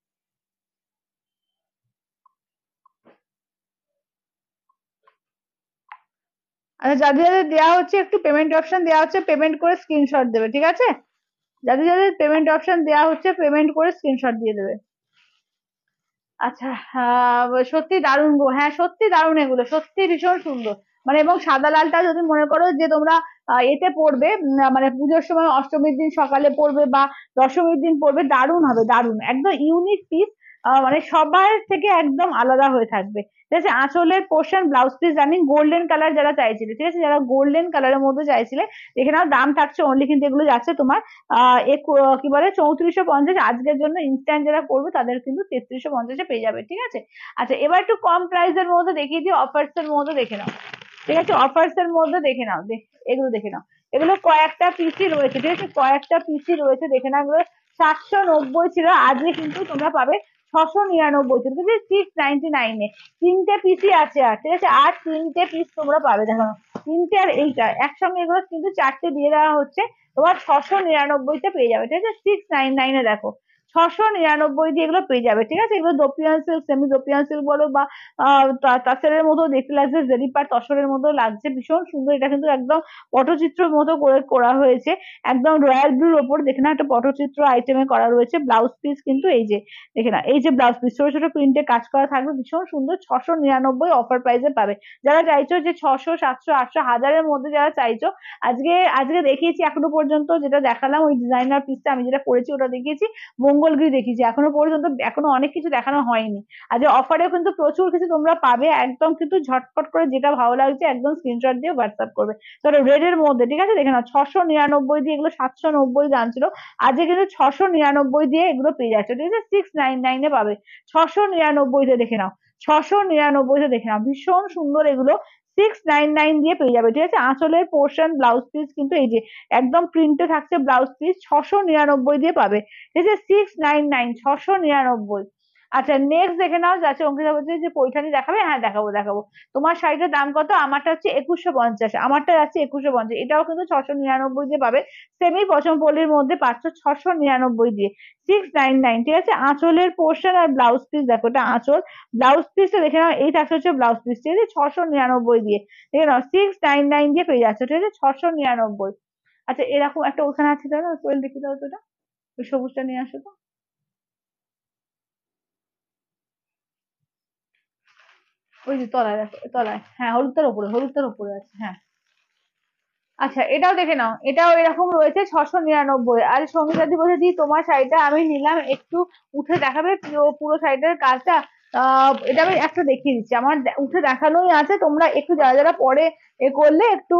আচ্ছা, যাদের যাদের দেওয়া হচ্ছে একটু পেমেন্ট অপশন দেওয়া হচ্ছে, পেমেন্ট করে স্ক্রিনশট দেবে, ঠিক আছে? যাদের যাদের পেমেন্ট অপশন দেওয়া হচ্ছে পেমেন্ট করে স্ক্রিনশট দিয়ে দেবে। আচ্ছা, সত্যি দারুণ গো, হ্যাঁ সত্যি দারুণ, এগুলো সত্যি ভীষণ সুন্দর। মানে এবং সাদা লালটা যদি মনে করো যে তোমরা এতে পড়বে, মানে পুজোর সময় অষ্টমীর দিন সকালে পড়বে বা দশমীর দিন পড়বে, দারুণ হবে, দারুণ একদম ইউনিক পিস। মানে সবার থেকে একদম আলাদা হয়ে থাকবে। ঠিক আছে, আঁচলের portion blouse piece running golden colour যারা চাইছিলে, ঠিক আছে, যারা গোল্ডেন কালারের মধ্যে চাইছিলে, এখানেও দাম থাকছে অনলি, কিন্তু এগুলো যাচ্ছে তোমার কি বলে 3450। আজকের জন্য ইনস্ট্যান্ট যারা করবে তাদের কিন্তু 3350 পেয়ে যাবে, ঠিক আছে। আচ্ছা, এবার একটু কম প্রাইসের মধ্যে দেখিয়ে দিই, অফার্স এর মধ্যে দেখে নাও, ঠিক আছে, অফার্স এর মধ্যে দেখে নাও, এগুলো দেখে নাও। এগুলো কয়েকটা পিসি রয়েছে, ঠিক আছে, কয়েকটা পিসি রয়েছে, দেখে নাও। এগুলো 790 ছিল, আজকে কিন্তু তোমরা পাবে 699, ঠিক আছে, 699-এ। তিনটে পিসি আছে, আর ঠিক আছে, আর তিনটে পিস তোমরা পাবে, দেখো তিনটে আর এইটা একসঙ্গে, এগুলো কিন্তু চারটে দিয়ে দেওয়া হচ্ছে, তোমার 699-তে পেয়ে যাবে, ঠিক আছে, 699-এ দেখো 699 দিয়ে এগুলো পেয়ে যাবে, ঠিক আছে। এগুলো dupion silk, semi dupion silk বলো বা তাসরের মতো দেখতে লাগছে, জেরিপার তসরের মতো লাগছে, ভীষণ সুন্দর। এটা কিন্তু একদম পটচিত্রের মতো করে করা হয়েছে, একদম রয়্যাল ব্লুর ওপর দেখে না একটা পটচিত্র আইটেমে করা রয়েছে। ব্লাউজ পিস কিন্তু এই যে দেখে না, এই যে ব্লাউজ পিস ছোট ছোট প্রিন্টে কাজ করা থাকবে, ভীষণ সুন্দর, 699 অফার প্রাইসে পাবে। যারা চাইছো যে 600, 700, 800, 1000-এর মধ্যে যারা চাইছো, আজকে আজকে দেখিয়েছি এখনো পর্যন্ত, যেটা দেখালাম ওই ডিজাইনার পিসটা আমি যেটা করেছি ওটা দেখিয়েছি, মঙ্গলগিরি দেখিয়েছি, এখনো পর্যন্ত এখনো অনেক কিছু দেখানো হয়নি। আজ অফারেও কিন্তু প্রচুর কিছু তোমরা পাবে, একদম কিন্তু ঝটপট করে যেটা ভালো লাগছে একদম স্ক্রিনশট দিয়ে হোয়াটসঅ্যাপ করবে। ধরো রেড এর মধ্যে, ঠিক আছে, দেখে নাও 699 দিয়ে, এগুলো 790 দাম ছিল, আজকে কিন্তু 699 দিয়ে এগুলো পেয়ে যাচ্ছে, ঠিক আছে, 699-এ পাবে, 699-তে দেখে নাও, 699-তে দেখে নাও, ভীষণ সুন্দর এগুলো, 699 দিয়ে পেয়ে যাবে, ঠিক আছে। আঁচলের পোর্শন ব্লাউজ পিস কিন্তু এই যে একদম প্রিন্টে থাকছে ব্লাউজ পিস, 699 দিয়ে পাবে, ঠিক আছে, 699, 699। আচ্ছা, নেক্সট দেখে নাও, যাচ্ছে অঙ্কিতা বলছে যে পৈঠানি দেখাবে, হ্যাঁ দেখাবো দেখাবো। তোমার শাড়িটার দাম কত? আমারটা হচ্ছে 2150, আমারটা যাচ্ছে 2150, এটাও কিন্তু 699 দিয়ে পাবে। সেমি পছমপল্লির মধ্যে পাচ্ছ 699 দিয়ে, 699, ঠিক আছে। আঁচলের পোর্শন আর ব্লাউজ পিস দেখো, এটা আঁচল, ব্লাউজ পিসটা দেখে নাও, এই থাকছে হচ্ছে ব্লাউজ পিস, ঠিক আছে, 699 দিয়ে, দেখে নাও, 699 দিয়ে পেয়ে যাচ্ছে, ঠিক আছে, 699। আচ্ছা, এরকম একটা ওখানে আছে, দাদা কোয়েল দেখে দাও তো, ওটা ওই সবুজটা নিয়ে আসো তো, ওই যে তলায় দেখো, তলায়, হ্যাঁ হলুদটার উপরে, হলুদটার উপরে আছে, হ্যাঁ। আচ্ছা, এটাও দেখে নাও, এটাও এরকম রয়েছে 699। আর সঙ্গীতাদি বলছে দি তোমার শাড়িটা আমি নিলাম, একটু উঠে দেখাবে পুরো পুরো শাড়িটার কাজটা। এটা আমি একটা দেখিয়ে দিচ্ছি, আমার উঠে দেখানোই আছে, তোমরা একটু যারা যারা পরে এ করলে একটু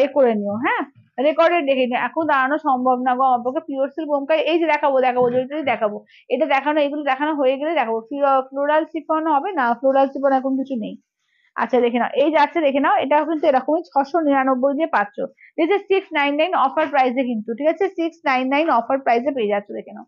এ করে নিও, হ্যাঁ, রেকর্ডে দেখে নিও, এখন দাঁড়ানো সম্ভব না গো আমার পক্ষে। পিওর সিল্ক বোমকাই, এই যে দেখাবো দেখাবো, যদি দেখাবো, এটা দেখানো, এগুলো দেখানো হয়ে গেলে দেখাবো। ফ্লোরাল শিফন হবে না, ফ্লোরাল শিফন এখন কিছু নেই। আচ্ছা, দেখে নাও, এই যাচ্ছে দেখে নাও, এটাও কিন্তু এরকমই 699 দিয়ে পাচ্ছ, ঠিক আছে, 699 অফার প্রাইসে কিন্তু, ঠিক আছে, 699 অফার প্রাইসে পেয়ে যাচ্ছ, দেখে নাও।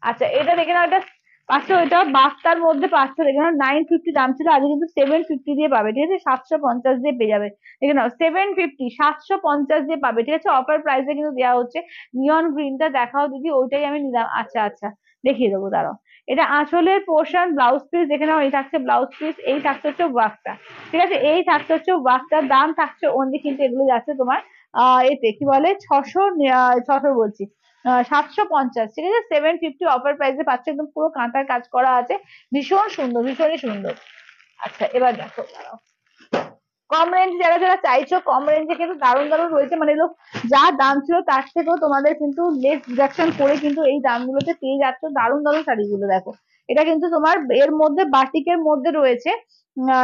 আচ্ছা, এটা দেখে নাও, এটা পাচ্ছ, এটা বাক্তার মধ্যে পাচ্ছ, দেখে নাও, 950 দাম ছিল, আজকে কিন্তু 750 দিয়ে পাবে, ঠিক আছে, 750 দিয়ে পেয়ে যাবে, দেখে নাও, 750, 750 দিয়ে পাবে, ঠিক আছে, অফার প্রাইসে কিন্তু দেওয়া হচ্ছে। নিয়ন গ্রিনটা দেখাও দিদি, ওইটাই আমি নিলাম, আচ্ছা আচ্ছা, দেখিয়ে দেবো, দাঁড়াও। এটা আঁচলের পোর্শন ব্লাউজ পিস, দেখে নাও, এই থাকছে ব্লাউজ পিস, এই থাকছে হচ্ছে ওয়ার্কটা, ঠিক আছে, এই থাকছে হচ্ছে ওয়ার্কটার দাম থাকছে অনলি, কিন্তু এগুলো যাচ্ছে তোমার এতে কি বলে 600 বলছি, 750, ঠিক আছে, 750 অফার প্রাইসে পাচ্ছে, একদম পুরো কাঁথার কাজ করা আছে, ভীষণ সুন্দর, ভীষণই সুন্দর। আচ্ছা, এবার দেখো, দাঁড়াও, কম রেঞ্জ যারা যারা চাইছো, কম রেঞ্জে কিন্তু দারুণ দারুণ রয়েছে, মানে এগুলো যা দাম ছিল তার থেকেও তোমাদের কিন্তু লেস ডিডাকশন করে কিন্তু এই দামগুলোতে পেয়ে যাচ্ছ, দারুণ দারুণ শাড়িগুলো দেখো। এটা কিন্তু তোমার এর মধ্যে বাটিকের মধ্যে রয়েছে,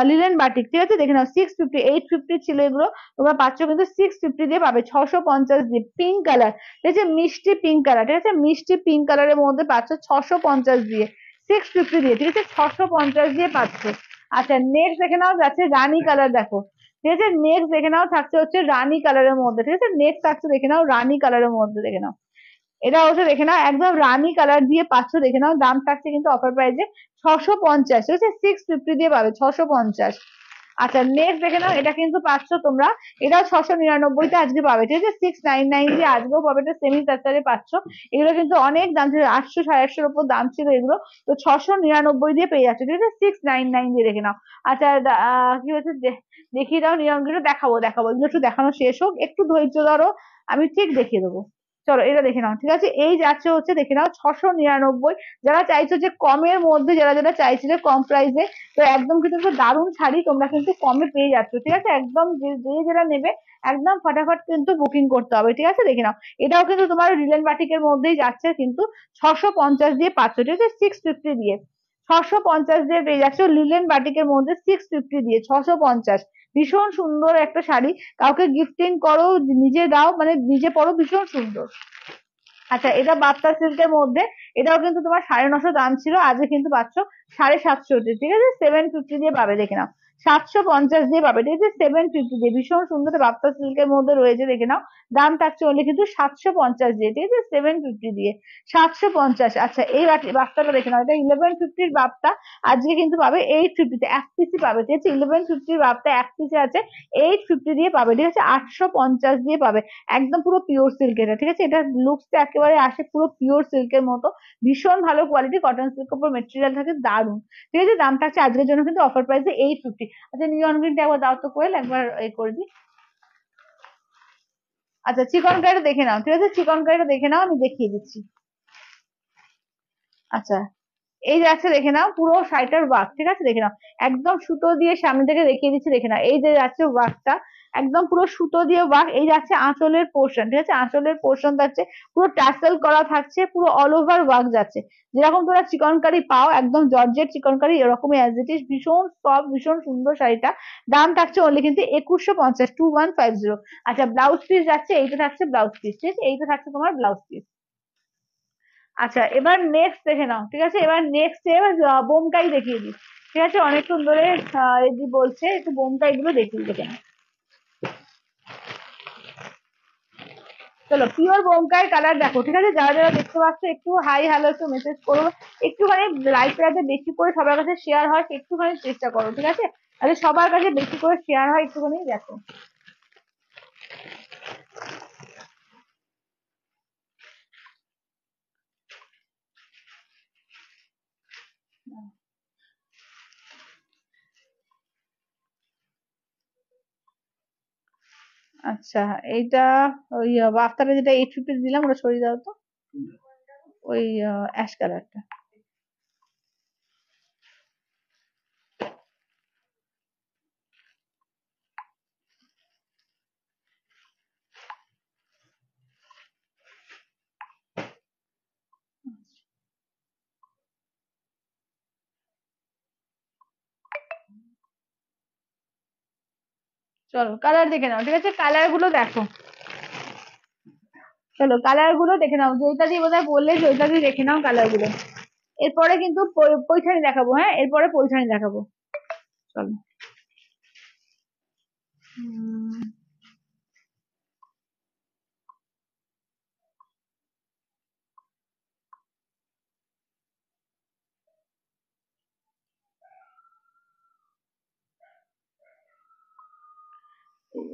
লিলেন বাটিক, ঠিক আছে, দেখে নাও, 650, 850 ছিল এগুলো, তোমরা পাচ্ছ কিন্তু 650 দিয়ে পাবে, 650 দিয়ে, পিঙ্ক কালার, ঠিক আছে, মিষ্টি পিঙ্ক কালার, ঠিক আছে, মিষ্টি পিঙ্ক কালারের মধ্যে পাচ্ছ 650 দিয়ে, 650 দিয়ে, ঠিক আছে, 650 দিয়ে পাচ্ছ। আচ্ছা, নেক্সট দেখে নাও, যাচ্ছে রানী কালার দেখো, ঠিক আছে, নেক্সট দেখে নাও, থাকছে হচ্ছে রানী কালারের মধ্যে, ঠিক আছে, নেক্সট থাকছে দেখে নাও রানী কালারের মধ্যে, দেখে নাও, এটা হচ্ছে দেখে নাও একদম রানী কালার দিয়ে পাচ্ছ, দেখে নাও, দাম থাকছে কিন্তু অফার প্রাইসে 650, ঠিক আছে, 650 দিয়ে পাবে, 650। আচ্ছা, নেক্সট দেখে নাও, এটা কিন্তু পাচ্ছ তোমরা, এটাও 699-তে আজকে পাবে, ঠিক আছে, 699 দিয়ে আজকেও পাবে, এটা সেমি তাত্তারে পাচ্ছ। এগুলো কিন্তু অনেক দাম ছিল, 800, 850-এর উপর দাম ছিল এগুলো, তো 699 দিয়ে পেয়ে যাচ্ছে, ঠিক আছে, 699 দিয়ে, দেখে নাও। আচ্ছা, কি হচ্ছে দেখিয়ে দাও নিয়ন গ্রিনটা। দেখাবো দেখাবো, এগুলো একটু দেখানো শেষ হোক, একটু ধৈর্য ধরো, আমি ঠিক দেখিয়ে দেবো। চলো এটা দেখে নাও, ঠিক আছে। এই যাচ্ছে হচ্ছে দেখে নাও 699। যারা চাইছো যে কমের মধ্যে, যারা যারা চাইছিলে কম প্রাইসে, তো একদম কিন্তু একটা দারুণ শাড়ি তোমরা কিন্তু কমে পেয়ে যাচ্ছ, ঠিক আছে। একদম যে যে যারা নেবে একদম ফটাফট কিন্তু বুকিং করতে হবে, ঠিক আছে। দেখে নাও, এটাও কিন্তু তোমার লিলেন বাটিকের মধ্যেই যাচ্ছে, কিন্তু 650 দিয়ে পাচ্ছ, ঠিক আছে, 650 দিয়ে। 650 দিয়ে পেয়ে যাচ্ছ লিলেন বাটিকের মধ্যে, 650 দিয়ে 650। ভীষণ সুন্দর একটা শাড়ি, কাউকে গিফটিং করো, নিজে দাও, মানে নিজে পরো, ভীষণ সুন্দর। আচ্ছা, এটা বাপ্তা সিল্কের মধ্যে, এটাও কিন্তু তোমার 950 দাম ছিল, আজকে কিন্তু পাচ্ছ 750, ঠিক আছে, 750 দিয়ে পাবে, দেখে নাও। 750 দিয়ে পাবে, ঠিক আছে, 750 দিয়ে। ভীষণ সুন্দর বাপ্তা সিল্কের মধ্যে রয়েছে, দেখে নাও। দাম থাকছে অনলি কিন্তু 750 দিয়ে, ঠিক আছে, 750 দিয়ে 750। আচ্ছা, এই বাপ্তাটা দেখে নাও, এটা 1150 বাপ্তা, আজকে কিন্তু পাবে 850 এক পিসি পাবে, ঠিক আছে। 1150 বাপ্তা এক পিসে আছে, 850 দিয়ে পাবে, ঠিক আছে, 850 দিয়ে পাবে। একদম পুরো পিওর সিল্ক এটা, ঠিক আছে। এটা লুকসটা একেবারে আসে পুরো পিওর সিল্কের মতো, ভীষণ ভালো কোয়ালিটি, কটন সিল্কের উপর মেটেরিয়াল থাকে, দারুন, ঠিক আছে। দাম থাকছে আজকের জন্য কিন্তু অফার প্রাইসে 850। আচ্ছা, নিয়ন গ্রিনটা একবার দাও তো কোয়েল, একবার করে দিই। আচ্ছা, চিকন কারিটা দেখে নাও, ঠিক আছে, চিকন কারিটা দেখে নাও, আমি দেখিয়ে দিচ্ছি। আচ্ছা, এই যাচ্ছে দেখে নাও পুরো শাড়িটার ওয়ার্ক, ঠিক আছে, দেখে নাও। একদম সুতো দিয়ে সামনে থেকে দেখিয়ে দিচ্ছি, দেখে নাও, এই যে যাচ্ছে ওয়ার্কটা, একদম পুরো সুতো দিয়ে ওয়ার্ক। এই যাচ্ছে আঁচলের পোর্শন, ঠিক আছে, আঁচলের পোর্শন যাচ্ছে পুরো টাসেল করা থাকছে, পুরো অল ওভার ওয়ার্ক যাচ্ছে। যেরকম তোমরা চিকনকারি পাও একদম জর্জেট চিকনকারি, এরকমই অ্যাজ ইট ইজ, ভীষণ সফট, ভীষণ সুন্দর শাড়িটা। দাম থাকছে অনলি কিন্তু 2150, 2150। আচ্ছা, ব্লাউজ পিস যাচ্ছে, এইটা থাকছে ব্লাউজ পিস, ঠিক আছে, এইটা থাকছে তোমার ব্লাউজ পিস। আচ্ছা, এবার নেক্সট দেখে নাও, ঠিক আছে, এবার নেক্সট এবার বোমকাই দেখিয়ে দিই, ঠিক আছে। অনেকক্ষণ ধরে এদি বলছে, একটু বোমকাই গুলো দেখিয়ে দেখে নাও। চলো, পিওর বোমকাই কালার দেখো, ঠিক আছে। যারা যারা দেখতে পাচ্ছ একটু হাই হ্যালো একটু মেসেজ করো, একটুখানি লাইভটা যাতে বেশি করে সবার কাছে শেয়ার হয়, একটুখানি চেষ্টা করো, ঠিক আছে। তাহলে সবার কাছে বেশি করে শেয়ার হয়, একটুখানি দেখো। আচ্ছা, এইটা ওই বাফতারে যেটা 850 দিলাম, ওটা সরিয়ে দাও তো, ওই অ্যাশ কালারটা। চলো কালার দেখে নাও, ঠিক আছে, কালার গুলো দেখো। চলো কালার গুলো দেখে নাও, জয়িতা দি বোধহয় বললে, জয়িতা দি দেখে নাও কালার গুলো। এরপরে কিন্তু পৈঠানি দেখাবো, হ্যাঁ, এরপরে পৈঠানি দেখাবো। চলো। উম,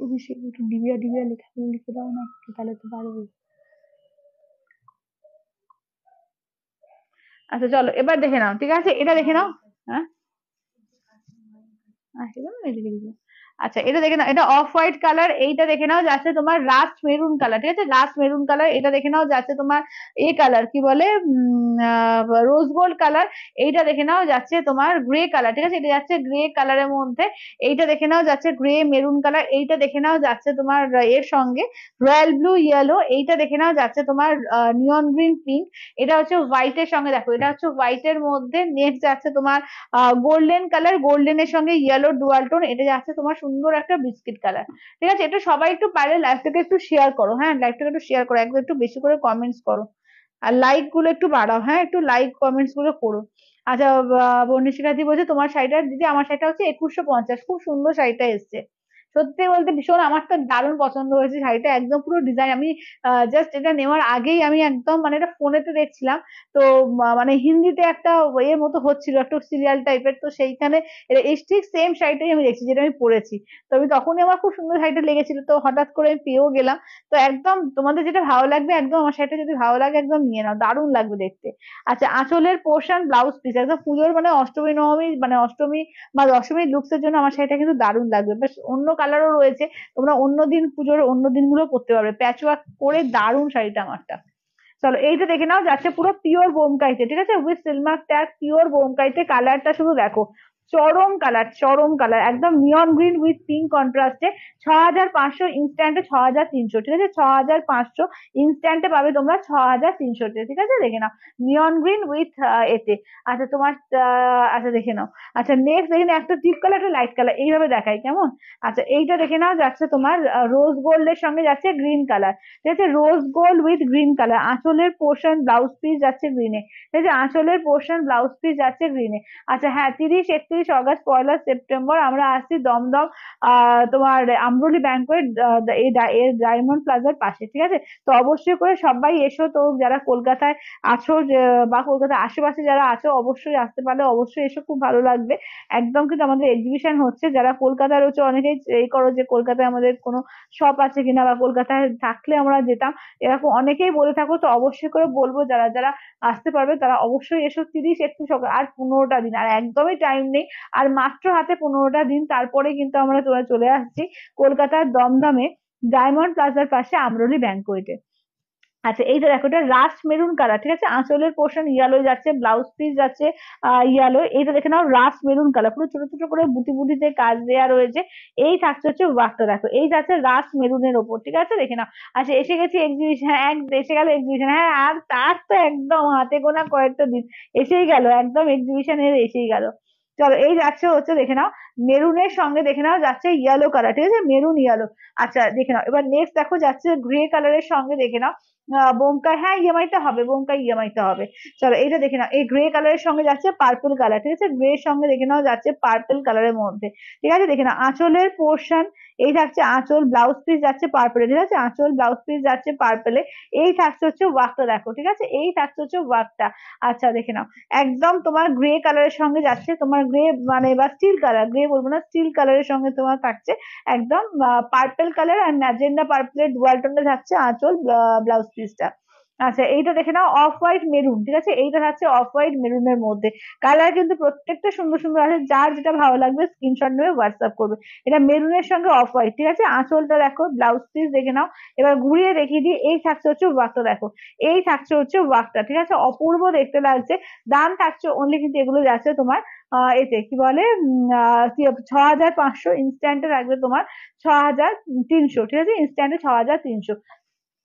অভিষেক একটু ডিবিয়া ডিবিয়া লেখা লিখে দাও না একটু, তাহলে তো পারবে। আচ্ছা, চলো এবার দেখে নাও, ঠিক আছে, এটা দেখে নাও। হ্যাঁ, সেটা আমি লিখে দিবো। আচ্ছা, এটা দেখে নাও, এটা অফ হোয়াইট কালার, এইটা দেখে নাও যাচ্ছে তোমার রাস্ট মেরুন কালার, ঠিক আছে, রাস্ট মেরুন কালার। এটা দেখে নাও যাচ্ছে তোমার এ কালার কি বলে, রোজ গোল্ড কালার। এইটা দেখে নাও যাচ্ছে তোমার গ্রে কালার, ঠিক আছে, এটা যাচ্ছে গ্রে কালারের মধ্যে। এইটা দেখে নাও যাচ্ছে গ্রে মেরুন কালার। এইটা দেখে নাও যাচ্ছে তোমার এর সঙ্গে রয়্যাল ব্লু ইয়েলো। এইটা দেখে নাও যাচ্ছে তোমার নিয়ন গ্রিন পিঙ্ক। এটা হচ্ছে হোয়াইটের সঙ্গে, দেখো এটা হচ্ছে হোয়াইটের মধ্যে, নেক্সট যাচ্ছে তোমার গোল্ডেন কালার, গোল্ডেনের সঙ্গে ইয়েলো ডুয়াল টোন। এটা যাচ্ছে তোমার সুন্দর একটা বিস্কিট কালার, ঠিক আছে। এটা সবাই একটু পারলে লাইভটাকে একটু শেয়ার করো, হ্যাঁ, লাইভটাকে একটু শেয়ার করো, একদম একটু বেশি করে কমেন্টস করো, আর লাইক গুলো একটু বাড়াও, হ্যাঁ, একটু লাইক কমেন্টস গুলো করো। আচ্ছা, বর্ণিশিকা দি বলছে তোমার শাড়িটা দিদি, আমার শাড়িটা হচ্ছে 2150, খুব সুন্দর শাড়িটা এসছে, সত্যি বলতে ভীষণ আমার তো দারুণ পছন্দ হয়েছে শাড়িটা, একদম পুরো ডিজাইন। আমি জাস্ট এটা নেওয়ার আগেই আমি একদম মানে এটা ফোনেতে দেখছিলাম, তো মানে হিন্দিতে একটা এর মতো হচ্ছিল, একটু সিরিয়াল টাইপের, তো সেইখানে এই ঠিক সেম শাড়িটাই আমি দেখছি যেটা আমি পরেছি। তো আমি তখনই আমার খুব সুন্দর শাড়িটা লেগেছিল, তো হঠাৎ করে আমি পেয়েও গেলাম। তো একদম তোমাদের যেটা ভালো লাগবে, একদম আমার শাড়িটা যদি ভালো লাগে একদম নিয়ে নাও, দারুণ লাগবে দেখতে। আচ্ছা, আঁচলের পোর্শন ব্লাউজ পিস একদম পুজোর মানে অষ্টমী নবমী মানে অষ্টমী বা দশমীর লুকস এর জন্য আমার শাড়িটা কিন্তু দারুণ লাগবে। বেশ অন্য কালারও রয়েছে, তোমরা অন্য দিন পুজোর অন্য দিনগুলো পরতে পারবে, প্যাচ ওয়ার্ক করে দারুণ শাড়িটা আমারটা। চলো এইটা দেখে নাও, যাচ্ছে পুরো পিওর বোমকাইতে, ঠিক আছে, উইথ সিলমার্ক ট্যাগ, পিওর বোমকাইতে। কালারটা শুধু দেখো, চরম কালার, চরম কালার, একদম নিয়ন গ্রিন উইথ পিঙ্ক কন্ট্রাস্টে। 6,500 ইনস্ট্যান্টে 6,300, ঠিক আছে, 6,500 ইনস্ট্যান্টে পাবে তোমরা 6,300-তে, ঠিক আছে, দেখে নাও। নিয়ন গ্রিন উইথ এতে। আচ্ছা তোমার আচ্ছা দেখে নাও। আচ্ছা নেক্সট দেখে নাও, একটা ডিপ কালার একটা লাইট কালার, এইভাবে দেখাই কেমন। আচ্ছা এইটা দেখে নাও, যাচ্ছে তোমার রোজ গোল্ডের সঙ্গে যাচ্ছে গ্রিন কালার, ঠিক আছে, rose gold with green colour. আঁচলের পোর্শন ব্লাউজ পিস যাচ্ছে গ্রিনে, ঠিক আছে, আঁচলের পোর্শন ব্লাউজ পিস যাচ্ছে গ্রিনে। আচ্ছা হ্যাঁ, 30, 31 অগস্ট, 1 সেপ্টেম্বর আমরা আসছি দমদম তোমার আমরুলি ব্যাংকোয়েট এই ডায়মন্ড প্লাজার পাশে, ঠিক আছে। তো অবশ্যই করে সবাই এসো, তো যারা কলকাতায় আছো বা কলকাতার আশেপাশে যারা আছো অবশ্যই আসতে পারলে অবশ্যই এসো, খুব ভালো লাগবে। একদম কিন্তু আমাদের এক্সিবিশন হচ্ছে, যারা কলকাতায় রয়েছে অনেকেই এই করো যে কলকাতায় আমাদের কোনো শপ আছে কিনা বা কলকাতায় থাকলে আমরা যেতাম, এরকম অনেকেই বলে থাকো, তো অবশ্যই করে বলবো যারা যারা আসতে পারবে তারা অবশ্যই এসো। 30, 31 আর 15টা দিন, আর একদমই টাইম নেই, আর মাত্র হাতে 15টা দিন, তারপরে কিন্তু আমরা চলে আসছি কলকাতার দমদমে ডায়মন্ড প্লাজার পাশে আমরলি ব্যাংকোয়েটে। আচ্ছা এইটা দেখো, এটা রাস্ট মেরুন কালার, ঠিক আছে, আঁচলের পোর্শন ইয়ালো যাচ্ছে, ব্লাউজ পিস যাচ্ছে ইয়ালো। এইটা দেখে নাও, রাস্ট মেরুন কালার, পুরো ছোট ছোট করে বুটি বুটিতে কাজ দেওয়া রয়েছে। এই থাকছে হচ্ছে ওয়ার্কটা, দেখো এই যাচ্ছে রাস্ট মেরুনের ওপর, ঠিক আছে, দেখে নাও। আচ্ছা এসে গেছি এক্সিবিশন, এসে গেল এক্সিবিশন, হ্যাঁ, আর তার তো একদম হাতে গোনা কয়েকটা দিন, এসেই গেল একদম এক্সিবিশনের, এসেই গেল। চলো এই যাচ্ছে হচ্ছে দেখে নাও, মেরুনের সঙ্গে দেখে নাও যাচ্ছে ইয়েলো কালার, ঠিক আছে, মেরুন ইয়েলো। আচ্ছা দেখে নাও, এবার নেক্সট দেখো যাচ্ছে গ্রে কালারের সঙ্গে দেখে নাও বোমকাই, হ্যাঁ ইএমআই তে হবে, বোমকাই ইএমআই তে হবে। চলো এইটা দেখে নাও, এই গ্রে কালারের সঙ্গে যাচ্ছে পার্পল কালার, ঠিক আছে, গ্রে এর সঙ্গে দেখে নাও যাচ্ছে পার্পল কালারের মধ্যে, ঠিক আছে, দেখে নাও। আঁচলের পোর্শন এই থাকছে, আঁচল ব্লাউজ পিস যাচ্ছে পার্পলে, ঠিক আছে, আঁচল ব্লাউজ পিস যাচ্ছে পার্পলে। এই থাকছে হচ্ছে ওয়ার্কটা, দেখো ঠিক আছে, এই থাকছে হচ্ছে ওয়ার্কটা। আচ্ছা দেখে নাও, একদম তোমার গ্রে কালারের সঙ্গে যাচ্ছে, তোমার গ্রে মানে বা স্টিল কালার, গ্রে বলবো না, স্টিল কালারের সঙ্গে তোমার থাকছে একদম পার্পল কালার আর ম্যাজেন্ডা পার্পলের ডুয়াল টোনে থাকছে আঁচল ব্লাউজ পিসটা। আচ্ছা এইটা দেখে নাও, অফ হোয়াইট মেরুন, ঠিক আছে, এইটা থাকছে অফ হোয়াইট মেরুনের মধ্যে। কালার কিন্তু প্রত্যেকটা সুন্দর সুন্দর আছে, যার যেটা ভালো লাগবে স্ক্রিনশট নেবে হোয়াটসঅ্যাপ করবে। এটা মেরুনের সঙ্গে অফ হোয়াইট, ঠিক আছে, আঁচলটা দেখো, ব্লাউজ পিস দেখে নাও। এবার ঘুরিয়ে দেখিয়ে দিই, এই থাকছে হচ্ছে ওয়ার্কটা, দেখো এই থাকছে হচ্ছে ওয়ার্কটা, ঠিক আছে, অপূর্ব দেখতে লাগছে। দাম থাকছে অনলি কিন্তু এগুলো যাচ্ছে তোমার এতে কি বলে 6,500, ইনস্ট্যান্টে রাখবে তোমার 6,300, ঠিক আছে, ইনস্ট্যান্টে 6,300।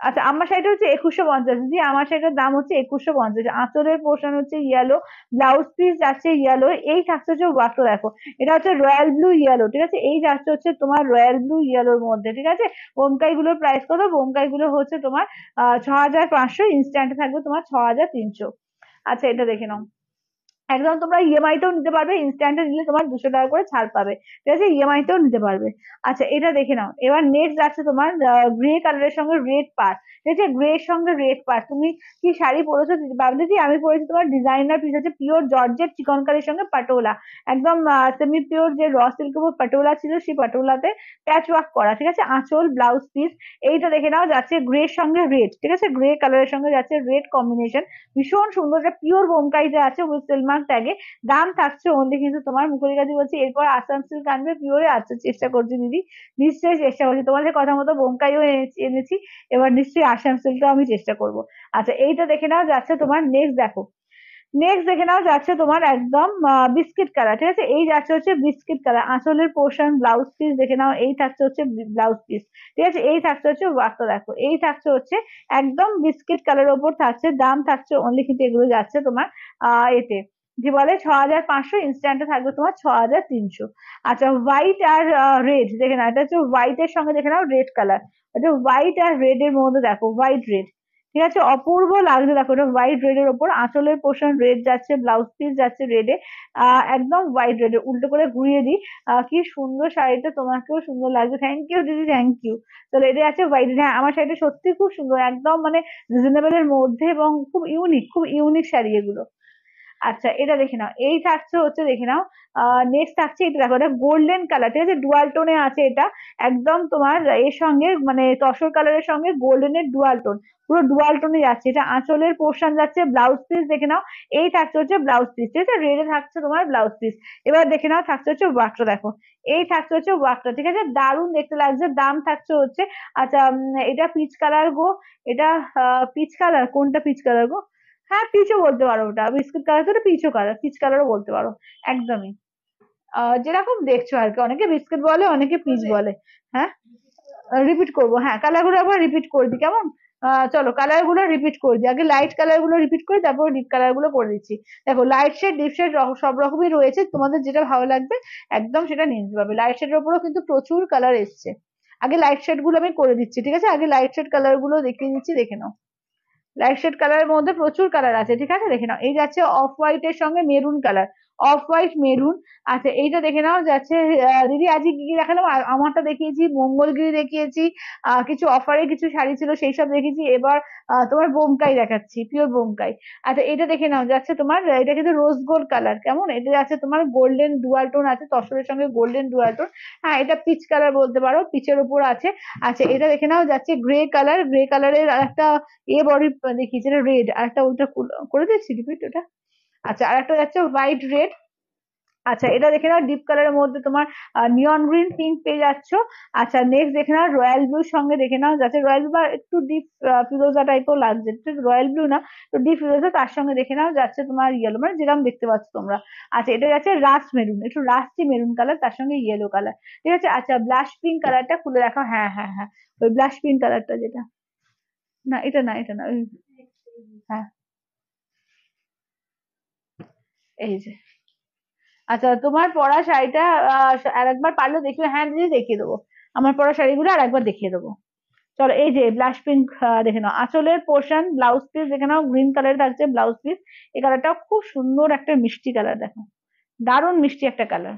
আচ্ছা আমার শাড়িটা হচ্ছে 2,150, জি আমার শাড়িটার দাম হচ্ছে 2,150। আঁচলের পোর্শন হচ্ছে ইয়েলো, ব্লাউজ পিস যাচ্ছে ইয়েলো, এই থাকছে হচ্ছে ওয়ার্কটা, দেখো এটা হচ্ছে রয়্যাল ব্লু ইয়েলো, ঠিক আছে, এই যাচ্ছে হচ্ছে তোমার রয়্যাল ব্লু ইয়েলোর মধ্যে, ঠিক আছে। বোমকাই গুলোর প্রাইস কত, বোমকাই গুলো হচ্ছে তোমার 6,500, ইনস্ট্যান্টে থাকবে তোমার 6,300। আচ্ছা এটা দেখে নাও, একদম তোমরা ইএমআই তেও নিতে পারবে, ইনস্ট্যান্টে নিলে তোমার 200 টাকা করে ছাড় পাবে, ঠিক আছে, ইএমআই তেও নিতে পারবে। আচ্ছা এটা দেখে নাও, এবার নেক্সট যাচ্ছে তোমার গ্রে কালারের সঙ্গে রেড পার, ঠিক আছে, গ্রে এর সঙ্গে রেড পার। তুমি কি শাড়ি পরেছো ভাবলে, কি আমি পরেছি তোমার ডিজাইনার পিস আছে, পিওর জর্জেট চিকনকারির সঙ্গে পাটোলা, একদম সেমি পিওর যে র সিল্ক উপর পাটোলা ছিল, সেই পাটোলাতে প্যাচ ওয়ার্ক করা, ঠিক আছে, আঁচল ব্লাউজ পিস। এইটা দেখে নাও, যাচ্ছে গ্রে এর সঙ্গে রেড, ঠিক আছে, গ্রে কালারের সঙ্গে যাচ্ছে রেড কম্বিনেশন, ভীষণ সুন্দর, এটা পিওর বোমকাইতে আছে উইথ সিলমার্ক ট্যাগে। দাম থাকছে অনলি কিন্তু তোমার, মুখের কাছে বলছি, এরপর আসাম সিল্ক আনবে পিওরে, আচ্ছা চেষ্টা করছি দিদি, নিশ্চয়ই চেষ্টা করছি, তোমাদের কথা মতো বোমকাইও এনেছি, এবার নিশ্চয়ই আসাম সিল্কটাও আমি চেষ্টা করব। আচ্ছা এইটা দেখে নাও, যাচ্ছে তোমার নেক্সট দেখো, নেক্সট দেখে নাও যাচ্ছে তোমার একদম বিস্কিট কালার, ঠিক আছে, এই যাচ্ছে হচ্ছে বিস্কিট কালার। আঁচলের পোর্শন ব্লাউজ পিস দেখে নাও, এই থাকছে হচ্ছে ব্লাউজ পিস, ঠিক আছে, এই থাকছে হচ্ছে ওয়ার্কটা, দেখো এই থাকছে হচ্ছে একদম বিস্কিট কালারের ওপর থাকছে। দাম থাকছে অনলি কিন্তু এগুলো যাচ্ছে তোমার এতে কি বলে 6,500, ইনস্ট্যান্টে থাকবে তোমার 6,300। আচ্ছা হোয়াইট আর রেড দেখে নাও, এটা হচ্ছে হোয়াইট এর সঙ্গে দেখে নাও রেড কালার, এটা হোয়াইট আর রেড এর মধ্যে, দেখো হোয়াইট রেড, ঠিক আছে, অপূর্ব লাগছে। দেখো এটা হোয়াইট রেড এর ওপর, আঁচলের পোর্শন রেড যাচ্ছে, ব্লাউজ পিস যাচ্ছে রেডে, একদম হোয়াইট রেড, উল্টো করে ঘুরিয়ে দিই। কি সুন্দর শাড়িটা, তোমাকেও সুন্দর লাগছে। থ্যাংক ইউ দিদি, থ্যাংক ইউ। চলো এটা আছে হোয়াইট। হ্যাঁ আমার শাড়িটা সত্যি খুব সুন্দর, একদম মানে রিজনেবল এর মধ্যে, এবং খুব ইউনিক শাড়ি এগুলো। আচ্ছা এটা দেখে নাও, এই থাকছে হচ্ছে, দেখে নাও নেক্সট থাকছে এটা, দেখো এটা গোল্ডেন কালার, ঠিক আছে, ডুয়াল টোনে আছে এটা, একদম তোমার এর সঙ্গে মানে তসর কালারের সঙ্গে গোল্ডেনের ডুয়াল টোন, পুরো ডুয়াল টোনে যাচ্ছে। এটা আঁচলের পোর্শন যাচ্ছে, ব্লাউজ পিস দেখে নাও, এই থাকছে হচ্ছে ব্লাউজ পিস, ঠিক আছে, রেডে থাকছে তোমার ব্লাউজ পিস। এবার দেখে নাও থাকছে হচ্ছে ওয়ার্কটা, দেখো এই থাকছে হচ্ছে ওয়ার্কটা, ঠিক আছে, দারুণ দেখতে লাগছে। দাম থাকছে হচ্ছে, আচ্ছা এটা পিচ কালার গো, এটা পিচ কালার, কোনটা পিচ কালার গো? হ্যাঁ পিচও বলতে পারো, ওটা বিস্কুট কালার, তো ওটা পিচও কালার, পিচ কালারও বলতে পারো, একদমই যেরকম দেখছো আর কি, অনেকে বিস্কুট বলে, অনেকে পিচ বলে। হ্যাঁ রিপিট করবো, হ্যাঁ কালার গুলো আবার রিপিট করে দিই, কেমন? চলো কালার গুলো রিপিট করে দিই, আগে লাইট কালার গুলো রিপিট করি, তারপর ডিপ কালার গুলো করে দিচ্ছি। দেখো লাইট শেড ডিপ শেড সব রকমই রয়েছে, তোমাদের যেটা ভালো লাগবে একদম সেটা নিয়ে নিতে পারবে। লাইট শেডের উপরেও কিন্তু প্রচুর কালার এসছে। আগে লাইট শেড গুলো আমি করে দিচ্ছি, ঠিক আছে, আগে লাইট শেড কালার গুলো দেখিয়ে দিচ্ছি, দেখে নাও। লাইট শেড কালারের মধ্যে প্রচুর কালার আছে, ঠিক আছে, দেখে নাও। এই যাচ্ছে অফ হোয়াইট এর সঙ্গে maroon colour, off white maroon. আচ্ছা এইটা দেখে নাও যাচ্ছে, দিদি আজকে কি কি দেখালাম? আমারটা দেখিয়েছি, মঙ্গলগিরি দেখিয়েছি, কিছু অফারে কিছু শাড়ি ছিল সেই সব দেখেছি। এবার তোমার বোমকাই দেখাচ্ছি, পিওর বোমকাই। আচ্ছা এটা দেখে নাও যাচ্ছে তোমার, এটা কিন্তু রোজ গোল্ড কালার, কেমন? এটা যাচ্ছে তোমার গোল্ডেন ডুয়াল টোন আছে, তসরের সঙ্গে গোল্ডেন ডুয়াল টোন। হ্যাঁ এটা পিচ কালার বলতে পারো, পিচের উপর আছে। আচ্ছা এটা দেখে নাও যাচ্ছে গ্রে কালার, গ্রে কালারের একটা বডি দেখিয়েছে, রেড, আর একটা ওইটা করে দিচ্ছি রিপিট ওটা। আচ্ছা আর একটা যাচ্ছে হোয়াইট রেড। আচ্ছা এটা দেখে নাও ডিপ কালারের মধ্যে তোমার নিয়ন গ্রিন পিঙ্ক পেয়ে যাচ্ছ। আচ্ছা নেক্সট দেখে নাও রয়্যাল ব্লুর সঙ্গে, দেখে নাও যাচ্ছে রয়্যাল ব্লু বা একটু ডিপ ফিরোজা টাইপও লাগছে, ঠিক রয়্যাল ব্লু না, তো ডিপ ফিরোজা, তার সঙ্গে দেখে নাও যাচ্ছে তোমার ইয়েলো, মানে যেরকম দেখতে পাচ্ছ তোমরা। আচ্ছা এটা যাচ্ছে রাস্ট মেরুন, একটু রাস্টি মেরুন কালার, তার সঙ্গে ইয়েলো কালার, ঠিক আছে। আচ্ছা ব্লাশ পিঙ্ক কালারটা খুলে রাখো, হ্যাঁ হ্যাঁ হ্যাঁ, ওই ব্লাশ পিঙ্ক কালারটা যেটা, না এটা না, এটা না, হ্যাঁ এই যে। আচ্ছা তোমার পরা শাড়িটা আর একবার পারলে দেখিও, হ্যাঁ দিদি দেখিয়ে দেবো, আমার পরা শাড়িগুলো আর একবার দেখিয়ে দেবো। চলো এই যে ব্লাশ পিঙ্ক, দেখে নাও আঁচলের পোর্শন, ব্লাউজ পিস দেখে নাও গ্রিন কালার থাকছে ব্লাউজ পিস। এই কালারটাও খুব সুন্দর একটা মিষ্টি কালার, দেখো দারুণ মিষ্টি একটা কালার।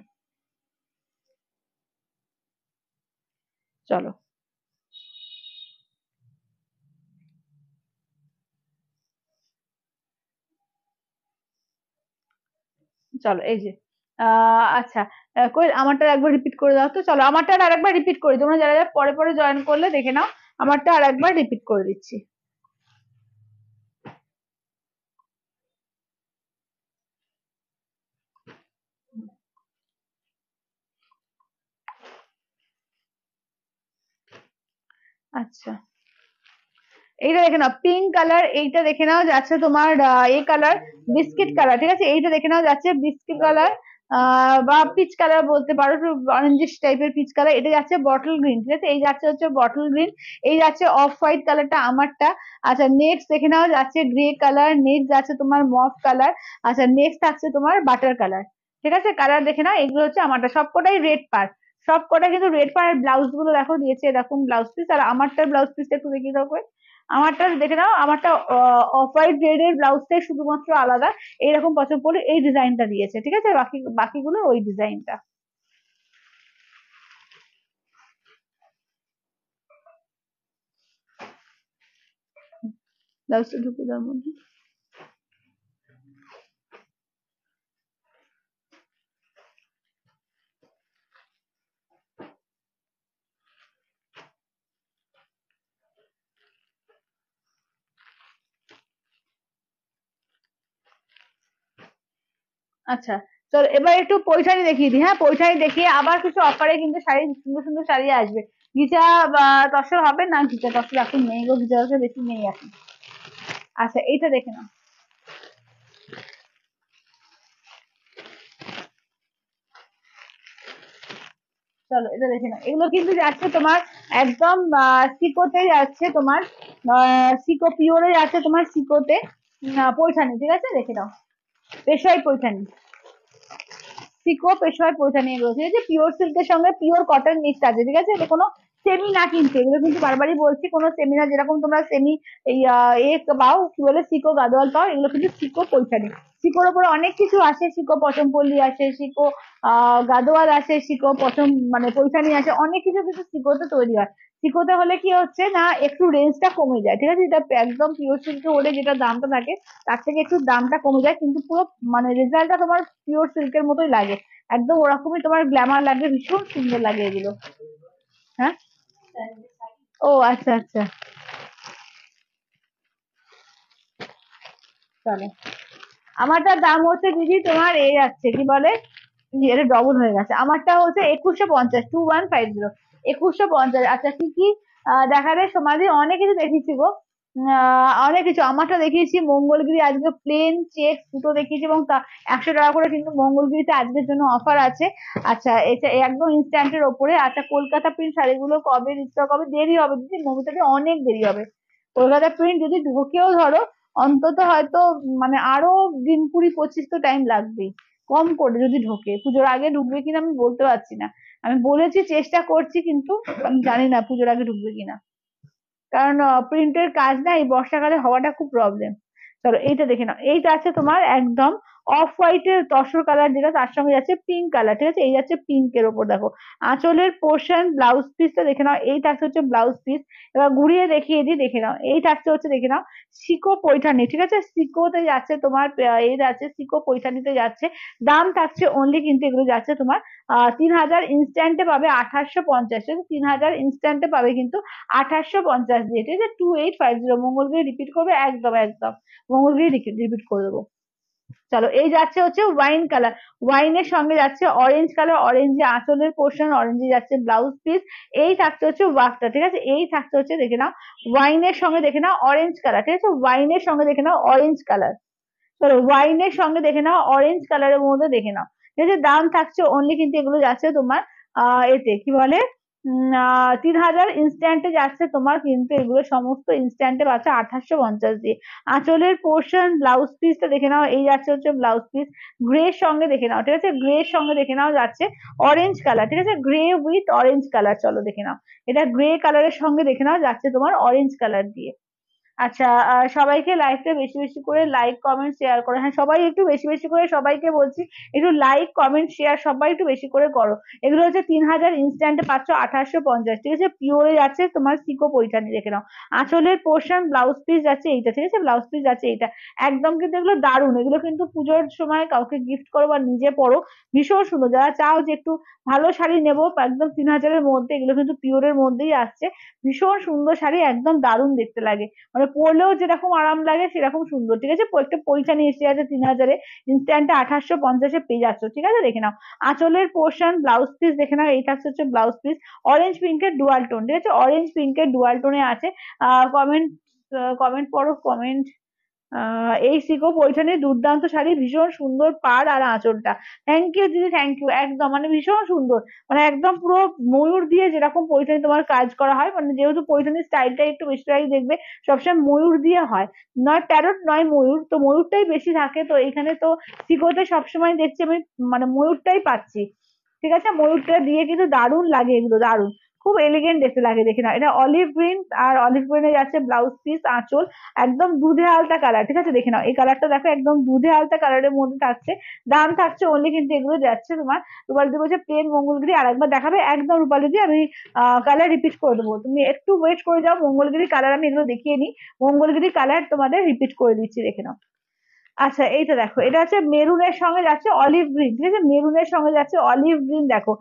চলো চলো এই যে, আচ্ছা কই আমারটা একবার রিপিট করে দাও তো, চলো আমারটা আর একবার রিপিট করি, তোমরা যারা যারা পরে পরে জয়েন করলে দেখে নাও, আমারটা আর একবার রিপিট করে দিচ্ছি। আচ্ছা এইটা দেখে নাও পিঙ্ক কালার, এইটা দেখে নাও যাচ্ছে তোমার এই কালার বিস্কিট কালার, ঠিক আছে, এইটা দেখে নাও যাচ্ছে বিস্কিট কালার, বা পিচ কালার বলতে পারো, একটু অরেঞ্জিশ টাইপের পিচ কালার। এটা যাচ্ছে বটল গ্রিন, ঠিক আছে, এই যাচ্ছে হচ্ছে বটল গ্রিন। এই যাচ্ছে অফ হোয়াইট কালারটা আমারটা। আচ্ছা নেক্সট দেখে নাও যাচ্ছে গ্রে কালার, নেক্সট যাচ্ছে তোমার মফ কালার। আচ্ছা নেক্সট থাকছে তোমার বাটার কালার, ঠিক আছে, কালার দেখে নাও, এগুলো হচ্ছে আমারটা, সবকটাই রেড পার, সবকটা কিন্তু রেড পার। ব্লাউজ গুলো দেখো দিয়েছে এরকম ব্লাউজ পিস, আর আমারটার ব্লাউজ পিসটা একটু দেখিয়ে দাও করে। আমারটা দেখে নাও, আমারটা অফ হোয়াইট রেড এর ব্লাউজটাই শুধুমাত্র আলাদা, এইরকম পছন্দ করে এই ডিজাইনটা দিয়েছে, ঠিক আছে, বাকিগুলো ওই ডিজাইনটা। ব্লাউজটা ঢুকে দেওয়ার মধ্যে। আচ্ছা চলো এবার একটু পৈঠানি দেখিয়ে দিই, হ্যাঁ পৈঠানি দেখিয়ে আবার কিছু অফারে কিন্তু শাড়ি, সুন্দর সুন্দর শাড়ি আসবে। ঘিচা বা তসর হবে না, ঘিচা তসর এখন নেই গো, ঘিচা তসর বেশি নেই এখন। আচ্ছা এইটা দেখে নাও, চলো এটা দেখে নাও, এগুলো কিন্তু যাচ্ছে তোমার একদম সিকোতে যাচ্ছে তোমার, সিকো পিওরে যাচ্ছে তোমার সিকোতে, পৈঠানি, ঠিক আছে, দেখে নাও পেশাই পৈঠানি, সিকো পেশাই পৈঠানি এগুলো, ঠিক আছে, পিওর সিল্কের সঙ্গে পিওর কটন মিক্স আছে, ঠিক আছে, এটা কোনো সেমি না কিনতে, এগুলো কিন্তু বারবারই বলছি, কোনো সেমি না, যেরকম তোমরা সেমি এই পাও, কি বলে, সিকো গাদোয়াল পাও, এগুলো কিন্তু সিকো পৈঠানি। সিকোর উপরে অনেক কিছু আসে, সিকো পশমপল্লী আছে, সিকো গাদোয়াল আছে, সিকো পশম মানে পৈঠানি আছে, অনেক কিছু কিন্তু সিকোতে তৈরি হয়। সিকোতে হলে কি হচ্ছে না, একটু রেঞ্জটা কমে যায়, ঠিক আছে, এটা একদম পিওর সিল্কে হলে যেটা দামটা থাকে তার থেকে একটু দামটা কমে যায়, কিন্তু পুরো মানে রেজাল্টটা তোমার পিওর সিল্কের মতোই লাগে, একদম ওরকমই তোমার গ্ল্যামার লাগবে, ভীষণ সুন্দর লাগে এগুলো। হ্যাঁ, ও আচ্ছা আচ্ছা, চলো। আমারটার দাম হচ্ছে দিদি তোমার এই যাচ্ছে, কি বলে, এটা ডবল হয়ে গেছে, আমারটা হচ্ছে 2150, 2150, 2150। আচ্ছা কি কি দেখাবে সমাধি, অনেক কিছু দেখিয়েছি গো, অনেক কিছু, আমারটা দেখিয়েছি মঙ্গলগিরি, আজকে প্লেন চেক দুটো দেখিয়েছি, এবং তা 100 টাকা করে কিন্তু মঙ্গলগিরিতে আজকের জন্য অফার আছে। আচ্ছা এটা একদম ইনস্ট্যান্টের ওপরে। আচ্ছা কলকাতা প্রিন্ট শাড়িগুলো কবে স্টক হবে, দেরি হবে দিদি, মমিতাতে অনেক দেরি হবে। কলকাতা প্রিন্ট যদি ঢুকেও ধরো অন্তত হয়তো মানে আরো দিন 20-25 তো টাইম লাগবেই, কম করে যদি ঢোকে, পুজোর আগে ঢুকবে কিনা আমি বলতে পারছি না, আমি বলেছি চেষ্টা করছি, কিন্তু আমি জানি না পুজোর আগে ঢুকবে কিনা, কারণ প্রিন্টের কাজ না এই বর্ষাকালে হওয়াটা খুব প্রবলেম। চলো এইটা দেখে নাও, এইটা আছে তোমার একদম অফ হোয়াইটের তসর কালার, যেটা তার সঙ্গে যাচ্ছে পিঙ্ক কালার, ঠিক আছে, এই যাচ্ছে পিঙ্কের ওপর, দেখো আঁচলের পোর্শন, ব্লাউজ পিসটা দেখে নাও, এই থাকছে হচ্ছে ব্লাউজ পিস। এবার ঘুরিয়ে দেখিয়ে দিই, দেখে নাও, এই থাকছে হচ্ছে দেখে নাও সিকো পৈঠানি, ঠিক আছে, সিকোতে যাচ্ছে তোমার, এই যাচ্ছে সিকো পৈঠানিতে যাচ্ছে, দাম থাকছে অনলি কিন্তু এগুলো যাচ্ছে তোমার 3000, ইনস্ট্যান্টে পাবে 2850, 3000 ইনস্ট্যান্টে পাবে কিন্তু 2850 দিয়ে, ঠিক আছে, 2850, মঙ্গলগিরি রিপিট করবে, একদম একদম মঙ্গলগিরি রিপিট করে দেবো। চলো এই যাচ্ছে হচ্ছে ওয়াইন কালার, ওয়াইনের সঙ্গে যাচ্ছে অরেঞ্জ কালার, অরেঞ্জে আঁচলের পোর্শন, অরেঞ্জে যাচ্ছে ব্লাউজ পিস, এই থাকছে হচ্ছে ওয়ার্কটা, ঠিক আছে, এই থাকছে হচ্ছে দেখে নাও ওয়াইনের সঙ্গে দেখে নাও অরেঞ্জ কালার, ঠিক আছে, ওয়াইনের সঙ্গে দেখে নাও অরেঞ্জ কালার, চলো ওয়াইনের সঙ্গে দেখে নাও অরেঞ্জ কালারের মধ্যে দেখে নাও, ঠিক আছে, দাম থাকছে অনলি কিন্তু এগুলো যাচ্ছে তোমার এতে কি বলে 3000, ইনস্ট্যান্টে যাচ্ছে তোমার কিন্তু এগুলো সমস্ত ইনস্ট্যান্টে পাচ্ছে 2850 দিয়ে। আঁচলের পোর্শন, ব্লাউজ পিসটা দেখে নাও, এই যাচ্ছে হচ্ছে ব্লাউজ পিস, গ্রে সঙ্গে দেখে নাও, ঠিক আছে, গ্রে সঙ্গে দেখে নাও যাচ্ছে অরেঞ্জ কালার, ঠিক আছে, গ্রে উইথ অরেঞ্জ কালার, চলো দেখে নাও, এটা গ্রে কালারের সঙ্গে দেখে নাও যাচ্ছে তোমার অরেঞ্জ কালার দিয়ে। আচ্ছা সবাইকে লাইভটা বেশি বেশি করে লাইক কমেন্ট শেয়ার করো, হ্যাঁ সবাই একটু বেশি বেশি করে, সবাইকে বলছি একটু লাইক কমেন্ট শেয়ার সবাই একটু বেশি করে করো। এগুলো হচ্ছে 3000, ইনস্ট্যান্টে পাচ্ছ 2850, ঠিক আছে, পিওরে যাচ্ছে তোমার সিকো পৈঠানি, দেখে নাও আঁচলের পোর্শন, ব্লাউজ পিস যাচ্ছে এইটা, ঠিক আছে, ব্লাউজ পিস যাচ্ছে এইটা, একদম কিন্তু এগুলো দারুণ, এগুলো কিন্তু পুজোর সময় কাউকে গিফট করো বা নিজে পরো, ভীষণ সুন্দর, যারা চাও যে একটু ভালো শাড়ি নেবো একদম 3000-এর মধ্যে, এগুলো কিন্তু পিওরের মধ্যেই আসছে, ভীষণ সুন্দর শাড়ি, একদম দারুণ দেখতে লাগে, মানে পরলেও যেরকম আরাম লাগে সেরকম সুন্দর, ঠিক আছে, একটা পৈঠানি এসে আছে 3000-এ, ইনস্ট্যান্টে 2850-এ পেয়ে যাচ্ছ, ঠিক আছে, দেখে নাও আঁচলের পোর্শন, ব্লাউজ পিস দেখে নাও, এই থাকছে হচ্ছে ব্লাউজ পিস, অরেঞ্জ পিঙ্কের ডুয়াল টোন, ঠিক আছে, অরেঞ্জ পিঙ্কের ডুয়াল টোনে আছে। কমেন্ট কমেন্ট পড়ো কমেন্ট। এই সিকো পৈঠানির দুর্দান্ত শাড়ি, ভীষণ সুন্দর পাড় আর আঁচলটা, থ্যাংক ইউ দিদি, থ্যাংক ইউ, একদম মানে ভীষণ সুন্দর, মানে একদম পুরো ময়ূর দিয়ে যেরকম পৈঠানি তোমার কাজ করা হয়, মানে যেহেতু পৈঠানির স্টাইলটা একটু বেশিরভাগই দেখবে সবসময় ময়ূর দিয়ে হয়, নয় প্যারট নয় ময়ূর, তো ময়ূরটাই বেশি থাকে, তো এখানে তো সিকোতে সবসময় দেখছি আমি মানে ময়ূরটাই পাচ্ছি, ঠিক আছে, ময়ূরটা দিয়ে কিন্তু দারুণ লাগে, এগুলো দারুণ, খুব এলিগেন্ট দেখতে লাগে, দেখে না, এটা অলিভ গ্রিন, আর অলিভ গ্রিনে যাচ্ছে ব্লাউজ পিস, আঁচল একদম দুধে আলতা কালার, ঠিক আছে, দেখে নাও এই কালারটা দেখো একদম দুধে আলতা কালারের মধ্যে থাকছে, দাম থাকছে অনলি কিন্তু এগুলো যাচ্ছে তোমার, রূপালী দি বলছে প্লেন মঙ্গলগিরি আর একবার দেখাবে, একদম রূপালী দি আমি কালার রিপিট করে দেবো, তুমি একটু ওয়েট করে যাও, মঙ্গলগিরি কালার আমি এগুলো দেখিয়ে নিই, মঙ্গলগিরি কালার তোমাদের রিপিট করে দিচ্ছি, দেখে নাও। আচ্ছা এইটা দেখো, এটা হচ্ছে মেরুনের সঙ্গে যাচ্ছে অলিভ গ্রিন, ঠিক আছে, মেরুনের সঙ্গে যাচ্ছে অলিভ গ্রিন, দেখো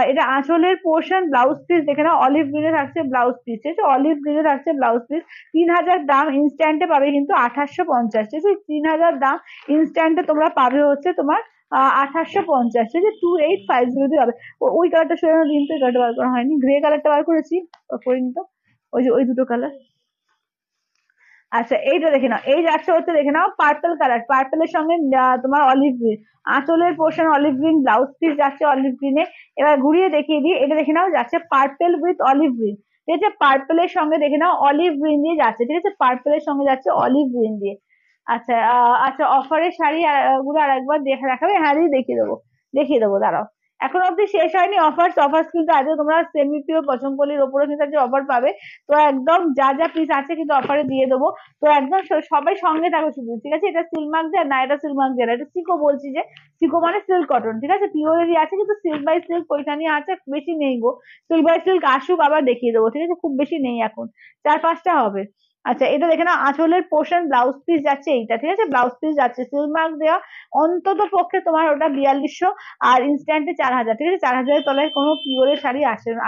এটা আঁচলের পোর্শন, ব্লাউজ পিস দেখে নাও, অলিভ গ্রিনে থাকছে ব্লাউজ পিস, ঠিক আছে, অলিভ গ্রিনে থাকছে ব্লাউজ পিস, 3000 দাম, ইনস্ট্যান্টে পাবে কিন্তু 2850, ঠিক আছে, 3000 দাম, ইনস্ট্যান্টে তোমরা পাবে হচ্ছে তোমার 2850, ঠিক আছে, 2850 দিয়ে হবে। ওই কালারটা সরানো দিন, তো এই কালারটা বার করা হয়নি, গ্রে কালারটা বার করেছি, করিনি তো, ওই যে ওই দুটো কালার। আচ্ছা এইটা দেখে নাও, এই যাচ্ছে হচ্ছে দেখে নাও পার্পল কালার, পার্পলের সঙ্গে তোমার অলিভ গ্রিন, আঁচলের portion olive green, blouse piece যাচ্ছে অলিভ গ্রিনে, এবার ঘুরিয়ে দেখিয়ে দিই, এটা দেখে নাও যাচ্ছে পার্পল উইথ অলিভ গ্রিন, ঠিক আছে, পার্পলের সঙ্গে দেখে নাও অলিভ গ্রিন দিয়ে যাচ্ছে, ঠিক আছে, পার্পলের সঙ্গে যাচ্ছে অলিভ গ্রিন দিয়ে। আচ্ছা আচ্ছা অফারের শাড়ি গুলো আর একবার দেখাবে, হ্যাঁ দিদি দেখিয়ে দেবো, দেখিয়ে দেবো, দাঁড়াও এখন অব্দি শেষ হয়নি অফার্স। অফার্স কিন্তু আজকে তোমরা সেমি পিওর পছন্দপল্লির ওপরে কিন্তু আজকে অফার পাবে। তো একদম যা যা পিস আছে কিন্তু অফারে দিয়ে দেবো। তো একদম সবাই সঙ্গে থাকো শুধু, ঠিক আছে? এটা সিল্ক মার্ক দেয় না, এটা সিল্ক মার্ক দেয় না, এটা সিকো বলছি যে, সিকো মানে সিল্ক কটন, ঠিক আছে? পিওরেরই আছে কিন্তু সিল্ক বাই সিল্ক পৈঠানি আছে, বেশি নেই গো। সিল্ক বাই সিল্ক আসুক আবার দেখিয়ে দেবো, ঠিক আছে? খুব বেশি নেই এখন, 4-5টা হবে। আচ্ছা এটা দেখে নাও, আঁচলের পোর্শন ব্লাউজ পিস যাচ্ছে এইটা, ঠিক আছে? ব্লাউজ পিস যাচ্ছে সিল্ক মার্ক দেওয়া, অন্তত পক্ষে তোমার ওটা 4200, আর ইনস্ট্যান্টে 4000, ঠিক আছে? 4000-এর তলায় কোনো পিওরের শাড়ি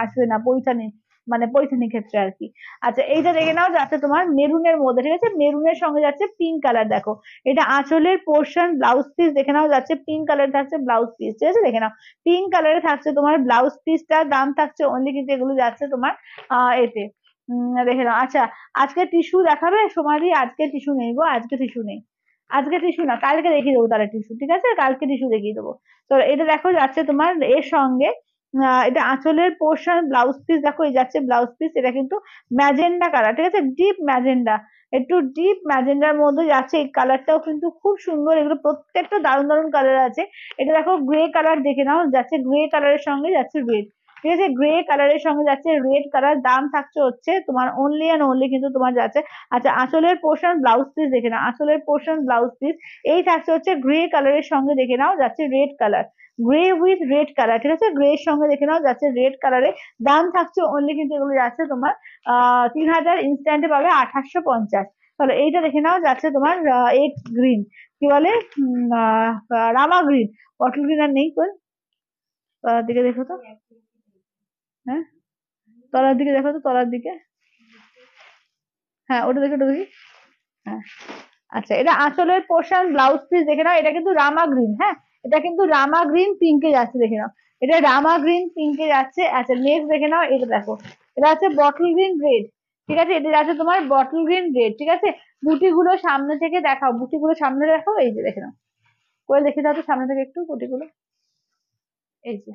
আসবে না, পৈঠানি মানে পৈঠানি ক্ষেত্রে আর কি। আচ্ছা এইটা দেখে নাও, যাচ্ছে তোমার মেরুনের মধ্যে, ঠিক আছে? মেরুনের সঙ্গে যাচ্ছে পিঙ্ক কালার, দেখো এটা আঁচলের পোর্শন ব্লাউজ পিস দেখে নাও, যাচ্ছে পিঙ্ক কালার থাকছে ব্লাউজ পিস, ঠিক আছে? দেখে নাও পিঙ্ক কালারে থাকছে তোমার ব্লাউজ পিসটার দাম থাকছে অনলি, কিন্তু এগুলো যাচ্ছে তোমার এতে দেখে নাও। আচ্ছা আজকে টিস্যু দেখাবে সোমালি? আজকে টিস্যু নেই গো, আজকে টিস্যু নেই। আজকে টিস্যু না, কালকে দেখিয়ে দেবো তাহলে টিস্যু, ঠিক আছে? কালকে টিস্যু দেখিয়ে দেবো। তো এটা দেখো যাচ্ছে তোমার এর সঙ্গে এটা আঁচলের পোর্শন ব্লাউজ পিস, দেখো এই যাচ্ছে ব্লাউজ পিস, এটা কিন্তু ম্যাজেন্ডা কালার, ঠিক আছে? ডিপ ম্যাজেন্ডা, একটু ডিপ ম্যাজেন্ডার মধ্যে যাচ্ছে। এই কালারটাও কিন্তু খুব সুন্দর, এগুলো প্রত্যেকটা দারুণ দারুণ কালার আছে। এটা দেখো গ্রে কালার দেখে নাও, যাচ্ছে গ্রে কালারের সঙ্গে যাচ্ছে রেড, ঠিক আছে? গ্রে কালারের সঙ্গে যাচ্ছে রেড কালার, দাম থাকছে হচ্ছে তোমার অনলি অ্যান্ড অনলি কিন্তু তোমার যাচ্ছে। আচ্ছা আঁচলের পোর্শন ব্লাউজ পিস দেখে নাও, আঁচলের পোর্শন ব্লাউজ পিস এই থাকছে হচ্ছে গ্রে কালারের সঙ্গে দেখে নাও, যাচ্ছে red colour, grey with red colour, ঠিক আছে? গ্রে এর সঙ্গে দেখে নাও, যাচ্ছে রেড কালারে, দাম থাকছে অনলি কিন্তু এগুলো যাচ্ছে তোমার 3000, ইনস্ট্যান্টে পাবে 2850। তাহলে এইটা দেখে নাও, যাচ্ছে তোমার এগ গ্রিন, কি বলে রামা গ্রিন, বটল গ্রিন আর নেই কোন দিকে দেখো তো, হ্যাঁ তলার দিকে দেখো তো, তলার দিকে, হ্যাঁ ওটা দেখে, ওটা দেখি, হ্যাঁ। আচ্ছা এটা আঁচলের পোর্শন ব্লাউজ পিস দেখে নাও, এটা কিন্তু রামা গ্রিন, হ্যাঁ এটা কিন্তু রামা গ্রিন পিঙ্কে যাচ্ছে দেখে নাও, এটা রামা গ্রিন পিঙ্কে যাচ্ছে। আচ্ছা নেক্সট দেখে নাও, এটা দেখো এটা আছে বটল গ্রিন রেড, ঠিক আছে? এটা যাচ্ছে তোমার বটল গ্রিন রেড, ঠিক আছে? বুটি গুলো সামনে থেকে দেখাও, বুটি গুলো সামনে দেখাও, এই যে দেখে নাও, করে দেখে দাও তো সামনে থেকে একটু বুটি গুলো, এই যে,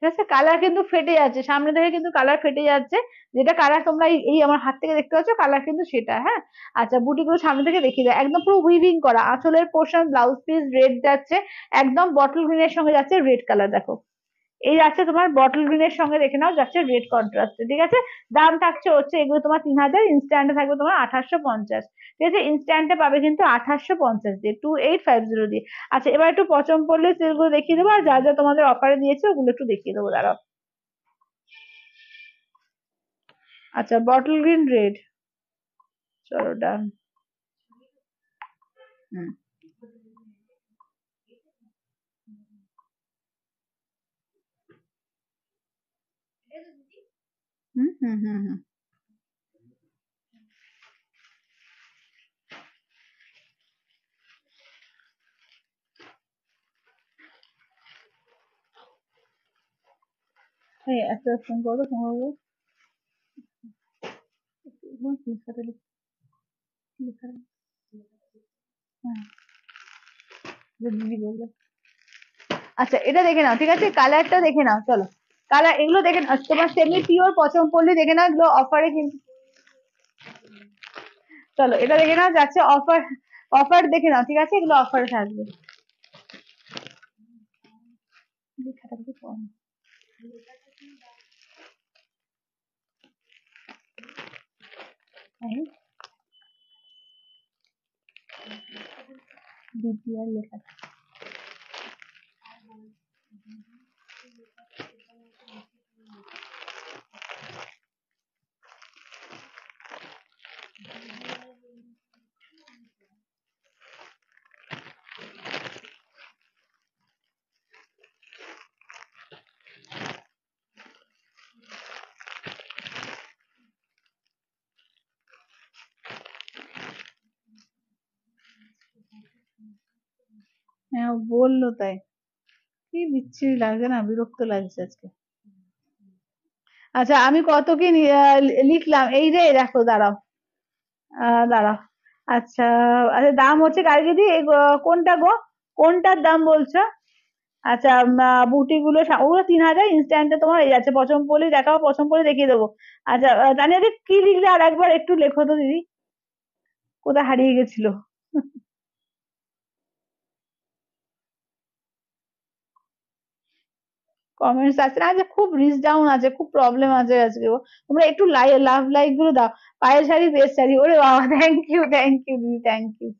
ঠিক আছে? কালার কিন্তু ফেটে যাচ্ছে সামনে থেকে, কিন্তু কালার ফেটে যাচ্ছে, যেটা কালার তোমরা এই আমার হাত থেকে দেখতে পাচ্ছ কালার কিন্তু সেটা, হ্যাঁ। আচ্ছা বুটিগুলো সামনে থেকে দেখিয়ে দেয়, একদম পুরো উইভিং করা, আঁচলের পোর্শন ব্লাউজ পিস রেড যাচ্ছে, একদম বটল গ্রিনের সঙ্গে যাচ্ছে রেড কালার, দেখো এই যাচ্ছে তোমার বটল গ্রিনের সঙ্গে দেখে নাও, যাচ্ছে রেড কন্ট্রাস্টে, ঠিক আছে? দাম থাকছে হচ্ছে এগুলো তোমার 3000, ইনস্ট্যান্টে থাকবে তোমার 2850, ঠিক আছে? ইনস্ট্যান্টে পাবে কিন্তু 2850 দিয়ে, 2850 দিয়ে। আচ্ছা এবার একটু পছন্দ পড়লে সেগুলো দেখিয়ে দেবো, আর যা যা তোমাদের অফারে দিয়েছে ওগুলো একটু দেখিয়ে দেবো, দাঁড়াও। আচ্ছা বটল গ্রিন রেড, চলো ডান। হুম হুম হুম হুম হুম। এই একটা ফোন করো, ফোন করবো, লেখাটা লেখা, হ্যাঁ দিদি বললো। আচ্ছা এটা দেখে নাও, ঠিক আছে? কালারটা দেখে নাও, চলো কালার এগুলো দেখে নাও, তোমার সেমি পিওর পছন্দ পড়লে দেখে নাও, এগুলো অফারে কিন্তু, চলো এটা দেখে নাও, যাচ্ছে অফার, অফার দেখে নাও, ঠিক আছে? এগুলো অফারে থাকবে। লেখাটা একটু কম, হ্যাঁ দিদি আর লেখা, হ্যাঁ ও বললো তাই, কি বিচ্ছিরি লাগছে না, বিরক্ত লাগছে আজকে। আচ্ছা আমি কত কি লিখলাম, এই যে দেখো দাঁড়াও, দাঁড়াও। আচ্ছা আচ্ছা দাম হচ্ছে কাল দিদি, কোনটা গো, কোনটার দাম বলছো? আচ্ছা বুটি গুলো ওগুলো 3000, ইনস্ট্যান্টে তোমার এই আছে, পছন্দ পড়লে দেখাও, পছন্দ পড়লে দেখিয়ে দেবো। আচ্ছা তানিয়া দি কি লিখলে আর একবার একটু লেখো তো দিদি, কোথায় হারিয়ে গেছিল? কমেন্টস আছে না, আজকে খুব রিচ ডাউন আছে, খুব প্রবলেম আছে আজকে। তোমরা একটু লাভ লাইক গুলো দাও। পায়ের শাড়ি, বেস্ট শাড়ি, ওরে বাবা, থ্যাংক ইউ দিদি, থ্যাংক ইউ।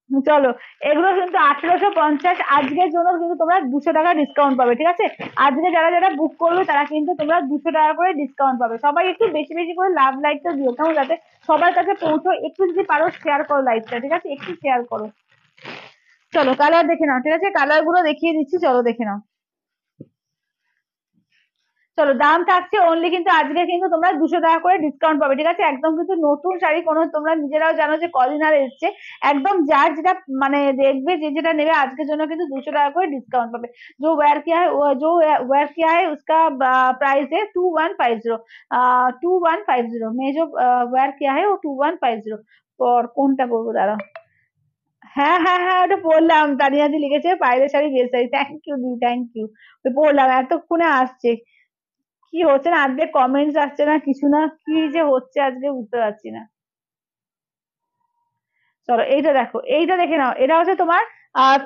চলো, এগুলো কিন্তু 1850, আজকের জন্য কিন্তু তোমরা 200 টাকা ডিসকাউন্ট পাবে, ঠিক আছে? আজকে যারা যারা বুক করবে তারা কিন্তু তোমরা 200 টাকা করে ডিসকাউন্ট পাবে। সবাই একটু বেশি বেশি করে লাভ লাইকটা দিও, কেমন, যাতে সবার কাছে পৌঁছো। একটু যদি পারো শেয়ার করো লাইকটা, ঠিক আছে? একটু শেয়ার করো। চলো কালার দেখে নাও, ঠিক আছে? কালার গুলো দেখিয়ে দিচ্ছি, চলো দেখে নাও। চলো, দাম থাকছে অনলি কিন্তু আজকে কিন্তু তোমরা 200 টাকা করে ডিসকাউন্ট পাবে, ঠিক আছে? একদম কিন্তু নতুন শাড়ি, কোনো তোমরা নিজেরাও জানো যে কদিন আর এসছে। একদম যার যেটা মানে দেখবে, যে যেটা নেবে আজকের জন্য কিন্তু 200 টাকা করে ডিসকাउंट পাবে। जो वेयर किया है, जो वेयर किया है उसका प्राइस है 2150। 2150 में जो वेयर किया है वो 2150। और কোনটা করবো, দাঁড়াও। হ্যাঁ হ্যাঁ হ্যাঁ, ওটা পড়লাম, তানিয়াদি লিখেছে পায়ের শাড়ি, বেশ শাড়ি, থ্যাংক ইউ দিদি, থ্যাংক ইউ। পড়লাম, এতক্ষণে আসছে। কি হচ্ছে না আজকে, কমেন্টস আসছে না, কিছু না, কি যে হচ্ছে আজকে বুঝতে পারছি না। চলো এইটা দেখো, এইটা দেখে নাও, এটা হচ্ছে তোমার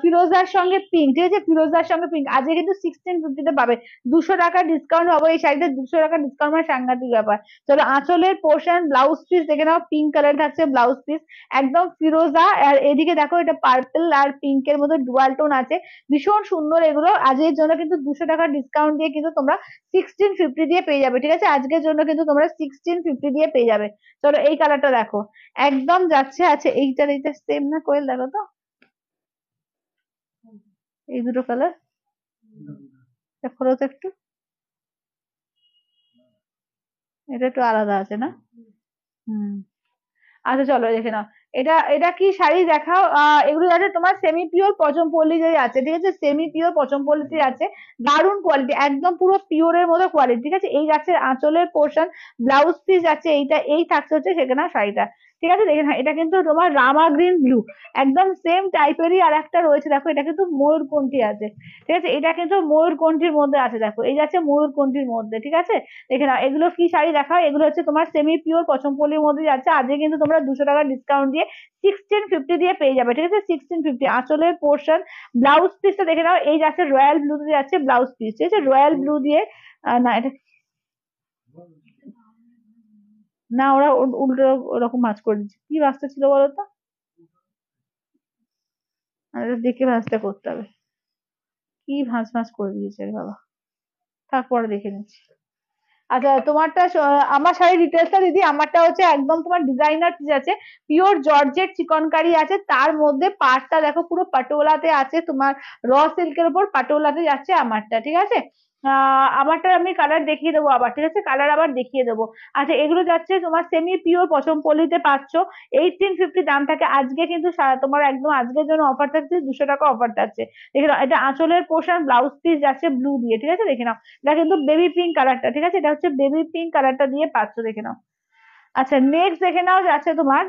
ফিরোজার সঙ্গে পিঙ্ক, ঠিক আছে? ফিরোজার সঙ্গে পিঙ্ক আজকে কিন্তু 1650-তে পাবে। 200 টাকা ডিসকাউন্ট হবে এই শাড়িতে, 200 টাকা ডিসকাউন্ট মানে সাংঘাতিক ব্যাপার। চলো, আঁচলের পোর্শন, ব্লাউজ পিস দেখে নাও, পিঙ্ক কালার থাকছে ব্লাউজ পিস, একদম ফিরোজা। আর এদিকে দেখো, এটা পার্পল আর পিঙ্কের মধ্যে ডুয়াল টোন আছে, ভীষণ সুন্দর এগুলো। আজকের জন্য কিন্তু 200 টাকা ডিসকাউন্ট দিয়ে কিন্তু তোমরা 1650 দিয়ে পেয়ে যাবে, ঠিক আছে? আজকের জন্য কিন্তু তোমরা 1650 দিয়ে পেয়ে যাবে। চলো এই কালারটা দেখো, একদম যাচ্ছে। আচ্ছা, এইটা সেম না, কোয়েল দেখো তো, এই দুটো কালার দেখো তো একটু, এটা একটু আলাদা আছে না? হুম। আচ্ছা চলো দেখে নাও, এটা এটা কি শাড়ি দেখাও। এগুলো আছে তোমার সেমি পিওর পচমপল্লি যে আছে, ঠিক আছে? সেমি পিওর পচমপল্লিতে আছে, দারুণ কোয়ালিটি, একদম পুরো পিওরের মতো কোয়ালিটি, ঠিক আছে? এই যাচ্ছে আঁচলের পোর্শন, ব্লাউজ পিস আছে এইটা, এই থাকছে হচ্ছে সেখানে শাড়িটা, ঠিক আছে? দেখে নাও, এটা কিন্তু তোমার রামা গ্রিন ব্লু, একদম সেম টাইপেরই আর একটা রয়েছে, দেখো এটা কিন্তু ময়ূরকণ্ঠী আছে, ঠিক আছে? এটা কিন্তু ময়ূরকণ্ঠীর মধ্যে আছে, দেখো এই যাচ্ছে ময়ূরকণ্ঠীর মধ্যে, ঠিক আছে? দেখে নাও, এগুলো কি শাড়ি দেখাও, এগুলো হচ্ছে তোমার সেমি পিওর পচমপল্লির মধ্যে যাচ্ছে। আজকে কিন্তু তোমরা 200 টাকা ডিসকাউন্ট দিয়ে 1650 দিয়ে পেয়ে যাবে, ঠিক আছে? 1650 আঁচলের পোর্শন, ব্লাউজ পিসটা দেখে নাও, এই যাচ্ছে রয়্যাল ব্লু দিয়ে যাচ্ছে ব্লাউজ পিস, ঠিক আছে? রয়্যাল ব্লু দিয়ে না এটা, না ওরা উল্টো ওরকম ভাঁজ করে দিচ্ছে, কি ভাঁজটা ছিল বলতো? এটা দেখে ভাঁজটা করতে হবে, কি ভাঁজ ভাঁজ করে দিয়েছে রে বাবা, তারপরে দেখে নিচ্ছি। আচ্ছা, তোমারটা আমার শাড়ির ডিটেলসটা দিদি, আমারটা হচ্ছে একদম তোমার ডিজাইনার পিস আছে, পিওর জর্জেট চিকনকারি আছে, তার মধ্যে পাড়টা দেখো পুরো পাটোলাতে আছে, তোমার র সিল্কের উপর পাটোলাতে যাচ্ছে আমারটা, ঠিক আছে? আমারটা আমি কালার দেখিয়ে দেবো আবার, ঠিক আছে? কালার আবার দেখিয়ে দেবো। আচ্ছা, এগুলো যাচ্ছে তোমার সেমি পিওর পচমপল্লিতে পাচ্ছ, 1850 দাম থাকে। আজকে কিন্তু তোমার একদম আজকের জন্য অফার থাকছে, 200 টাকা অফার থাকছে। দেখে নাও, এটা আঁচলের পোর্শন, ব্লাউজ পিস যাচ্ছে ব্লু দিয়ে, ঠিক আছে? দেখে নাও, এটা কিন্তু বেবি পিঙ্ক কালারটা, ঠিক আছে? এটা হচ্ছে বেবি পিঙ্ক কালারটা দিয়ে পাচ্ছ, দেখে নাও। আচ্ছা, নেক্সট দেখে নাও যাচ্ছে তোমার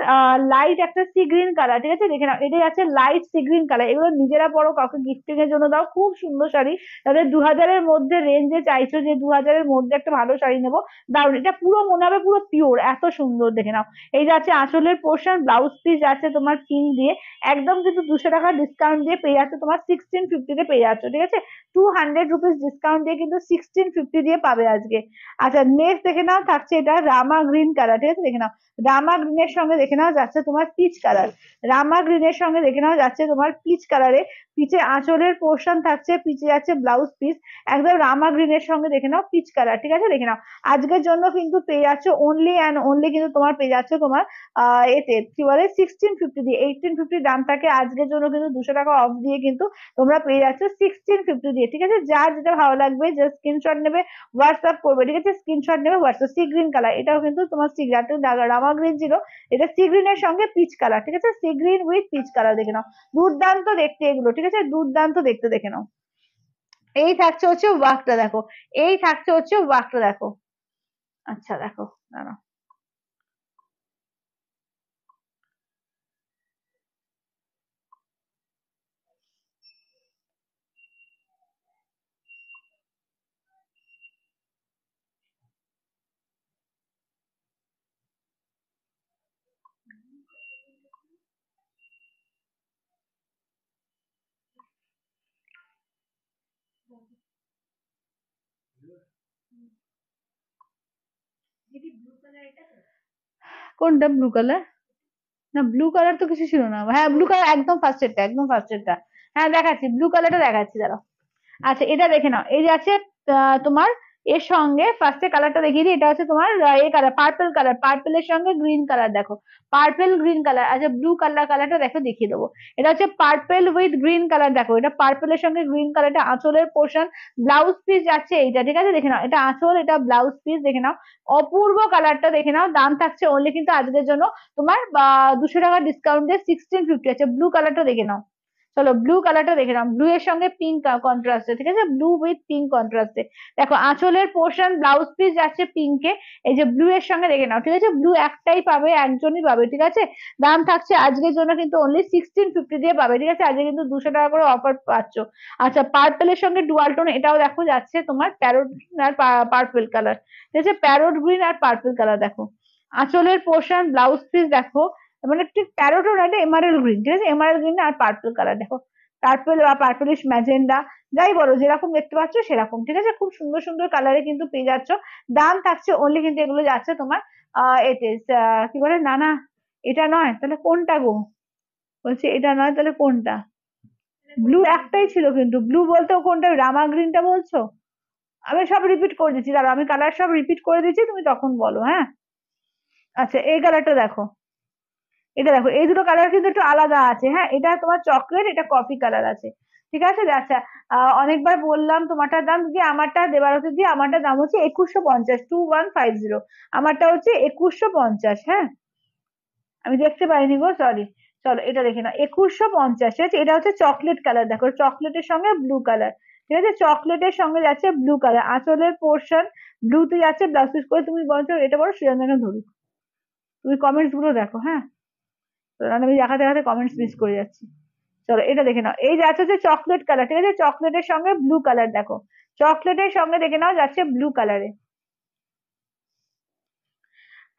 লাইট একটা সি গ্রিন কালার, ঠিক আছে? দেখে নাও, এটাই আছে লাইট সি গ্রিন কালার, এগুলো নিজেরা পরো, কাউকে গিফটিং এর জন্য দাও, খুব সুন্দর শাড়ি। তাদের 2000-এর মধ্যে রেঞ্জে চাইছো যে 2000-এর মধ্যে একটা ভালো শাড়ি নেবো, দারুন, এটা পুরো মনে হবে পুরো পিওর, এত সুন্দর। দেখে নাও, এই যাচ্ছে আঁচলের পোর্শন, ব্লাউজ পিস যাচ্ছে তোমার পিঙ্ক দিয়ে, একদম কিন্তু 200 টাকা ডিসকাউন্ট দিয়ে পেয়ে যাচ্ছে তোমার 1650-তে পেয়ে যাচ্ছ, ঠিক আছে? 200 রুপিস ডিসকাউন্ট দিয়ে কিন্তু 1650 দিয়ে পাবে আজকে। আচ্ছা, নেক্সট দেখে নাও, থাকছে এটা রামা গ্রিন কালার, ঠিক আছে? দেখে নাও, রামা গ্রিনের সঙ্গে দেখে নাও যাচ্ছে তোমার পিচ কালার, রামা গ্রিনের সঙ্গে দেখে নাও যাচ্ছে তোমার পিচ কালারে, পিচে আঁচলের পোর্শন থাকছে, পিচে যাচ্ছে ব্লাউজ পিস, একদম রামা গ্রিনের সঙ্গে দেখে নাও পিচ কালার, ঠিক আছে? দেখে নাও, আজকের জন্য কিন্তু পেয়ে যাচ্ছে অনলি অ্যান্ড অনলি কিন্তু তোমার পেয়ে যাচ্ছে তোমার এতে কি বলে 1650 দিয়ে, 1850 দাম থাকে, আজকের জন্য কিন্তু 200 টাকা অফ দিয়ে কিন্তু তোমরা পেয়ে যাচ্ছ 1650 দিয়ে, ঠিক আছে? যার যেটা ভালো লাগবে জাস্ট স্ক্রিনশট নেবে, হোয়াটসঅ্যাপ করবে, ঠিক আছে? স্ক্রিনশট নেবে, হোয়াটসঅ্যাপ। সি গ্রিন কালার, এটাও কিন্তু তোমার সি গ্রিন, রামা গ্রিন ছিল, এটা সি গ্রিনের সঙ্গে পিচ কালার, ঠিক আছে? Sea green with peach colour, দেখে নাও, দুর্দান্ত দেখতে এগুলো, ঠিক আছে? দুর্দান্ত দেখতে, দেখে নাও। এই থাকছে হচ্ছে ওয়ার্কটা দেখো, এই থাকছে হচ্ছে ওয়ার্কটা দেখো। আচ্ছা দেখো, দাঁড়াও। কোনটা ব্লু কালার? না ব্লু কালার তো কিছু ছিল না। হ্যাঁ ব্লু কালার একদম ফার্স্টেরটা, একদম ফার্স্টেরটা। হ্যাঁ দেখাচ্ছি, ব্লু কালারটা দেখাচ্ছি দাঁড়াও। আচ্ছা এটা দেখে নাও, এই যে আছে তোমার এর সঙ্গে ফার্স্টে কালারটা দেখিয়ে দিই, এটা হচ্ছে তোমার এই কালার পার্পল কালার, পার্পেলের সঙ্গে গ্রিন কালার দেখো, পার্পেল গ্রিন কালার। আচ্ছা ব্লু কালারটা দেখো দেখিয়ে দেবো, এটা হচ্ছে পার্পেল উইথ গ্রিন কালার দেখো, এটা পার্পেলের সঙ্গে গ্রিন কালারটা আঁচলের পোর্শন, ব্লাউজ পিস যাচ্ছে এইটা, ঠিক আছে দেখে নাও, এটা আঁচল এটা ব্লাউজ পিস দেখে নাও, অপূর্ব কালারটা দেখে নাও। দাম থাকছে অনলি কিন্তু আজকের জন্য তোমার 200 টাকা ডিসকাউন্ট দিয়ে 1650 আছে। ব্লু কালারটা দেখে নাও, চলো ব্লু কালারটা দেখে নাও, ব্লু এর সঙ্গে পিঙ্ক কন্ট্রাস্টে, ঠিক আছে ব্লু উইথ পিঙ্ক কন্ট্রাস্টে দেখো, আঁচলের পোর্শন ব্লাউজ পিস যাচ্ছে পিঙ্কে, এই যে ব্লু এর সঙ্গে দেখে নাও, ঠিক আছে ব্লু একটাই পাবে, একজনই পাবে, ঠিক আছে। দাম থাকছে আজকের জন্য কিন্তু অনলি 1650 দিয়ে পাবে, ঠিক আছে, আজকে কিন্তু 200 টাকা করে অফার পাচ্ছ। আচ্ছা পার্পেলের সঙ্গে ডুয়াল টোন এটাও দেখো যাচ্ছে তোমার প্যারোট আর পার্পেল কালার, ঠিক আছে প্যারোট গ্রিন আর পার্পেল কালার দেখো, আঁচলের পোর্শন ব্লাউজ পিস দেখো, মানে ঠিক প্যারোট না, এটা এমারেল গ্রিন, ঠিক আছে এমারেল গ্রিন আর পার্পল কালার দেখো, পার্পল বা পার্পলিশ ম্যাজেন্ডা যাই বলো, যেরকম দেখতে পাচ্ছ সেরকম, ঠিক আছে খুব সুন্দর সুন্দর কালারে কিন্তু পেয়ে যাচ্ছ। দাম থাকছে অনলি কিন্তু এগুলো যাচ্ছে তোমার এতে কি বলে, না না এটা নয় তাহলে কোনটা গো, বলছি এটা নয় তাহলে কোনটা, ব্লু একটাই ছিল কিন্তু, ব্লু বলতে কোনটা, রামা গ্রিনটা বলছো? আমি সব রিপিট করে দিচ্ছি দাঁড়াও, আমি কালার সব রিপিট করে দিচ্ছি তুমি তখন বলো, হ্যাঁ। আচ্ছা এই কালারটা দেখো, এটা দেখো এই দুটো কালার কিন্তু একটু আলাদা আছে, হ্যাঁ এটা তোমার চকলেট, এটা কফি কালার আছে, ঠিক আছে। আচ্ছা অনেকবার বললাম তোমারটার দাম দিদি, আমারটা দেবার হচ্ছে দিয়ে আমারটার দাম হচ্ছে 2150, 2150, আমারটা হচ্ছে 2150, হ্যাঁ আমি দেখতে পাইনি গো সরি। চলো এটা দেখে নাও 2150, ঠিক আছে, এটা হচ্ছে চকলেট কালার দেখো, চকলেটের সঙ্গে ব্লু কালার, ঠিক আছে চকলেটের সঙ্গে যাচ্ছে ব্লু কালার, আঁচলের পোর্শন ব্লুতে যাচ্ছে, ব্লাউজ পিস করে তুমি বলছো এটা বড় সৃজনকে ধরুক, তুমি কমেন্টস গুলো দেখো, হ্যাঁ কারণ আমি দেখাতে দেখাতে কমেন্টস মিস করে যাচ্ছি। চলো এটা দেখে নাও, এই যাচ্ছে হচ্ছে চকলেট কালার, ঠিক আছে চকলেটের সঙ্গে ব্লু কালার দেখো, চকলেটের সঙ্গে দেখে নাও যাচ্ছে ব্লু কালারে।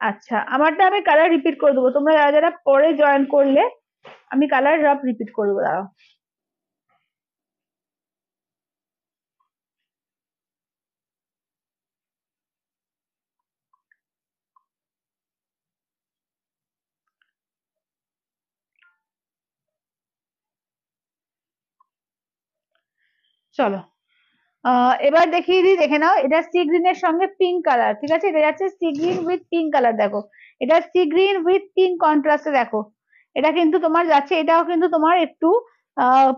আচ্ছা আমারটা আমি কালার রিপিট করে দেবো, তোমরা যারা যারা পরে জয়েন করলে আমি কালার সব রিপিট করে দেবো দাঁড়াও। চলো এবার দেখিয়ে দিই, দেখে নাও এটা সি গ্রিন এর সঙ্গে পিঙ্ক কালার, ঠিক আছে এটা যাচ্ছে sea green with pink colour দেখো, এটা সি গ্রিন উইথ পিঙ্ক কন্ট্রাস্টে দেখো, এটা কিন্তু তোমার যাচ্ছে, এটাও কিন্তু তোমার একটু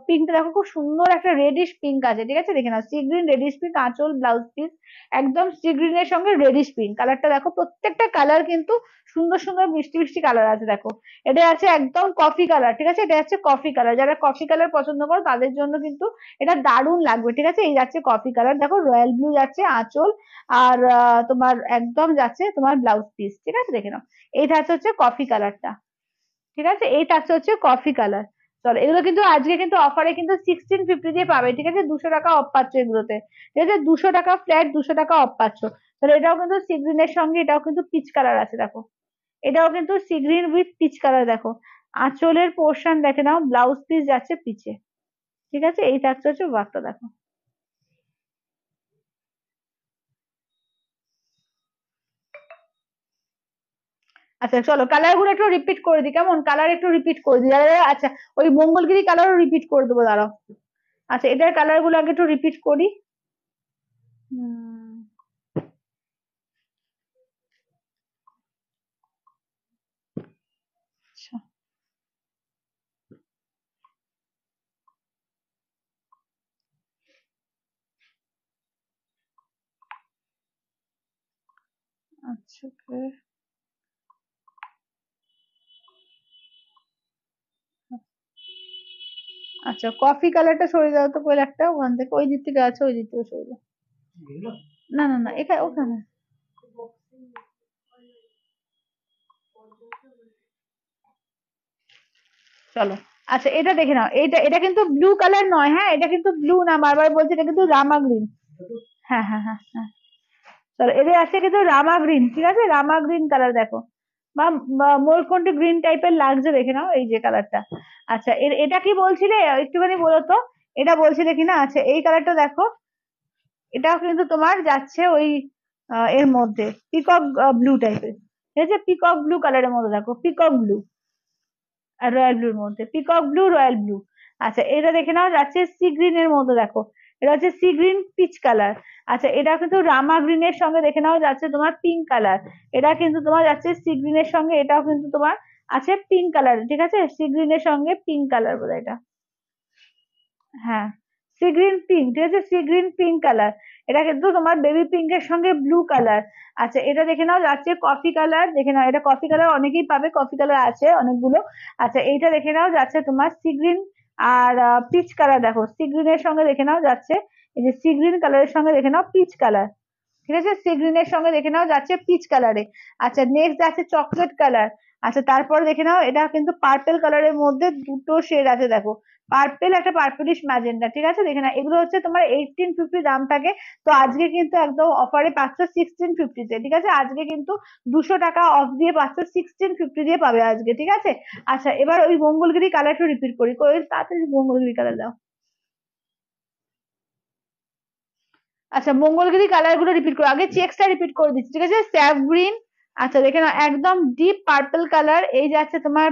পিঙ্কটা দেখো খুব সুন্দর একটা রেডিশ পিঙ্ক আছে, ঠিক আছে দেখে নাও সি গ্রিন রেডিশ পিঙ্ক, আঁচল ব্লাউজ পিস একদম সি গ্রিন এর সঙ্গে রেডিশ পিঙ্ক কালারটা দেখো, প্রত্যেকটা কালার কিন্তু সুন্দর সুন্দর মিষ্টি মিষ্টি কালার আছে দেখো, এটা আছে একদম কফি কালার, ঠিক আছে এটা হচ্ছে কফি কালার, যারা কফি কালার পছন্দ করো তাদের জন্য কিন্তু এটা দারুণ লাগবে, ঠিক আছে এই যাচ্ছে কফি কালার দেখো, রয়্যাল ব্লু যাচ্ছে আঁচল, আর তোমার একদম যাচ্ছে তোমার ব্লাউজ পিস, ঠিক আছে দেখে নাও এই থাকছে হচ্ছে কফি কালারটা, ঠিক আছে এই থাকছে হচ্ছে কফি কালার। চলো এগুলো কিন্তু আজকে কিন্তু অফারে কিন্তু 1650 দিয়ে পাবে, ঠিক আছে 200 টাকা অফ পাচ্ছ এগুলোতে, ঠিক আছে 200 টাকা ফ্ল্যাট 200 টাকা অফ পাচ্ছ। তাহলে এটাও কিন্তু সি গ্রিনের সঙ্গে এটাও কিন্তু পিচ কালার আছে দেখো, এটাও কিন্তু sea green with peach colour দেখো, আঁচলের পোর্শন দেখে নাও, ব্লাউজ পিস যাচ্ছে পিচে, ঠিক আছে এই থাকছে হচ্ছে ওয়ার্কটা দেখো। আচ্ছা চলো কালার গুলো একটু রিপিট করে দিই, কেমন কালার একটু রিপিট করে দিই আচ্ছা ওই মঙ্গলগিরি কালারও রিপিট করে দেবো দাঁড়াও। আচ্ছা এটার কালার গুলো আগে একটু রিপিট করি। হুম, আচ্ছা আচ্ছা okay, আচ্ছা কফি কালারটা সরে দাও তো কোয়েল একটা ওখান থেকে, ওই দিক থেকে আছে ওই দিক থেকে সরে দাও, না না না এখানে ওখানে, চলো আচ্ছা এটা দেখে নাও, এটা এটা কিন্তু ব্লু কালার নয়, হ্যাঁ এটা কিন্তু ব্লু না, বারবার বলছি এটা কিন্তু রামা গ্রিন, হ্যাঁ হ্যাঁ হ্যাঁ হ্যাঁ চলো এদের আছে কিন্তু রামা গ্রিন, ঠিক আছে রামা গ্রিন কালার দেখো, বা মোরকন্টি গ্রিন টাইপের লাগছে দেখে নাও এই যে কালারটা। আচ্ছা এটা কি বলছিলে একটুখানি বলো তো, এটা বলছিলে কিনা, আচ্ছা এই কালারটা দেখো, এটাও কিন্তু তোমার যাচ্ছে ওই এর মধ্যে পিকক ব্লু টাইপের, ঠিক আছে, পিকক ব্লু কালারের মধ্যে দেখো, পিকক ব্লু আর রয়্যাল ব্লুর মধ্যে, পিকক ব্লু রয়্যাল ব্লু। আচ্ছা এটা দেখে নাও যাচ্ছে সি গ্রিন এর মধ্যে দেখো, এটা হচ্ছে সি গ্রিন পিচ কালার। আচ্ছা এটা কিন্তু রামা গ্রিনের সঙ্গে দেখে নাও যাচ্ছে তোমার পিঙ্ক কালার, এটা কিন্তু তোমার যাচ্ছে সি গ্রিনের সঙ্গে, এটাও কিন্তু তোমার আছে পিঙ্ক কালার, ঠিক আছে, সি গ্রিনের সঙ্গে পিঙ্ক কালার বোধ এটা, হ্যাঁ সি গ্রিন পিঙ্ক, ঠিক আছে, সি গ্রিন পিঙ্ক কালার। এটা কিন্তু তোমার বেবি পিঙ্ক এর সঙ্গে ব্লু কালার। আচ্ছা এটা দেখে নাও যাচ্ছে কফি কালার, দেখে নাও এটা কফি কালার, অনেকেই পাবে, কফি কালার আছে অনেকগুলো। আচ্ছা এইটা দেখে নাও যাচ্ছে তোমার সি গ্রিন আর পিচ কালার, দেখো সি গ্রিন এর সঙ্গে দেখে নাও যাচ্ছে, এই যে সি গ্রিন কালারের সঙ্গে দেখে নাও পিচ কালার, ঠিক আছে, সি গ্রিন এর সঙ্গে দেখে নাও যাচ্ছে পিচ কালারে। আচ্ছা নেক্সট যাচ্ছে চকলেট কালার। আচ্ছা তারপর দেখে নাও এটা কিন্তু পার্পেল কালারের মধ্যে দুটো শেড আছে দেখো, পার্পেল একটা পার্পলিশ ম্যাজেন্ডা, ঠিক আছে, দেখে না এগুলো হচ্ছে তোমার 1850 দাম থাকে, তো আজকে কিন্তু একদম অফারে পাচ্ছ 1650 তে, ঠিক আছে, আজকে কিন্তু 200 টাকা অফ দিয়ে পাচ্ছ, 1650 দিয়ে পাবে আজকে, ঠিক আছে। আচ্ছা এবার ওই মঙ্গলগিরি কালারটা রিপিট করি, তাড়াতাড়ি মঙ্গলগিরি কালার দাও। আচ্ছা মঙ্গলগিরি কালার গুলো রিপিট করো, আগে চেক্সটা রিপিট করে দিচ্ছি, ঠিক আছে, স্যাফ গ্রিন। আচ্ছা দেখে নাও একদম ডিপ পার্পল কালার, এই যাচ্ছে তোমার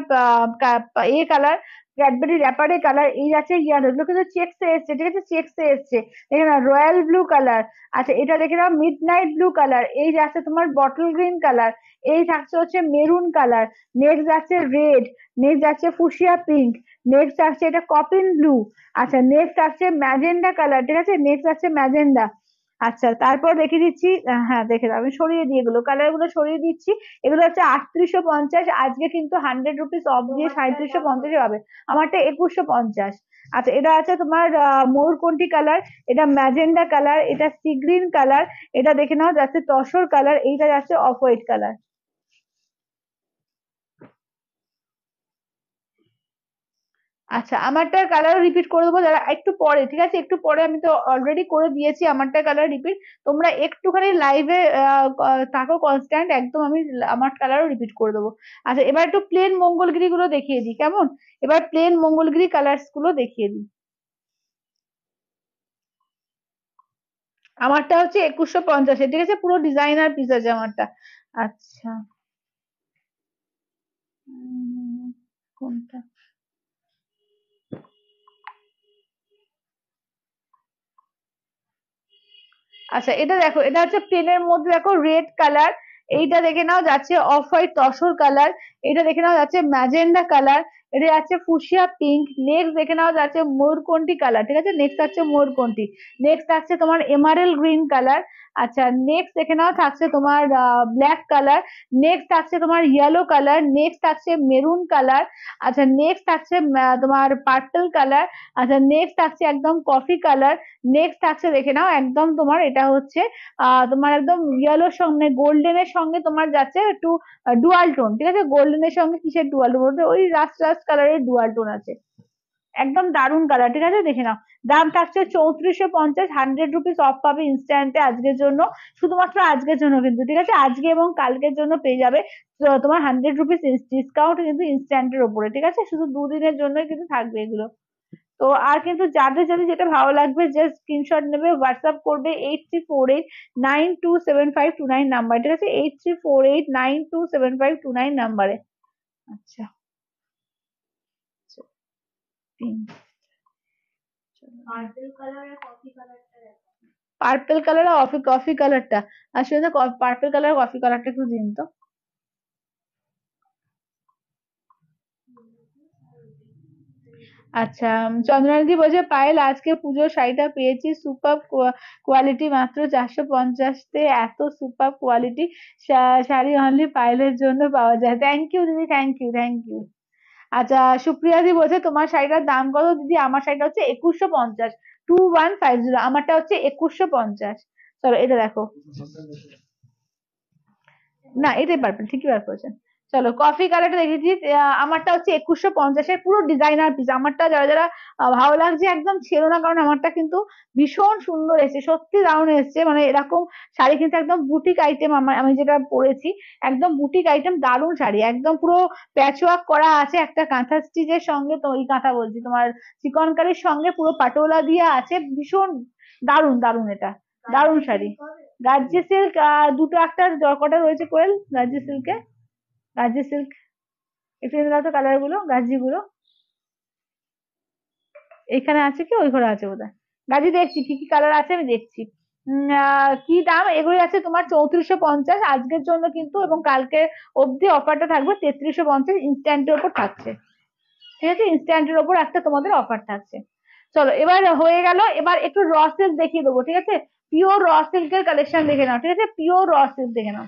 এ কালার, ক্যাডবেরি র্যাপারের কালার, এই যাচ্ছে ইয়ালো, এগুলো কিন্তু চেক্স এ এসছে, ঠিক আছে, চেক্স এ এসছে। দেখে নাও রয়্যাল ব্লু কালার। আচ্ছা এটা দেখে নাও মিড নাইট ব্লু কালার, এই যাচ্ছে তোমার বটল গ্রিন কালার, এই থাকছে হচ্ছে মেরুন কালার, নেক্সট যাচ্ছে রেড, নেক্সট যাচ্ছে ফুশিয়া পিঙ্ক, নেক্সট আসছে এটা কপিন ব্লু। আচ্ছা নেক্সট আসছে ম্যাজেন্ডা কালার, ঠিক আছে, নেক্সট আসছে ম্যাজেন্ডা। আচ্ছা তারপর দেখে দিচ্ছি, হ্যাঁ দেখে দাও, আমি সরিয়ে দিয়ে এগুলো কালার গুলো সরিয়ে দিচ্ছি, এগুলো হচ্ছে 3850, আজকে কিন্তু 100 রুপিস অফ দিয়ে 3750 পাবে, আমারটা 2150। আচ্ছা এটা আছে তোমার ময়ূরকণ্ঠী কালার, এটা ম্যাজেন্ডা কালার, এটা সি গ্রিন কালার, এটা দেখে নাও যাচ্ছে তসর কালার, এইটা যাচ্ছে অফ হোয়াইট কালার। আচ্ছা আমারটার কালার রিপিট করে দেবো যারা একটু পরে, ঠিক আছে, একটু পরে, আমি তো অলরেডি করে দিয়েছি আমারটার কালার রিপিট, তোমরা একটুখানি লাইভে থাকো কনস্ট্যান্ট একদম, আমি আমার কালারও রিপিট করে দেবো। আচ্ছা এবার একটু প্লেন মঙ্গলগিরি গুলো দেখিয়ে দিই কেমন, এবার প্লেন মঙ্গলগিরি কালার্স গুলো দেখিয়ে দিই। আমারটা হচ্ছে 2150, ঠিক আছে, পুরো ডিজাইনার পিস আছে আমারটা। আচ্ছা কোনটা, আচ্ছা এটা দেখো, এটা হচ্ছে প্লেনের মধ্যে দেখো রেড কালার, এইটা দেখে নাও যাচ্ছে অফ হোয়াইট তসর কালার, এটা দেখে নাও যাচ্ছে ম্যাজেন্ডা কালার, এটা যাচ্ছে ফুশিয়া পিঙ্ক, নেক্সট দেখে নাও যাচ্ছে ময়ূরকণ্ঠী কালার, ঠিক আছে, নেক্সট আছে ময়ূরকণ্ঠী, নেক্সট আছে তোমার এমারেল গ্রিন কালার। আচ্ছা নেক্সট দেখে নাও থাকছে তোমার ব্ল্যাক কালার, নেক্সট থাকছে তোমার ইয়েলো কালার, নেক্সট থাকছে মেরুন কালার। আচ্ছা নেক্সট থাকছে তোমার পার্পল কালার। আচ্ছা নেক্সট থাকছে একদম কফি কালার। নেক্সট থাকছে দেখে নাও একদম তোমার এটা হচ্ছে তোমার একদম ইয়েলোর সঙ্গে গোল্ডেনের সঙ্গে তোমার যাচ্ছে একটু ডুয়াল টোন, ঠিক আছে, গোল্ডেনের সঙ্গে কিসের ডুয়াল টোন বলতে ওই রাস্ট রাস্ট কালারের ডুয়াল টোন আছে, একদম দারুন কালার, ঠিক আছে, দেখে নাও। দাম থাকছে 3450, 100 রুপিস অফ পাবে ইনস্ট্যান্টে আজকের জন্য, শুধুমাত্র আজকের জন্য কিন্তু, ঠিক আছে, আজকে এবং কালকের জন্য পেয়ে যাবে। তো তোমার 100 রুপিস ডিসকাউন্ট কিন্তু ইনস্ট্যান্টের ওপরে, ঠিক আছে, শুধু দুদিনের জন্যই কিন্তু থাকবে এগুলো। তো আর কিন্তু যাদের যাদের যেটা ভালো লাগবে জাস্ট স্ক্রিনশট নেবে, হোয়াটসঅ্যাপ করবে 8348927529 নাম্বার, ঠিক আছে, 8348927529 নাম্বারে। আচ্ছা পার্পেল কালার আর কফি কফি কালারটা, আসলে পার্পেল কালার কফি কালারটা একটু দিন তো। আচ্ছা চন্দ্রনাথি বলছে পায়েল আজকে পুজোর শাড়িটা পেয়েছি সুপার কোয়ালিটি, মাত্র 450 তে এত সুপার কোয়ালিটি শাড়ি অনলি পায়েলের জন্য পাওয়া যায়, থ্যাংক ইউ দিদি, থ্যাংক ইউ থ্যাংক ইউ। আচ্ছা সুপ্রিয়া দি বলছে তোমার শাড়িটার দাম কত দিদি, আমার শাড়িটা হচ্ছে 2150, 2150, আমারটা হচ্ছে 2150। চলো এটা দেখো, না এটাই পারবেন, ঠিকই বার করেছেন। চলো কফি কালারটা দেখেছি, আমারটা হচ্ছে 2150-এর পুরো ডিজাইনার পিস, আমারটা যারা যারা ভালো লাগছে একদম ছেড়ো না, কারণ আমারটা কিন্তু ভীষণ সুন্দর এসেছে, সত্যি দারুণ এসেছে, মানে এরকম শাড়ি কিন্তু একদম বুটিক আইটেম, আমি যেটা পরেছি একদম বুটিক আইটেম, দারুণ শাড়ি, একদম পুরো প্যাচ ওয়ার্ক করা আছে একটা কাঁথা স্টিচের সঙ্গে, তো ওই কাঁথা বলছি তোমার চিকনকারির সঙ্গে পুরো পাটোলা দিয়ে আছে, ভীষণ দারুণ দারুণ, এটা দারুণ শাড়ি। গার্জি সিল্ক দুটো একটা কটা রয়েছে কোয়েল গার্জি সিল্কে, গাজি সিল্ক, একটু এনে দাও তো কালার গুলো, গাজি গুলো এখানে আছে কি ওই ঘরে আছে বোধহয়। গাজি দেখছি কি কি কালার আছে আমি দেখছি। কি দাম এগুলি আছে তোমার 3450 আজকের জন্য কিন্তু, এবং কালকে অবধি অফারটা থাকবে 3350, ইনস্ট্যান্টের ওপর থাকছে। ঠিক আছে, ইনস্ট্যান্টের ওপর একটা তোমাদের অফার থাকছে। চলো এবার হয়ে গেল, এবার একটু র সিল্ক দেখিয়ে দেবো। ঠিক আছে, পিওর র সিল্কের কালেকশন দেখে নাও। ঠিক আছে, পিওর র সিল্ক দেখে নাও।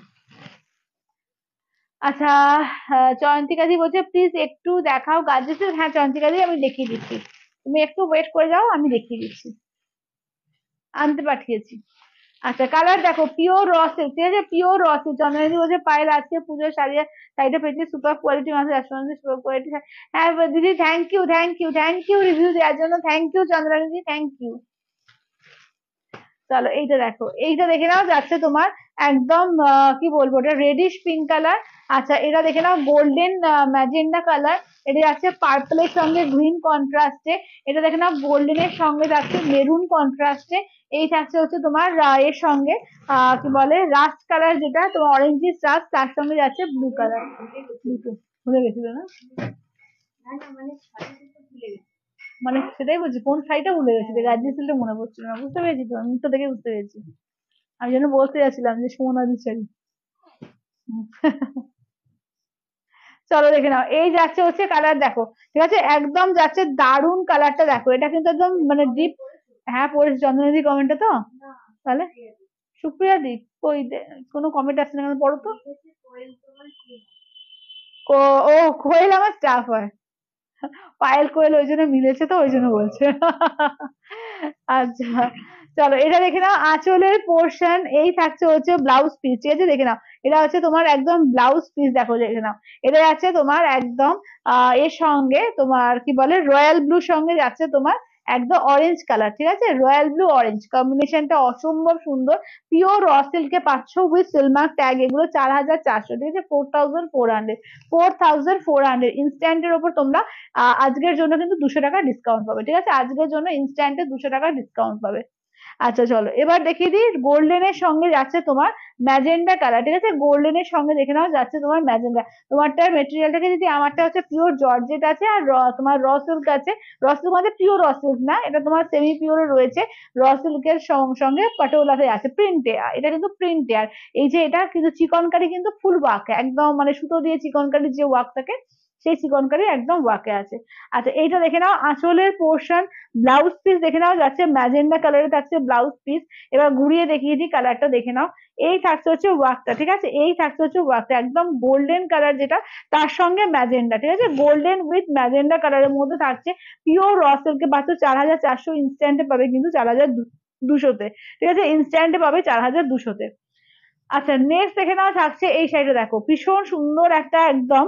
আচ্ছা, জয়ন্তিকাদি বলছে প্লিজ একটু দেখাও গার্জি সিল্ক। হ্যাঁ জয়ন্তিকাদি, আমি দেখিয়ে দিচ্ছি, তুমি একটু ওয়েট করে যাও, আমি দেখিয়ে দিচ্ছি, আনতে পাঠিয়েছি। আচ্ছা কালার দেখো, পিওর র সিল্ক। ঠিক আছে, পিওর র সিল্ক। চন্দ্রদি বলছে পায়েল আজকে পুজোর সারিয়ে শাড়িটা পেয়েছি, সুপার কোয়ালিটি মাঝে রেস্টুরেন্ট, সুপার কোয়ালিটি। হ্যাঁ দিদি, thank you thank you thank you review দেওয়ার জন্য, thank you Chandrani, thank you. চলো এইটা দেখো, এইটা দেখে নাও, যাচ্ছে তোমার একদম কি বলবো, এটা রেডিশ পিঙ্ক কালার। আচ্ছা এটা দেখে নাও, গোল্ডেন ম্যাজেন্ডা কালার। এটা যাচ্ছে পার্পলের সঙ্গে গ্রিন কন্ট্রাস্টে। এটা দেখে নাও, গোল্ডেনের সঙ্গে যাচ্ছে মেরুন কন্ট্রাস্টে। এই থাকছে হচ্ছে তোমার এর সঙ্গে কি বলে রাস্ট কালার, যেটা তোমার অরেঞ্জিস রাস্ট, তার সঙ্গে যাচ্ছে ব্লু কালার। দুটো ভুলে গেছিল না, মানে সেটাই বলছি, কোন শাড়িটা ভুলে গেছি, গার্জি সিলটা মনে পড়ছিল না। বুঝতে পেরেছি তো, আমি তো দেখে বুঝতে পেরেছি। আমি যেন বলতে যাচ্ছিলাম যে সোনালি শাড়ি। চলো দেখে নাও, এই যাচ্ছে হচ্ছে কালার দেখো। ঠিক আছে, একদম যাচ্ছে দারুন কালারটা দেখো, এটা কিন্তু একদম মানে ডিপ। হ্যাঁ পড়েছি, চন্দ্রনিধি কমেন্টে তো, তাহলে সুপ্রিয়া দি কই কোনো কমেন্ট আসছে না কেন, পড়ো তো। ও কোয়েল আমার স্টাফ হয়, পায়েল কোয়েল ওই জন্য মিলেছে তো, ওই জন্য বলছে। আচ্ছা চলো এটা দেখে নাও, আঁচলের পোর্শন এই থাকছে হচ্ছে ব্লাউজ পিস। ঠিক আছে, দেখে নাও, এটা হচ্ছে তোমার একদম ব্লাউজ পিস, দেখো দেখে নাও। এটা যাচ্ছে তোমার একদম এর সঙ্গে তোমার কি বলে রয়্যাল ব্লু সঙ্গে যাচ্ছে তোমার একদম অরেঞ্জ কালার। ঠিক আছে, রয়্যাল ব্লু অরেঞ্জ কম্বিনেশনটা অসম্ভব সুন্দর। পিওর র সিল্কে পাচ্ছ উইথ সিলমার্ক ট্যাগ, এগুলো 4400। ঠিক আছে, 4400, 4400 ইনস্ট্যান্টের ওপর তোমরা আজকের জন্য কিন্তু 200 টাকা ডিসকাউন্ট পাবে। ঠিক আছে, আজকের জন্য ইনস্ট্যান্টে 200 টাকা ডিসকাউন্ট পাবে। আচ্ছা চলো এবার দেখিয়ে দিই, গোল্ডেনের সঙ্গে যাচ্ছে তোমার ম্যাজেন্ডা কালার। ঠিক আছে, গোল্ডেনের সঙ্গে দেখে নাও যাচ্ছে তোমার ম্যাজেন্ডা। তোমারটার মেটেরিয়ালটাকে যদি, আমারটা হচ্ছে পিওর জর্জেট আছে, আর তোমার র সিল্ক আছে। র সিল্ক মানে পিওর র সিল্ক না, এটা তোমার সেমি পিওর রয়েছে। র সিল্কের সঙ্গে পাটোলাতে আছে প্রিন্টে, এটা কিন্তু প্রিন্টে। আর এই যে এটা কিন্তু চিকনকারি, কিন্তু ফুল ওয়ার্ক, একদম মানে সুতো দিয়ে চিকনকারি যে ওয়ার্ক থাকে, সেই চিকনকারি একদম ওয়ার্কে আছে। আচ্ছা এইটা দেখে নাও, আঁচলের পোর্শন ব্লাউজ পিস দেখে নাও, যাচ্ছে ম্যাজেন্ডা কালারে থাকছে ব্লাউজ পিস। এবার ঘুরিয়ে দেখিয়ে দিই, কালারটা দেখে নাও। এই থাকছে হচ্ছে ওয়ার্কটা। ঠিক আছে, এই থাকছে হচ্ছে ওয়ার্কটা একদম গোল্ডেন কালার, যেটা তার সঙ্গে ম্যাজেন্ডা। ঠিক আছে, গোল্ডেন উইথ ম্যাজেন্ডা কালারের মধ্যে থাকছে। পিওর র সিল্কে পাচ্ছ 4400, ইনস্ট্যান্টে পাবে কিন্তু 4200-তে। ঠিক আছে, ইনস্ট্যান্টে পাবে 4200-তে। আচ্ছা নেক্সট দেখে নাও, থাকছে এই সাইডে দেখো, ভীষণ সুন্দর একটা একদম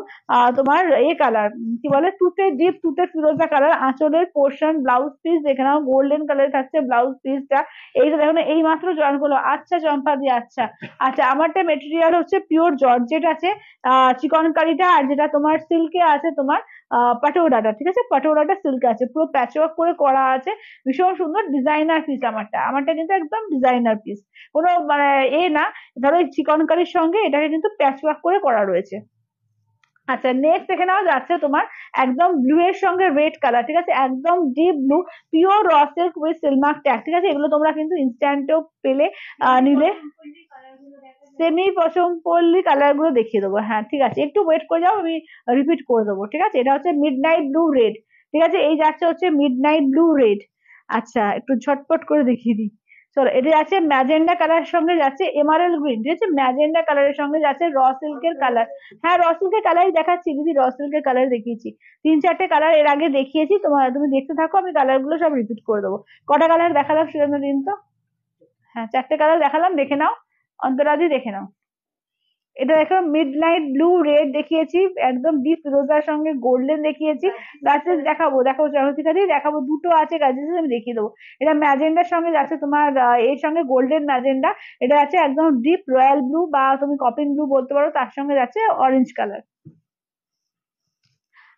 তোমার এ কালার, কি বলে তুতে ডিপ তুতে ফিরোজা কালার, আঁচলের পোর্শন ব্লাউজ পিস দেখে নাও, গোল্ডেন কালার থাকছে ব্লাউজ পিসটা। এইটা দেখো না, এই মাত্র জয়েন করলো। আচ্ছা চম্পা দি, আচ্ছা আচ্ছা, আমারটা মেটেরিয়াল হচ্ছে পিওর জর্জেট আছে, চিকনকারিটা, আর যেটা তোমার সিল্কে আছে তোমার পাটোরাটা। ঠিক আছে, পাটোরাটা সিল্ক আছে, পুরো প্যাচওয়ার্ক করে করা আছে, ভীষণ সুন্দর ডিজাইনার পিস। আমারটা কিন্তু একদম ডিজাইনার পিস, কোনো মানে এ না, ধরো এই চিকনকারির সঙ্গে এটাকে কিন্তু প্যাচওয়ার্ক করে করা রয়েছে। আচ্ছা নেক্সট দেখে নাও, যাচ্ছে তোমার একদম ব্লু এর সঙ্গে রেড কালার। ঠিক আছে, একদম deep blue, pure raw silk with Silk Mark tag. ঠিক আছে, এগুলো তোমরা কিন্তু ইনস্ট্যান্টেও পেলে নিলে। সেমি পশম পল্লী কালার গুলো দেখিয়ে দেবো। হ্যাঁ ঠিক আছে, একটু ওয়েট করে যাও, আমি রিপিট করে দেবো। ঠিক আছে, এটা হচ্ছে মিড নাইট ব্লু রেড। ঠিক আছে, এই যাচ্ছে হচ্ছে মিড নাইট ব্লু রেড। আচ্ছা একটু ঝটপট করে দেখিয়ে দিই। চলো এটা যাচ্ছে ম্যাজেন্ডা কালারের সঙ্গে যাচ্ছে এমারেল গ্রিন। ঠিক আছে, ম্যাজেন্ডা কালারের সঙ্গে যাচ্ছে র সিল্কের কালার। হ্যাঁ র সিল্কের কালারই দেখাচ্ছি দিদি, র সিল্কের কালার দেখিয়েছি, 3-4টে কালার এর আগে দেখিয়েছি, তুমি দেখতে থাকো, আমি কালার গুলো সব রিপিট করে দেবো। কটা কালার দেখালাম সেজন্য দিন তো। হ্যাঁ 4টে কালার দেখালাম, দেখে নাও, অন্তরাদি দেখে নাও। এটা দেখো মিড নাইট ব্লু রেড দেখিয়েছি, একদম ডিপ রোজার সঙ্গে গোল্ডেন দেখিয়েছি। গাছেস দেখাবো, দেখো চরণিকাদি দেখাবো, দুটো আছে গাছেস, আমি দেখিয়ে দেবো। এটা ম্যাজেন্ডার সঙ্গে যাচ্ছে তোমার এর সঙ্গে গোল্ডেন ম্যাজেন্ডা। এটা আছে একদম ডিপ রয়্যাল ব্লু, বা তুমি কপিন ব্লু বলতে পারো, তার সঙ্গে যাচ্ছে অরেঞ্জ কালার।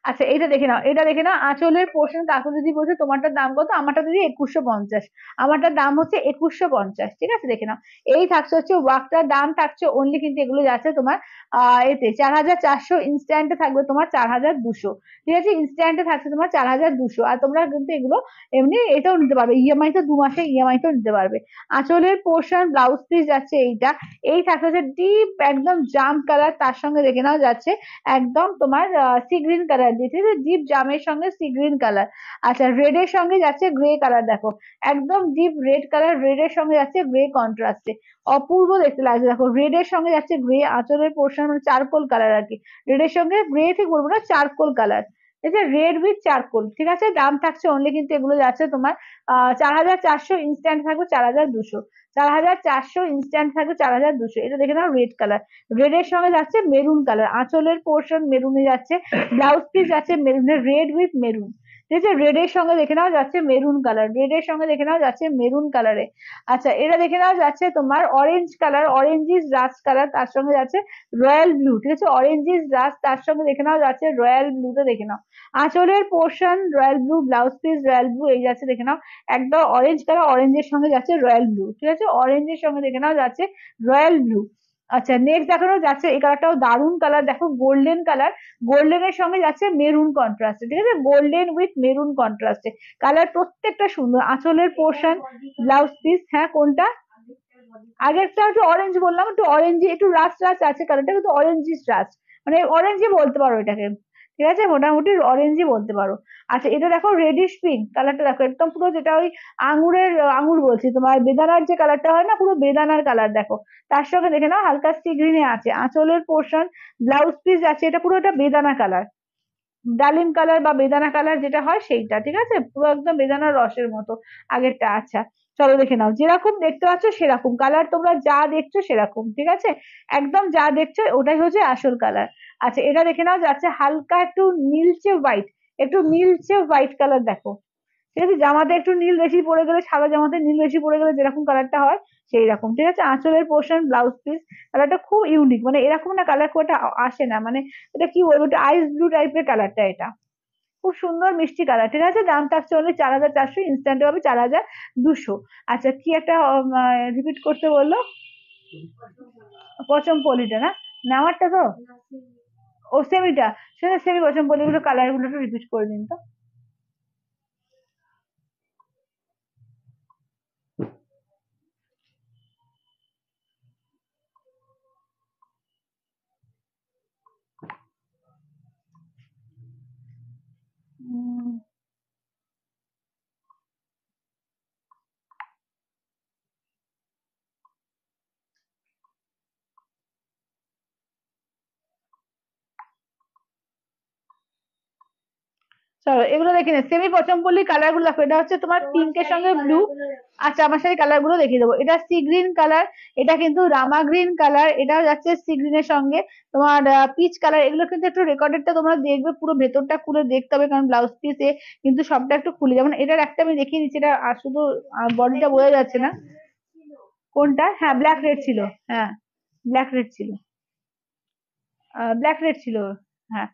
আচ্ছা এটা দেখে নাও, এটা দেখে নাও আঁচলের পোর্শন। কাকু যদি বলছে তোমারটার দাম কত, আমারটা দিদি 2150, আমারটার দাম হচ্ছে 2150, ঠিক আছে দেখে নাও। এই থাকছে হচ্ছে ওয়ার্কটার দাম থাকছে অনলি, কিন্তু এগুলো যাচ্ছে তোমার এতে 4400, ইনস্ট্যান্টে থাকবে তোমার 4200, ঠিক আছে, ইনস্ট্যান্টে থাকছে তোমার 4200। আর তোমরা কিন্তু এগুলো এমনি এটাও নিতে পারবে, ইএমআই তো 2 মাসে ইএমআই তো নিতে পারবে। আঁচলের পোর্শন ব্লাউজ পিস যাচ্ছে এইটা, এই থাকছে হচ্ছে ডিপ একদম জাম কালার, তার সঙ্গে দেখে নাও যাচ্ছে একদম তোমার সি গ্রিন কালার দিয়ে, ঠিক আছে, ডিপ জামের সঙ্গে সি গ্রিন কালার। আচ্ছা রেড এর সঙ্গে যাচ্ছে গ্রে কালার, দেখো একদম ডিপ রেড কালার, রেড এর সঙ্গে যাচ্ছে গ্রে কন্ট্রাস্টে, অপূর্ব দেখতে লাগছে। দেখো রেড এর সঙ্গে যাচ্ছে গ্রে, আঁচলের পোর্শন মানে চারকোল কালার আর কি, রেড এর সঙ্গে গ্রে ঠিক বলবো না, চারকোল কালার, ঠিক আছে, রেড উইথ চারকোল, ঠিক আছে। দাম থাকছে অনলি, কিন্তু এগুলো যাচ্ছে তোমার 4400, ইনস্ট্যান্ট থাকবে 4200, 4400 ইনস্ট্যান্ট থাকবে 4200। এটা দেখে নাও রেড কালার, রেড এর সঙ্গে যাচ্ছে মেরুন কালার, আঁচলের পোর্শন মেরুনে যাচ্ছে, ব্লাউজ পিস যাচ্ছে মেরুনে, রেড উইথ মেরুন, ঠিক আছে, রেড এর সঙ্গে দেখে নাও যাচ্ছে মেরুন কালার, রেড এর সঙ্গে দেখে নাও যাচ্ছে মেরুন কালারে। আচ্ছা এটা দেখে নাও যাচ্ছে তোমার orange colour, orangish rushed colour, তার সঙ্গে যাচ্ছে রয়্যাল ব্লু, ঠিক আছে, অরেঞ্জিস রাস্ট, তার সঙ্গে দেখে নাও যাচ্ছে রয়্যাল ব্লুতে দেখে নাও। আঁচলের portion royal blue, blouse piece royal blue, এই যাচ্ছে দেখে নাও একদম অরেঞ্জ কালার, অরেঞ্জের সঙ্গে যাচ্ছে রয়্যাল ব্লু, ঠিক আছে, অরেঞ্জের সঙ্গে দেখে নাও যাচ্ছে রয়্যাল ব্লু। আচ্ছা নেক্সট দেখানো যাচ্ছে, এই কালারটাও দারুন কালার, দেখো গোল্ডেন কালার, গোল্ডেনের সঙ্গে যাচ্ছে মেরুন কন্ট্রাস্টে, ঠিক আছে, গোল্ডেন উইথ মেরুন কন্ট্রাস্টে, কালার প্রত্যেকটা সুন্দর। আঁচলের পোর্শন ব্লাউজ পিস, হ্যাঁ কোনটা, আগেরটা একটু অরেঞ্জ বললাম, একটু অরেঞ্জ একটু রাস্ট রাস্ট আছে কালারটা, কিন্তু অরেঞ্জিস রাস্ট, মানে অরেঞ্জই বলতে পারো এটাকে, ঠিক আছে, মোটামুটি অরেঞ্জই বলতে পারো। আচ্ছা এটা দেখো রেডিশ পিঙ্ক কালারটা, দেখো একদম পুরো যেটা ওই আঙুরের, আঙুর বলছি তোমার বেদানার যে কালারটা হয় না, পুরো বেদানার কালার দেখো, তার সঙ্গে দেখে নাও হালকা সি গ্রিনে আছে। আঁচলের পোর্শন ব্লাউজ পিস আছে, এটা পুরো একটা বেদানা কালার, ডালিম কালার বা বেদানা কালার যেটা হয় সেইটা, ঠিক আছে, পুরো একদম বেদানার রসের মতো আগেরটা। আচ্ছা চলো দেখে নাও, যেরকম দেখতে পাচ্ছ সেরকম কালার, তোমরা যা দেখছো সেরকম, ঠিক আছে, একদম যা দেখছো ওটাই হচ্ছে আসল কালার। আচ্ছা এটা দেখে নাও যাচ্ছে হালকা একটু নীলচে হোয়াইট, একটু নীলচে হোয়াইট কালার দেখো, ঠিক আছে, জামাতে একটু নীল বেশি পড়ে গেলে, সাদা জামাতে নীল বেশি পড়ে গেলে যেরকম কালারটা হয় সেই রকম, ঠিক আছে। আঁচলের পোর্শন ব্লাউজ পিস, কালারটা খুব ইউনিক, মানে এরকম না কালার খুব একটা আসে না, মানে এটা কি বলবো, একটা আইস ব্লু টাইপের কালারটা, এটা খুব সুন্দর মিষ্টি কালার, ঠিক আছে, দাম থাকছে অনলি 4400, ইনস্ট্যান্টে পাবে 4200। আচ্ছা কি একটা রিপিট করতে বললো, পচম পলিটা না, নেওয়ারটা তো, ও সেমিটা, সেটা সেমি পচম পলিগুলো কালার গুলো একটু রিপিট করে দিন তো। উম, চলো এগুলো দেখে নে, সেমি পচমপল্লি কালার গুলো দেখো, এটা হচ্ছে তোমার পিঙ্কের সঙ্গে ব্লু। আচ্ছা আমার সাথে কালার গুলো দেখিয়ে দেবো, এটা সি গ্রিন কালার, এটা কিন্তু রামা গ্রিন কালার, এটাও যাচ্ছে সি গ্রিনের সঙ্গে তোমার পিচ কালার। এগুলো কিন্তু একটু রেকর্ডেডটা তোমরা দেখবে, পুরো ভেতরটা খুলে দেখতে হবে, কারণ ব্লাউজ পিসে কিন্তু সবটা একটু খুলে, যেমন এটার একটা আমি দেখিয়ে দিচ্ছি, এটা আর শুধু বডিটা বোঝা যাচ্ছে না। কোনটা, হ্যাঁ ব্ল্যাক রেড ছিল, হ্যাঁ ব্ল্যাক রেড ছিল, ব্ল্যাক রেড ছিল, হ্যাঁ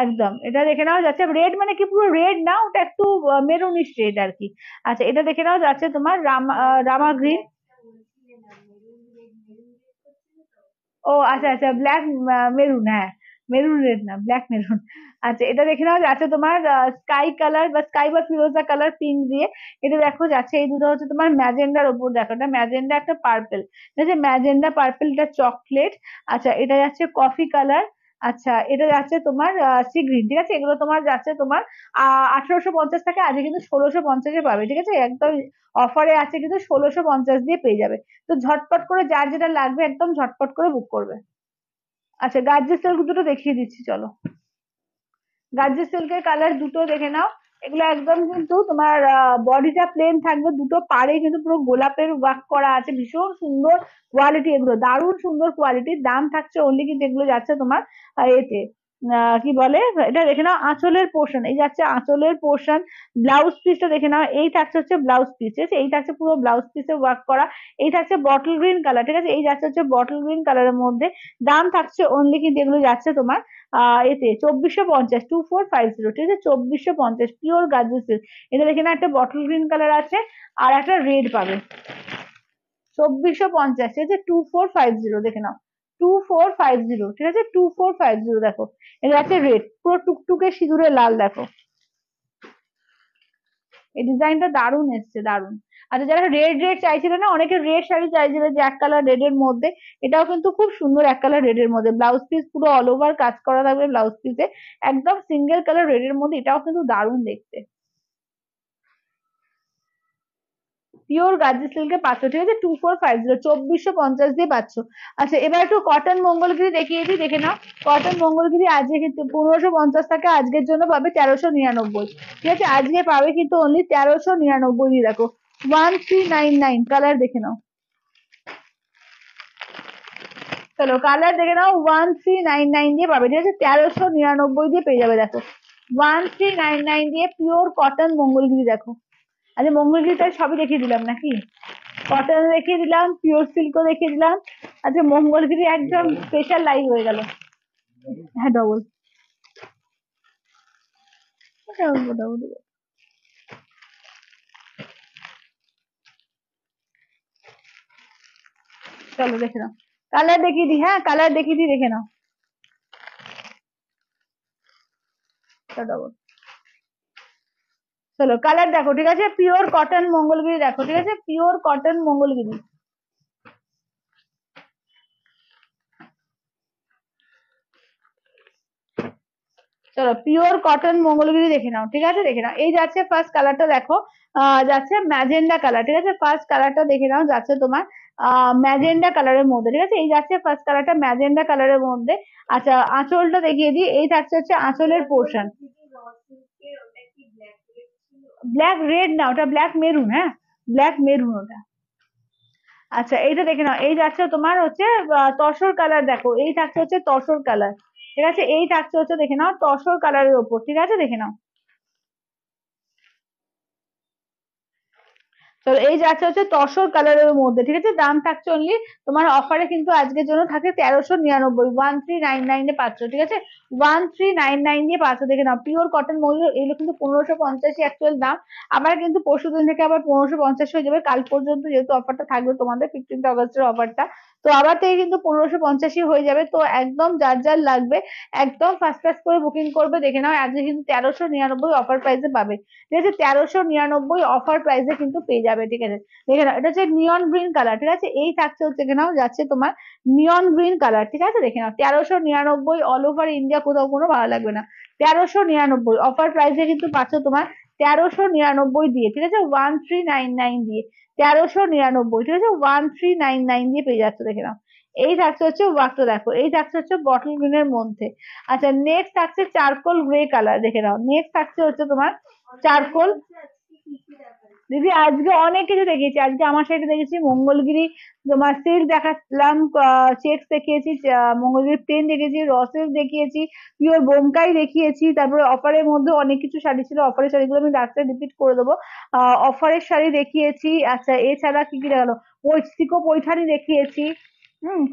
একদম। এটা দেখে নাও যাচ্ছে রেড, মানে কি পুরো রেড না, ওটা একটু মেরুনিশ রেড আর কি। আচ্ছা এটা দেখে নাও যাচ্ছে তোমার রামা গ্রিন, ও আচ্ছা আচ্ছা ব্ল্যাক মেরুন, হ্যাঁ মেরুন রেড না, ব্ল্যাক মেরুন। আচ্ছা এটা দেখে নাও যাচ্ছে তোমার স্কাই কালার বা স্কাই বা ফিরোজা কালার পিঙ্ক দিয়ে, এটা দেখো যাচ্ছে, এই দুটো হচ্ছে তোমার ম্যাজেন্ডার ওপর, দেখো এটা ম্যাজেন্ডা একটা পার্পেল, ঠিক আছে, ম্যাজেন্ডা পার্পেল, এটা চকলেট। আচ্ছা এটা যাচ্ছে কফি কালার। আচ্ছা এটা যাচ্ছে তোমার সি গ্রিন, ঠিক আছে, এগুলো তোমার যাচ্ছে তোমার 1850 থেকে, আজকে কিন্তু 1650-এ পাবে, ঠিক আছে, একদম অফারে আছে, কিন্তু 1650 দিয়ে পেয়ে যাবে। তো ঝটপট করে যার যেটা লাগবে একদম ঝটপট করে বুক করবে। আচ্ছা গার্জি সিল্ক দুটো দেখিয়ে দিচ্ছি চলো, গার্জি সিল্কের কালার দুটো দেখে নাও। এগুলো একদম কিন্তু তোমার বডিটা প্লেন থাকবে, দুটো পাড়ে কিন্তু পুরো গোলাপের ওয়ার্ক করা আছে, ভীষণ সুন্দর কোয়ালিটি, এগুলো দারুণ সুন্দর কোয়ালিটির, দাম থাকছে অনলি, কিন্তু এগুলো যাচ্ছে তোমার এতে কি বলে, এটা দেখে নাও আঁচলের পোর্শন, এই যাচ্ছে আঁচলের পোর্শন। ব্লাউজ পিসটা দেখে নাও, এই থাকছে হচ্ছে ব্লাউজ পিস, ঠিক আছে, এই থাকছে পুরো ব্লাউজ পিসে ওয়ার্ক করা। এই থাকছে বটল গ্রিন কালার, ঠিক আছে, এই যাচ্ছে হচ্ছে বটল গ্রিন কালারের মধ্যে। দাম থাকছে অনলি কিন্তু এগুলো যাচ্ছে তোমার এতে 2450, 2450, ঠিক আছে, 2450 পিওর গার্জি সিল্ক। এটা দেখে না একটা বটল গ্রিন কালার আছে, আর একটা রেড পাবে। 2450, ঠিক আছে, 2450 দেখে নাও, 2450, ঠিক আছে, 2450 দেখো। এটা আছে রেড, পুরো টুকটুকে সিঁদুরে লাল দেখো। এই ডিজাইনটা দারুণ এসছে, দারুণ। আচ্ছা, যারা রেড রেড চাইছিল না, অনেকে রেড শাড়ি চাইছিল যে এক কালার রেড এর মধ্যে, এটাও কিন্তু খুব সুন্দর এক কালার রেড এর মধ্যে। ব্লাউজ পিস পুরো অল ওভার কাজ করা থাকবে ব্লাউজ পিসে, একদম সিঙ্গেল কালার রেড এর মধ্যে, এটাও কিন্তু দারুণ দেখতে। পিওর গার্জি সিল্কে পাচ্ছ, ঠিক আছে, 2450, 2450 দিয়ে পাচ্ছ। আচ্ছা, এবার একটু কটন মঙ্গলগিরি দেখিয়ে দিই, দেখে নাও। কটন মঙ্গলগিরি আজকে কিন্তু 1550 টাকা, আজকের জন্য পাবে 1399, ঠিক আছে, আজকে পাবে কিন্তু অনলি 1399 দিয়ে, দেখো 1399 কালার দেখে নাও। চলো কালার দেখে নাও, 1399 দিয়ে পাবে, ঠিক আছে, 1399 দিয়ে পেয়ে যাবে, দেখো 1399 দিয়ে পিওর কটন মঙ্গলগিরি দেখো। আচ্ছা, মঙ্গলগিরি তাই সবই দেখিয়ে দিলাম নাকি? কটন দেখিয়ে দিলাম, পিওর সিল্কও দেখিয়ে দিলাম। আচ্ছা, মঙ্গলগিরি একদম স্পেশাল লাইভ হয়ে গেল। হ্যাঁ, ডবল ডবল। চলো দেখে নাও, কালার দেখিয়ে দিই, হ্যাঁ কালার দেখিয়ে দিই, দেখে নাও। ডবল। চলো কালার দেখো, ঠিক আছে, পিওর কটন মঙ্গলগিরি দেখো, ঠিক আছে, পিওর কটন মঙ্গলগিরি। চলো পিওর কটন মঙ্গলগিরি দেখে নাও, ঠিক আছে, দেখে নাও। এই যাচ্ছে ফার্স্ট কালারটা দেখো, যাচ্ছে ম্যাজেন্ডা কালার, ঠিক আছে, ফার্স্ট কালারটা দেখে নাও, যাচ্ছে তোমার ম্যাজেন্ডা কালারের মধ্যে, ঠিক আছে, এই যাচ্ছে ফার্স্ট কালারটা ম্যাজেন্ডা কালারের মধ্যে। আচ্ছা, আঁচলটা দেখিয়ে দিই, এই থাকছে হচ্ছে আঁচলের পোর্শন। ব্ল্যাক রেড না, ওটা ব্ল্যাক মেরুন, হ্যাঁ ব্ল্যাক মেরুন ওটা। আচ্ছা, এইটা দেখে নাও, এই যাচ্ছে তোমার হচ্ছে তসর কালার দেখো, এই থাকছে হচ্ছে তসর কালার, ঠিক আছে, এই থাকছে হচ্ছে দেখে নাও তসর কালারের ওপর, ঠিক আছে, দেখে নাও। তো এই যাচ্ছে হচ্ছে তসর কালারের মধ্যে, ঠিক আছে, দাম থাকছে অনলি তোমার অফারে কিন্তু আজকের জন্য থাকে 1399, 1399 এ পাচ্ছ, ঠিক আছে, 1399 দিয়ে পাচ্ছ, দেখে নাও পিওর কটন মূল্য। এগুলো কিন্তু 1550 অ্যাকচুয়াল দাম, আবার কিন্তু পরশু দিন থেকে আবার 1550 হয়ে যাবে, কাল পর্যন্ত যেহেতু অফারটা থাকবে তোমাদের 15 আগস্টের অফারটা, তো আবার থেকে কিন্তু 1550 হয়ে যাবে। তো একদম যার যার লাগবে একদম ফার্স্ট ক্লাস করে বুকিং করবে, দেখে নাও আজকে কিন্তু 1399 অফার প্রাইসে পাবে, ঠিক আছে, 1399 অফার প্রাইসে কিন্তু পেয়ে যাবে, ঠিক আছে, দেখে নাও এটা হচ্ছে নিয়ন গ্রিন কালার, ঠিক আছে, এই থাকছে হচ্ছে দেখে নাও যাচ্ছে তোমার নিয়ন গ্রিন কালার, ঠিক আছে, দেখে নাও 1399 অল ওভার ইন্ডিয়া, কোথাও কোনো ভালো লাগবে না। 1399 অফার প্রাইসে কিন্তু পাচ্ছ তোমার 1399 দিয়ে, ঠিক আছে, 1399 দিয়ে, 1399, ঠিক আছে, 1399 দিয়ে পেয়ে যাচ্ছে, দেখে নাও। এই থাকছে হচ্ছে ওয়ার্কটা দেখো, এই থাকছে হচ্ছে বটল গ্রিনের মধ্যে। আচ্ছা, নেক্সট থাকছে চারকোল গ্রে কালার, দেখে নাও, নেক্সট থাকছে হচ্ছে তোমার চারকোল। দিদি আজকে অনেক কিছু দেখিয়েছি, আজকে আমার সাইডে দেখেছি মঙ্গলগিরি তোমার সিল্ক দেখালাম, চেক্স দেখিয়েছি, মঙ্গলগিরি প্লেন দেখিয়েছি, রসেস দেখিয়েছি, পিওর বোমকাই দেখিয়েছি, তারপরে অফারের মধ্যে অনেক কিছু শাড়ি ছিল, অফারের শাড়িগুলো আমি রাস্তায় রিপিট করে দেবো। অফারের শাড়ি দেখিয়েছি। আচ্ছা, এছাড়া কি কি দেখালো, সিকো পৈঠানি দেখিয়েছি।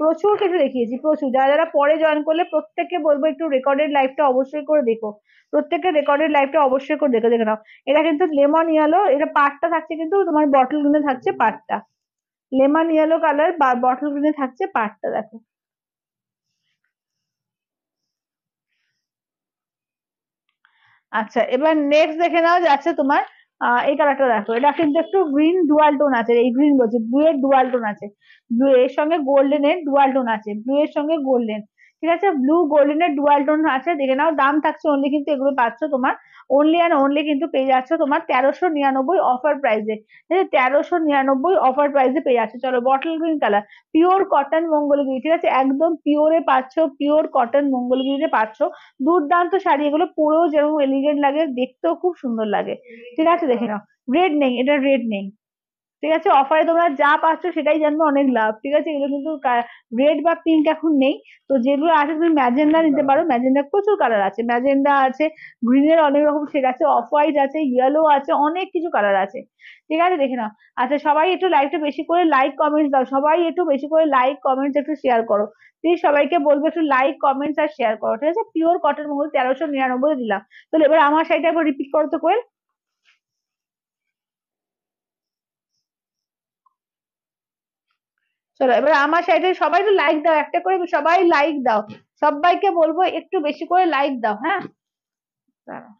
প্রচুর কিছু দেখিয়েছি, প্রচুর। যারা যারা পরে জয়েন করলে প্রত্যেককে বলবো একটু রেকর্ডেড লাইভটা অবশ্যই করে দেখো, প্রত্যেককে রেকর্ডেড লাইভটা অবশ্যই করে দেখো, দেখে নাও। এটা কিন্তু লেমন ইয়েলো, এটা পাটটা থাকছে কিন্তু তোমার বটল গ্রিনে থাকছে পাটটা, লেমন ইয়েলো কালার বা বটল গ্রিনে থাকছে পাটটা দেখো। আচ্ছা, এবার নেক্সট দেখে নাও যাচ্ছে তোমার এই কালারটা দেখো, এটা কিন্তু একটু গ্রিন ডুয়াল টোন আছে, এই গ্রিন বলছে ব্লু এর ডুয়াল টোন আছে, ব্লু এর সঙ্গে গোল্ডেন এর ডুয়াল টোন আছে, ব্লু এর সঙ্গে গোল্ডেন, ঠিক আছে, ব্লু গোল্ডেন এর ডুয়াল টোন আছে, দেখে নাও। দাম থাকছে অনলি কিন্তু এগুলো পাচ্ছ তোমার অনলি অ্যান্ড অনলি কিন্তু পেয়ে যাচ্ছ তোমার 1399 অফার প্রাইসে, ঠিক আছে, 1399 অফার প্রাইসে পেয়ে যাচ্ছে। চলো bottle green colour, pure cotton Mangalagiri, ঠিক আছে, একদম পিওরে পাচ্ছ, পিওর কটন মঙ্গলগিরিতে পাচ্ছ। দুর্দান্ত শাড়ি, এগুলো পরেও যেরকম এলিগেন্ট লাগে, দেখতেও খুব সুন্দর লাগে, ঠিক আছে, দেখে নাও। রেড নেই, এটা রেড নেই, ঠিক আছে, অফারে তোমরা যা পাচ্ছ সেটাই জানবে অনেক লাভ। ঠিক আছে, এগুলো কিন্তু রেড বা পিঙ্ক এখন নেই। তো যেগুলো আছে তুমি ম্যাজেন্ডা নিতে পারো, ম্যাজেন্ডা প্রচুর কালার আছে, ম্যাজেন্ডা আছে, গ্রিনের অনেক রকম শেড আছে, অফ হোয়াইট আছে, ইয়েলো আছে, অনেক কিছু কালার আছে। ঠিক আছে, দেখে নাও। আচ্ছা, সবাই একটু লাইকটা বেশি করে লাইক কমেন্টস দাও, সবাই একটু বেশি করে লাইক কমেন্টস একটু শেয়ার করো। প্লিজ সবাইকে বলবো একটু লাইক কমেন্টস আর শেয়ার করো। ঠিক আছে, পিওর কটন মহল 1399 দিলাম। তাহলে এবার আমার শাড়িটা একবার রিপিট করো তো কোয়েল। চলো এবার আমার সাইডে সবাই একটু লাইক দাও, একটা করে সবাই লাইক দাও। সবাইকে বলবো একটু বেশি করে লাইক দাও, হ্যাঁ। দাঁড়াও।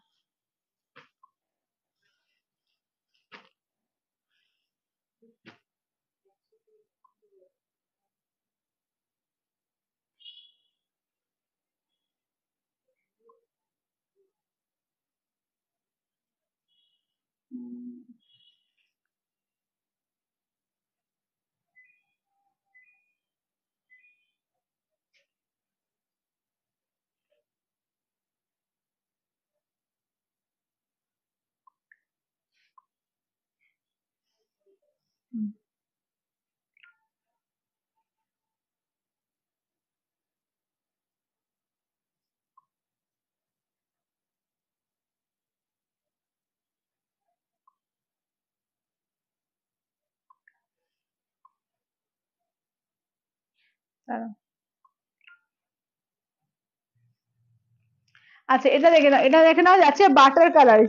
দাঁড়াও। আচ্ছা, এটা দেখে নাও, এটা দেখে নাও যাচ্ছে বাটার কালার।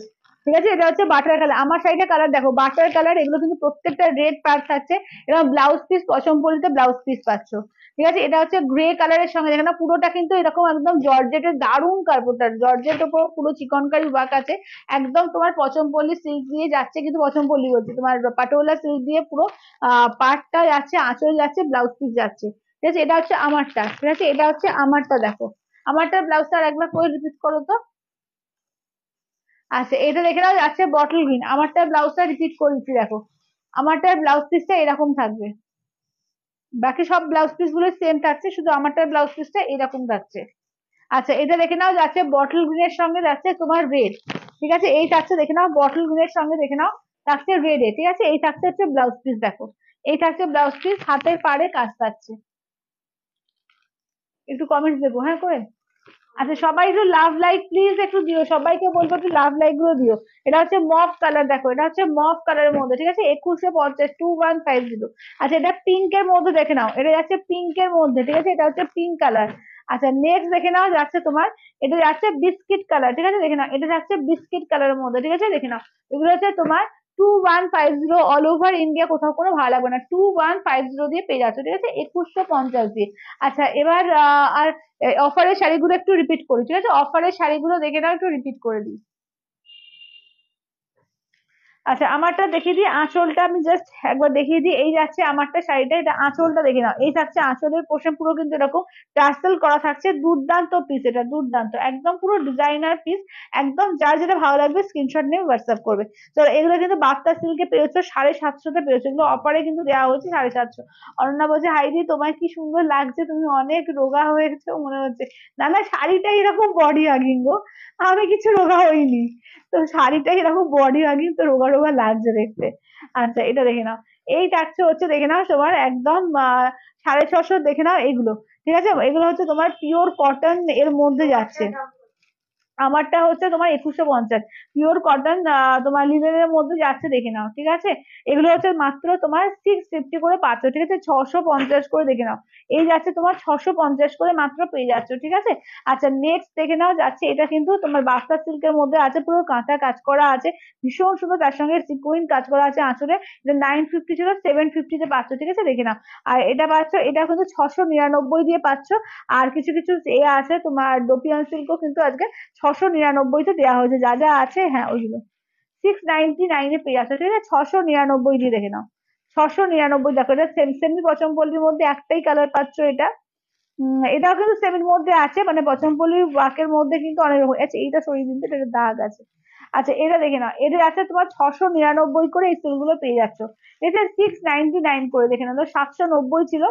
ঠিক আছে, এটা হচ্ছে বাটার কালার। আমার সাইডে কালার দেখো বাটার কালার, এগুলো কিন্তু প্রত্যেকটা রেড পার্ট থাকছে। এবং ব্লাউজ পিস পশমপল্লিতে ব্লাউজ পিস পাচ্ছ। ঠিক আছে, এটা হচ্ছে গ্রে কালারের সঙ্গে দেখে না, পুরোটা কিন্তু এরকম একদম জর্জেটের দারুণ কাপড়টা, জর্জেট উপর পুরো চিকনকারি ওয়ার্ক আছে। একদম তোমার পশমপল্লি সিল্ক দিয়ে যাচ্ছে, কিন্তু পশমপল্লি বলছি তোমার পাটোলা সিল্ক দিয়ে পুরো পাটটা যাচ্ছে, আঁচল যাচ্ছে, ব্লাউজ পিস যাচ্ছে। ঠিক আছে, এটা হচ্ছে আমারটা। ঠিক আছে, এটা হচ্ছে আমারটা দেখো। আমারটার ব্লাউজটা আর একবার করে রিপিট করো তো। আচ্ছা, এটা দেখে নাও যাচ্ছে বটল গ্রিন। আমারটার ব্লাউজটা রিপিট করেছি দেখো। আমারটার ব্লাউজ পিসটা এরকম থাকবে। বাকি সব ব্লাউজ পিস গুলো সেম থাকছে, শুধু আমারটার ব্লাউজ পিসটা এরকম থাকছে। আচ্ছা, এটা দেখে নাও যাচ্ছে বটল গ্রিনের সঙ্গে যাচ্ছে তোমার রেড। ঠিক আছে, এই থাকছে দেখে নাও বটল গ্রিনের সঙ্গে দেখে নাও থাকছে রেড এ। ঠিক আছে, এই থাকছে হচ্ছে ব্লাউজ পিস দেখো। এই থাকছে ব্লাউজ পিস, হাতের পাড়ে কাজ থাকছে। একটু কমেন্টস দেবো হ্যাঁ করে। আচ্ছা, সবাই একটু লাভ লাইক প্লিজ একটু দিও, সবাইকে বলবো একটু লাভ লাইক গুলো দিও। এটা হচ্ছে মফ কালার দেখো, এটা হচ্ছে মফ কালারের মধ্যে। ঠিক আছে, 2150, 2150। আচ্ছা, এটা পিঙ্কের মধ্যে দেখে নাও, এটা যাচ্ছে পিঙ্কের মধ্যে। ঠিক আছে, এটা হচ্ছে পিঙ্ক কালার। আচ্ছা, নেক্সট দেখে নাও যাচ্ছে তোমার, এটা যাচ্ছে বিস্কিট কালার। ঠিক আছে, দেখে নাও এটা যাচ্ছে বিস্কিট কালারের মধ্যে। ঠিক আছে, দেখে নাও এগুলো হচ্ছে তোমার 2150 অল ওভার ইন্ডিয়া, কোথাও কোনো ভালো লাগবে না। 2150 দিয়ে পেয়ে যাচ্ছ। ঠিক আছে, 2150 দিয়ে। আচ্ছা, এবার আর অফারের শাড়িগুলো একটু রিপিট করি। ঠিক আছে, অফারের শাড়িগুলো দেখে নাও, একটু রিপিট করে দিই। আচ্ছা, আমারটা দেখিয়ে দিই, আঁচলটা আমি জাস্ট একবার দেখিয়ে দিই। এই যাচ্ছে আমারটা শাড়িটা, এটা আঁচলটা দেখে নাও। এই থাকছে আঁচলের পোর্শন, পুরো কিন্তু এরকম টার্সেল করা থাকছে। দুর্দান্ত পিস, এটা দুর্দান্ত, একদম পুরো ডিজাইনার পিস। একদম যার যেটা ভালো লাগবে স্ক্রিনশট নিয়ে হোয়াটসঅ্যাপ করবে। তো এগুলো কিন্তু বাপ্তা সিল্কে পেয়েছো 750 পেয়েছো, এগুলো অফারে কিন্তু দেওয়া হচ্ছে 750। অনন্যা বলছে হাইদি তোমায় কি সুন্দর লাগছে, তুমি অনেক রোগা হয়েছো মনে হচ্ছে। না না, শাড়িটা এরকম বডি হাগিং গো, আমি কিছু রোগা হইনি। তো শাড়িটা এরকম বডি হাগিং, তো রোগা রোগা লাগছে দেখতে। আচ্ছা, এটা দেখে নাও। এই টাকছে হচ্ছে দেখে নাও তোমার একদম 650 দেখে নাও এগুলো। ঠিক আছে, এগুলো হচ্ছে তোমার পিওর কটন এর মধ্যে যাচ্ছে। আমারটা হচ্ছে তোমার 2150 পিওর কটন, তোমার লিনেনের মধ্যে যাচ্ছে দেখে নাও। ঠিক আছে, এগুলো হচ্ছে মাত্র তোমার 650 করে পাচ্ছ। ঠিক আছে, 650 করে দেখে নাও। এই যাচ্ছে তোমার 650 করে মাত্র পেয়ে যাচ্ছ। ঠিক আছে। আচ্ছা, নেক্সট দেখে নাও যাচ্ছে, এটা কিন্তু তোমার বাস্তা সিল্কের মধ্যে আছে, পুরো কাঁথা কাজ করা আছে, ভীষণ সুন্দর, তার সঙ্গে সিকুইন কাজ করা আছে আঁচলে। এটা 950 ছিল, 750 পাচ্ছ। ঠিক আছে, দেখে নাও। আর এটা পাচ্ছ, এটা কিন্তু 699 দিয়ে পাচ্ছ। আর কিছু কিছু এ আছে তোমার ডোপিয়ান সিল্কও কিন্তু আজকে 699-তে দেওয়া হয়েছে, যা যা আছে হ্যাঁ ওইগুলো 699-এ পেয়ে যাচ্ছে। ঠিক আছে, 699 দিয়ে দেখে নাও। 699 দেখো, এটা সেমি পচমপল্লির মধ্যে একটাই কালার পাচ্ছ এটা। এটাও কিন্তু সেমির মধ্যে আছে, মানে পচমপল্লির ওয়ার্কের মধ্যে কিন্তু অনেক রকম আছে। এইটা সরিয়ে দিন তো, এটা দাগ আছে। আচ্ছা, এটা দেখে নাও, এটা আছে তোমার 699 করে এই ফুলগুলো পেয়ে যাচ্ছ। এটা 699 করে দেখে নাও, 790 ছিল,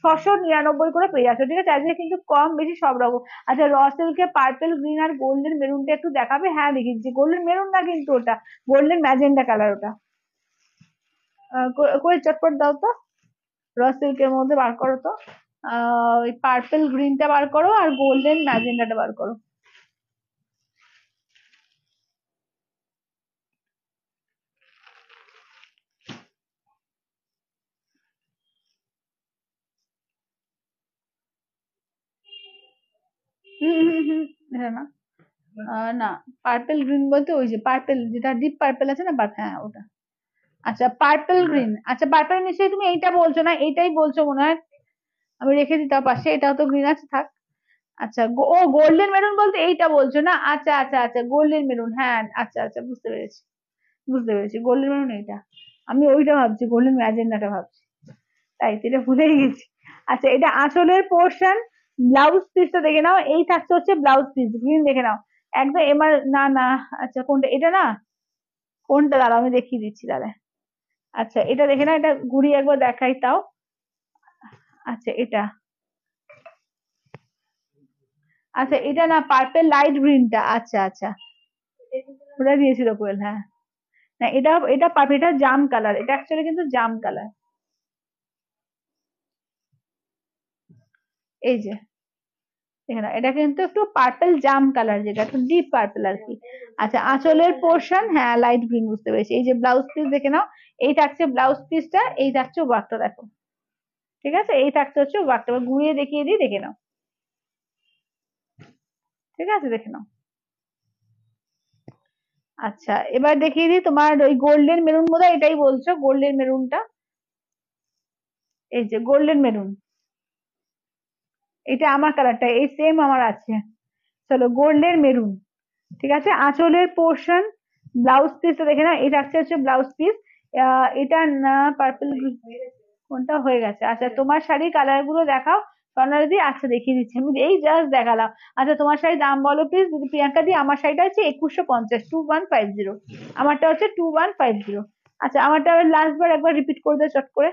699 করে পেয়ে যাচ্ছ। ঠিক আছে, আজকে কিন্তু কম বেশি সব রকম। আচ্ছা, র সিল্কে পার্পেল গ্রিন আর গোল্ডেন মেরুনটা একটু দেখাবে, হ্যাঁ দেখিয়েছি। গোল্ডেন মেরুন না কিন্তু ওটা, গোল্ডেন ম্যাজেন্ডা কালার ওটা। কই চটপট দাও তো, র সিল্কের মধ্যে বার করো তো। ওই পার্পল গ্রিনটা বার করো আর গোল্ডেন ম্যাজেন্ডাটা বার করো। হুম হুম হুম, এটা না, না, পার্পল গ্রিন বলতে ওই যে পার্পল যেটা ডিপ পার্পল আছে না, হ্যাঁ ওটা। আচ্ছা পার্পল গ্রিন, আচ্ছা পার্পল নিশ্চয়ই তুমি এইটা বলছো না, এইটাই বলছো মনে হয়। আমি রেখে দিতাম পাশে, এটাও তো গ্রিন আছে, থাক। আচ্ছা ও গোল্ডেন মেরুন বলতে এইটা বলছো না, আচ্ছা আচ্ছা আচ্ছা গোল্ডেন মেরুন, হ্যাঁ আচ্ছা আচ্ছা বুঝতে পেরেছি, বুঝতে পেরেছি গোল্ডেন মেরুন এইটা। আমি ওইটা ভাবছি, গোল্ডেন ম্যাজেন্ডাটা ভাবছি, তাই তো এটা ভুলেই গেছি। আচ্ছা এটা আঁচলের পোর্শন, ব্লাউজ পিসটা দেখে নাও, এই থাকছে হচ্ছে ব্লাউজ পিস গ্রিন, দেখে নাও একদম এবার, না না, আচ্ছা কোনটা এটা না, কোনটা দাঁড়াও আমি দেখিয়ে দিচ্ছি দাঁড়া। আচ্ছা এটা দেখে নাও, এটা ঘুরিয়ে একবার দেখাই তাও। আচ্ছা এটা, আচ্ছা এটা না পার্পেল লাইট গ্রিনটা, আচ্ছা আচ্ছা, ওটা দিয়েছিল কোয়েল, হ্যাঁ। না এটা, এটা পার্পল, এটা জাম কালার, এটা অ্যাকচুয়ালি কিন্তু জাম কালার, এই যে এখানে এটা কিন্তু একটু পার্পল জাম কালার, যেটা একটু ডিপ পার্পল আর কি। আচ্ছা আঁচলের পোর্শন, হ্যাঁ লাইট গ্রিন, বুঝতে পেরেছি। এই যে ব্লাউজ পিস দেখে নাও, এই থাকছে ব্লাউজ পিসটা, এই থাকছে ওয়ার্কটা, দেখো ঠিক আছে, এই থাকছে হচ্ছে ওয়ার্কটা, ঘুরিয়ে দেখিয়ে দিই, দেখে নাও, ঠিক আছে দেখে নাও। আচ্ছা এবার দেখিয়ে দিই তোমার ওই গোল্ডেন মেরুন, বোধহয় এটাই বলছো গোল্ডেন মেরুনটা, এই যে গোল্ডেন মেরুন, এটা আমার কালারটা, এই সেম আমার আছে। চলো গোল্ডেন মেরুন, ঠিক আছে। আঁচলের পোর্শন, ব্লাউজ পিসটা দেখে না, এটা হচ্ছে ব্লাউজ পিস, এটা না পার্পল, কোনটা হয়ে গেছে। আচ্ছা তোমার শাড়ির কালার গুলো দেখাও কর্নার দিয়ে, আচ্ছা দেখিয়ে দিচ্ছি, আমি এই জাস্ট দেখালাম। আচ্ছা তোমার শাড়ির দাম বলো প্লিজ যদি, প্রিয়াঙ্কা দি। আমার শাড়িটা হচ্ছে 2150, 2150, আমারটা হচ্ছে 2150। আচ্ছা আমারটা আবার লাস্ট বার একবার রিপিট করে দাও চট করে।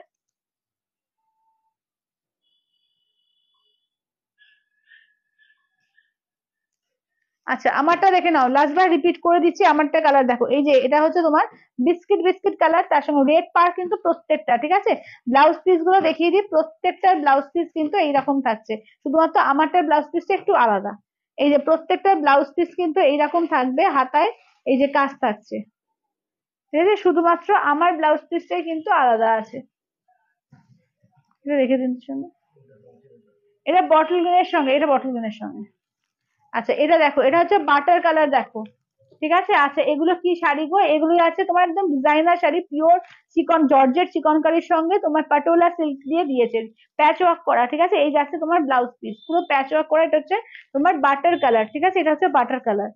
আচ্ছা আমারটা দেখে নাও, লাস্ট বার রিপিট করে দিচ্ছি, আমারটা কালার দেখো, এই যে এটা হচ্ছে তোমার বিস্কিট বিস্কিট কালার, তার সঙ্গে রেড পার কিন্তু প্রত্যেকটা, ঠিক আছে। ব্লাউজ পিস গুলো দেখিয়ে দিই, প্রত্যেকটা ব্লাউজ পিস কিন্তু এইরকম থাকছে, শুধুমাত্র আমারটার ব্লাউজ পিসটা একটু আলাদা। এই যে প্রত্যেকটা ব্লাউজ পিস কিন্তু এইরকম থাকবে, হাতায় এই যে কাজ থাকছে, ঠিক আছে, শুধুমাত্র আমার ব্লাউজ পিসটাই কিন্তু আলাদা আছে। এটা রেখে দিন তো সঙ্গে, এটা বটল গ্রিনের সঙ্গে, এটা বটল গ্রিনের সঙ্গে। আচ্ছা এটা দেখো, এটা হচ্ছে বাটার কালার, দেখো ঠিক আছে। আচ্ছা এগুলো কি শাড়ি গো, এগুলো আছে তোমার একদম ডিজাইনার শাড়ি, পিওর চিকন জর্জেট চিকনকারির সঙ্গে তোমার পাটোলা সিল্ক দিয়ে দিয়েছে, প্যাচ ওয়ার্ক করা, ঠিক আছে। এই যাচ্ছে তোমার ব্লাউজ পিস, পুরো প্যাচ ওয়ার্ক করা, এটা হচ্ছে তোমার বাটার কালার, ঠিক আছে, এটা হচ্ছে বাটার কালার।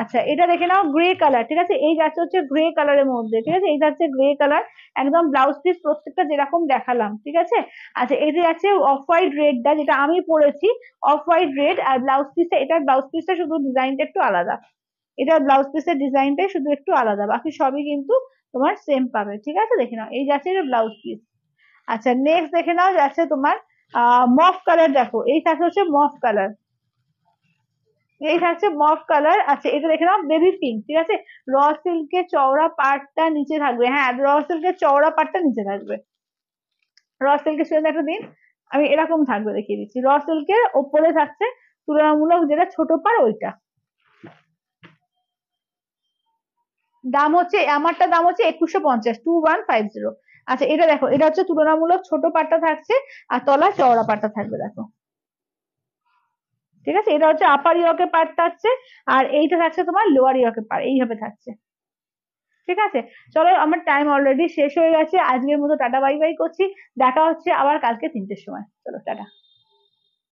আচ্ছা এটা দেখে নাও গ্রে কালার, ঠিক আছে, এই যাচ্ছে হচ্ছে গ্রে কালারের মধ্যে, ঠিক আছে, এই যাচ্ছে গ্রে কালার, একদম ব্লাউজ পিস প্রত্যেকটা যেরকম দেখালাম, ঠিক আছে। আচ্ছা এটা যাচ্ছে অফ হোয়াইট রেডটা, যেটা আমি পরেছি, অফ হোয়াইট রেড, আর ব্লাউজ পিসটা, এটার ব্লাউজ পিসটা শুধু ডিজাইনটা একটু আলাদা, এটার ব্লাউজ পিসের ডিজাইনটাই শুধু একটু আলাদা, বাকি সবই কিন্তু তোমার সেম পাবে, ঠিক আছে দেখে নাও, এই যাচ্ছে ব্লাউজ পিস। আচ্ছা নেক্সট দেখে নাও, যাচ্ছে তোমার মফ কালার, দেখো এই থাকছে হচ্ছে মফ কালার, এই থাকছে মফ কালার। আচ্ছা এটা দেখে নাও বেবি পিঙ্ক, ঠিক আছে, র সিল্কের চওড়া পাড়টা নিচে থাকবে, হ্যাঁ র সিল্কের চওড়া পাড়টা নিচে থাকবে, র সিল্কের সুন্দর একটা দিন, আমি এরকম থাকবে দেখিয়ে দিচ্ছি, র সিল্কের ওপরে থাকছে তুলনামূলক যেটা ছোট পাড় ওইটা, দাম হচ্ছে, আমারটা দাম হচ্ছে 2150, 2150। আচ্ছা এটা দেখো, এটা হচ্ছে তুলনামূলক ছোট পাটটা থাকছে, আর তলা চওড়া পাটটা থাকবে, দেখো ঠিক আছে, এটা হচ্ছে আপার ইয়কের পার্ট থাকছে, আর এইটা থাকছে তোমার লোয়ার ইয়কের পার্ট, এইভাবে থাকছে, ঠিক আছে। চলো আমার টাইম অলরেডি শেষ হয়ে গেছে, আজকের মতো টাটা বাই বাই করছি, দেখা হচ্ছে আবার কালকে 3টের সময়, চলো টাটা।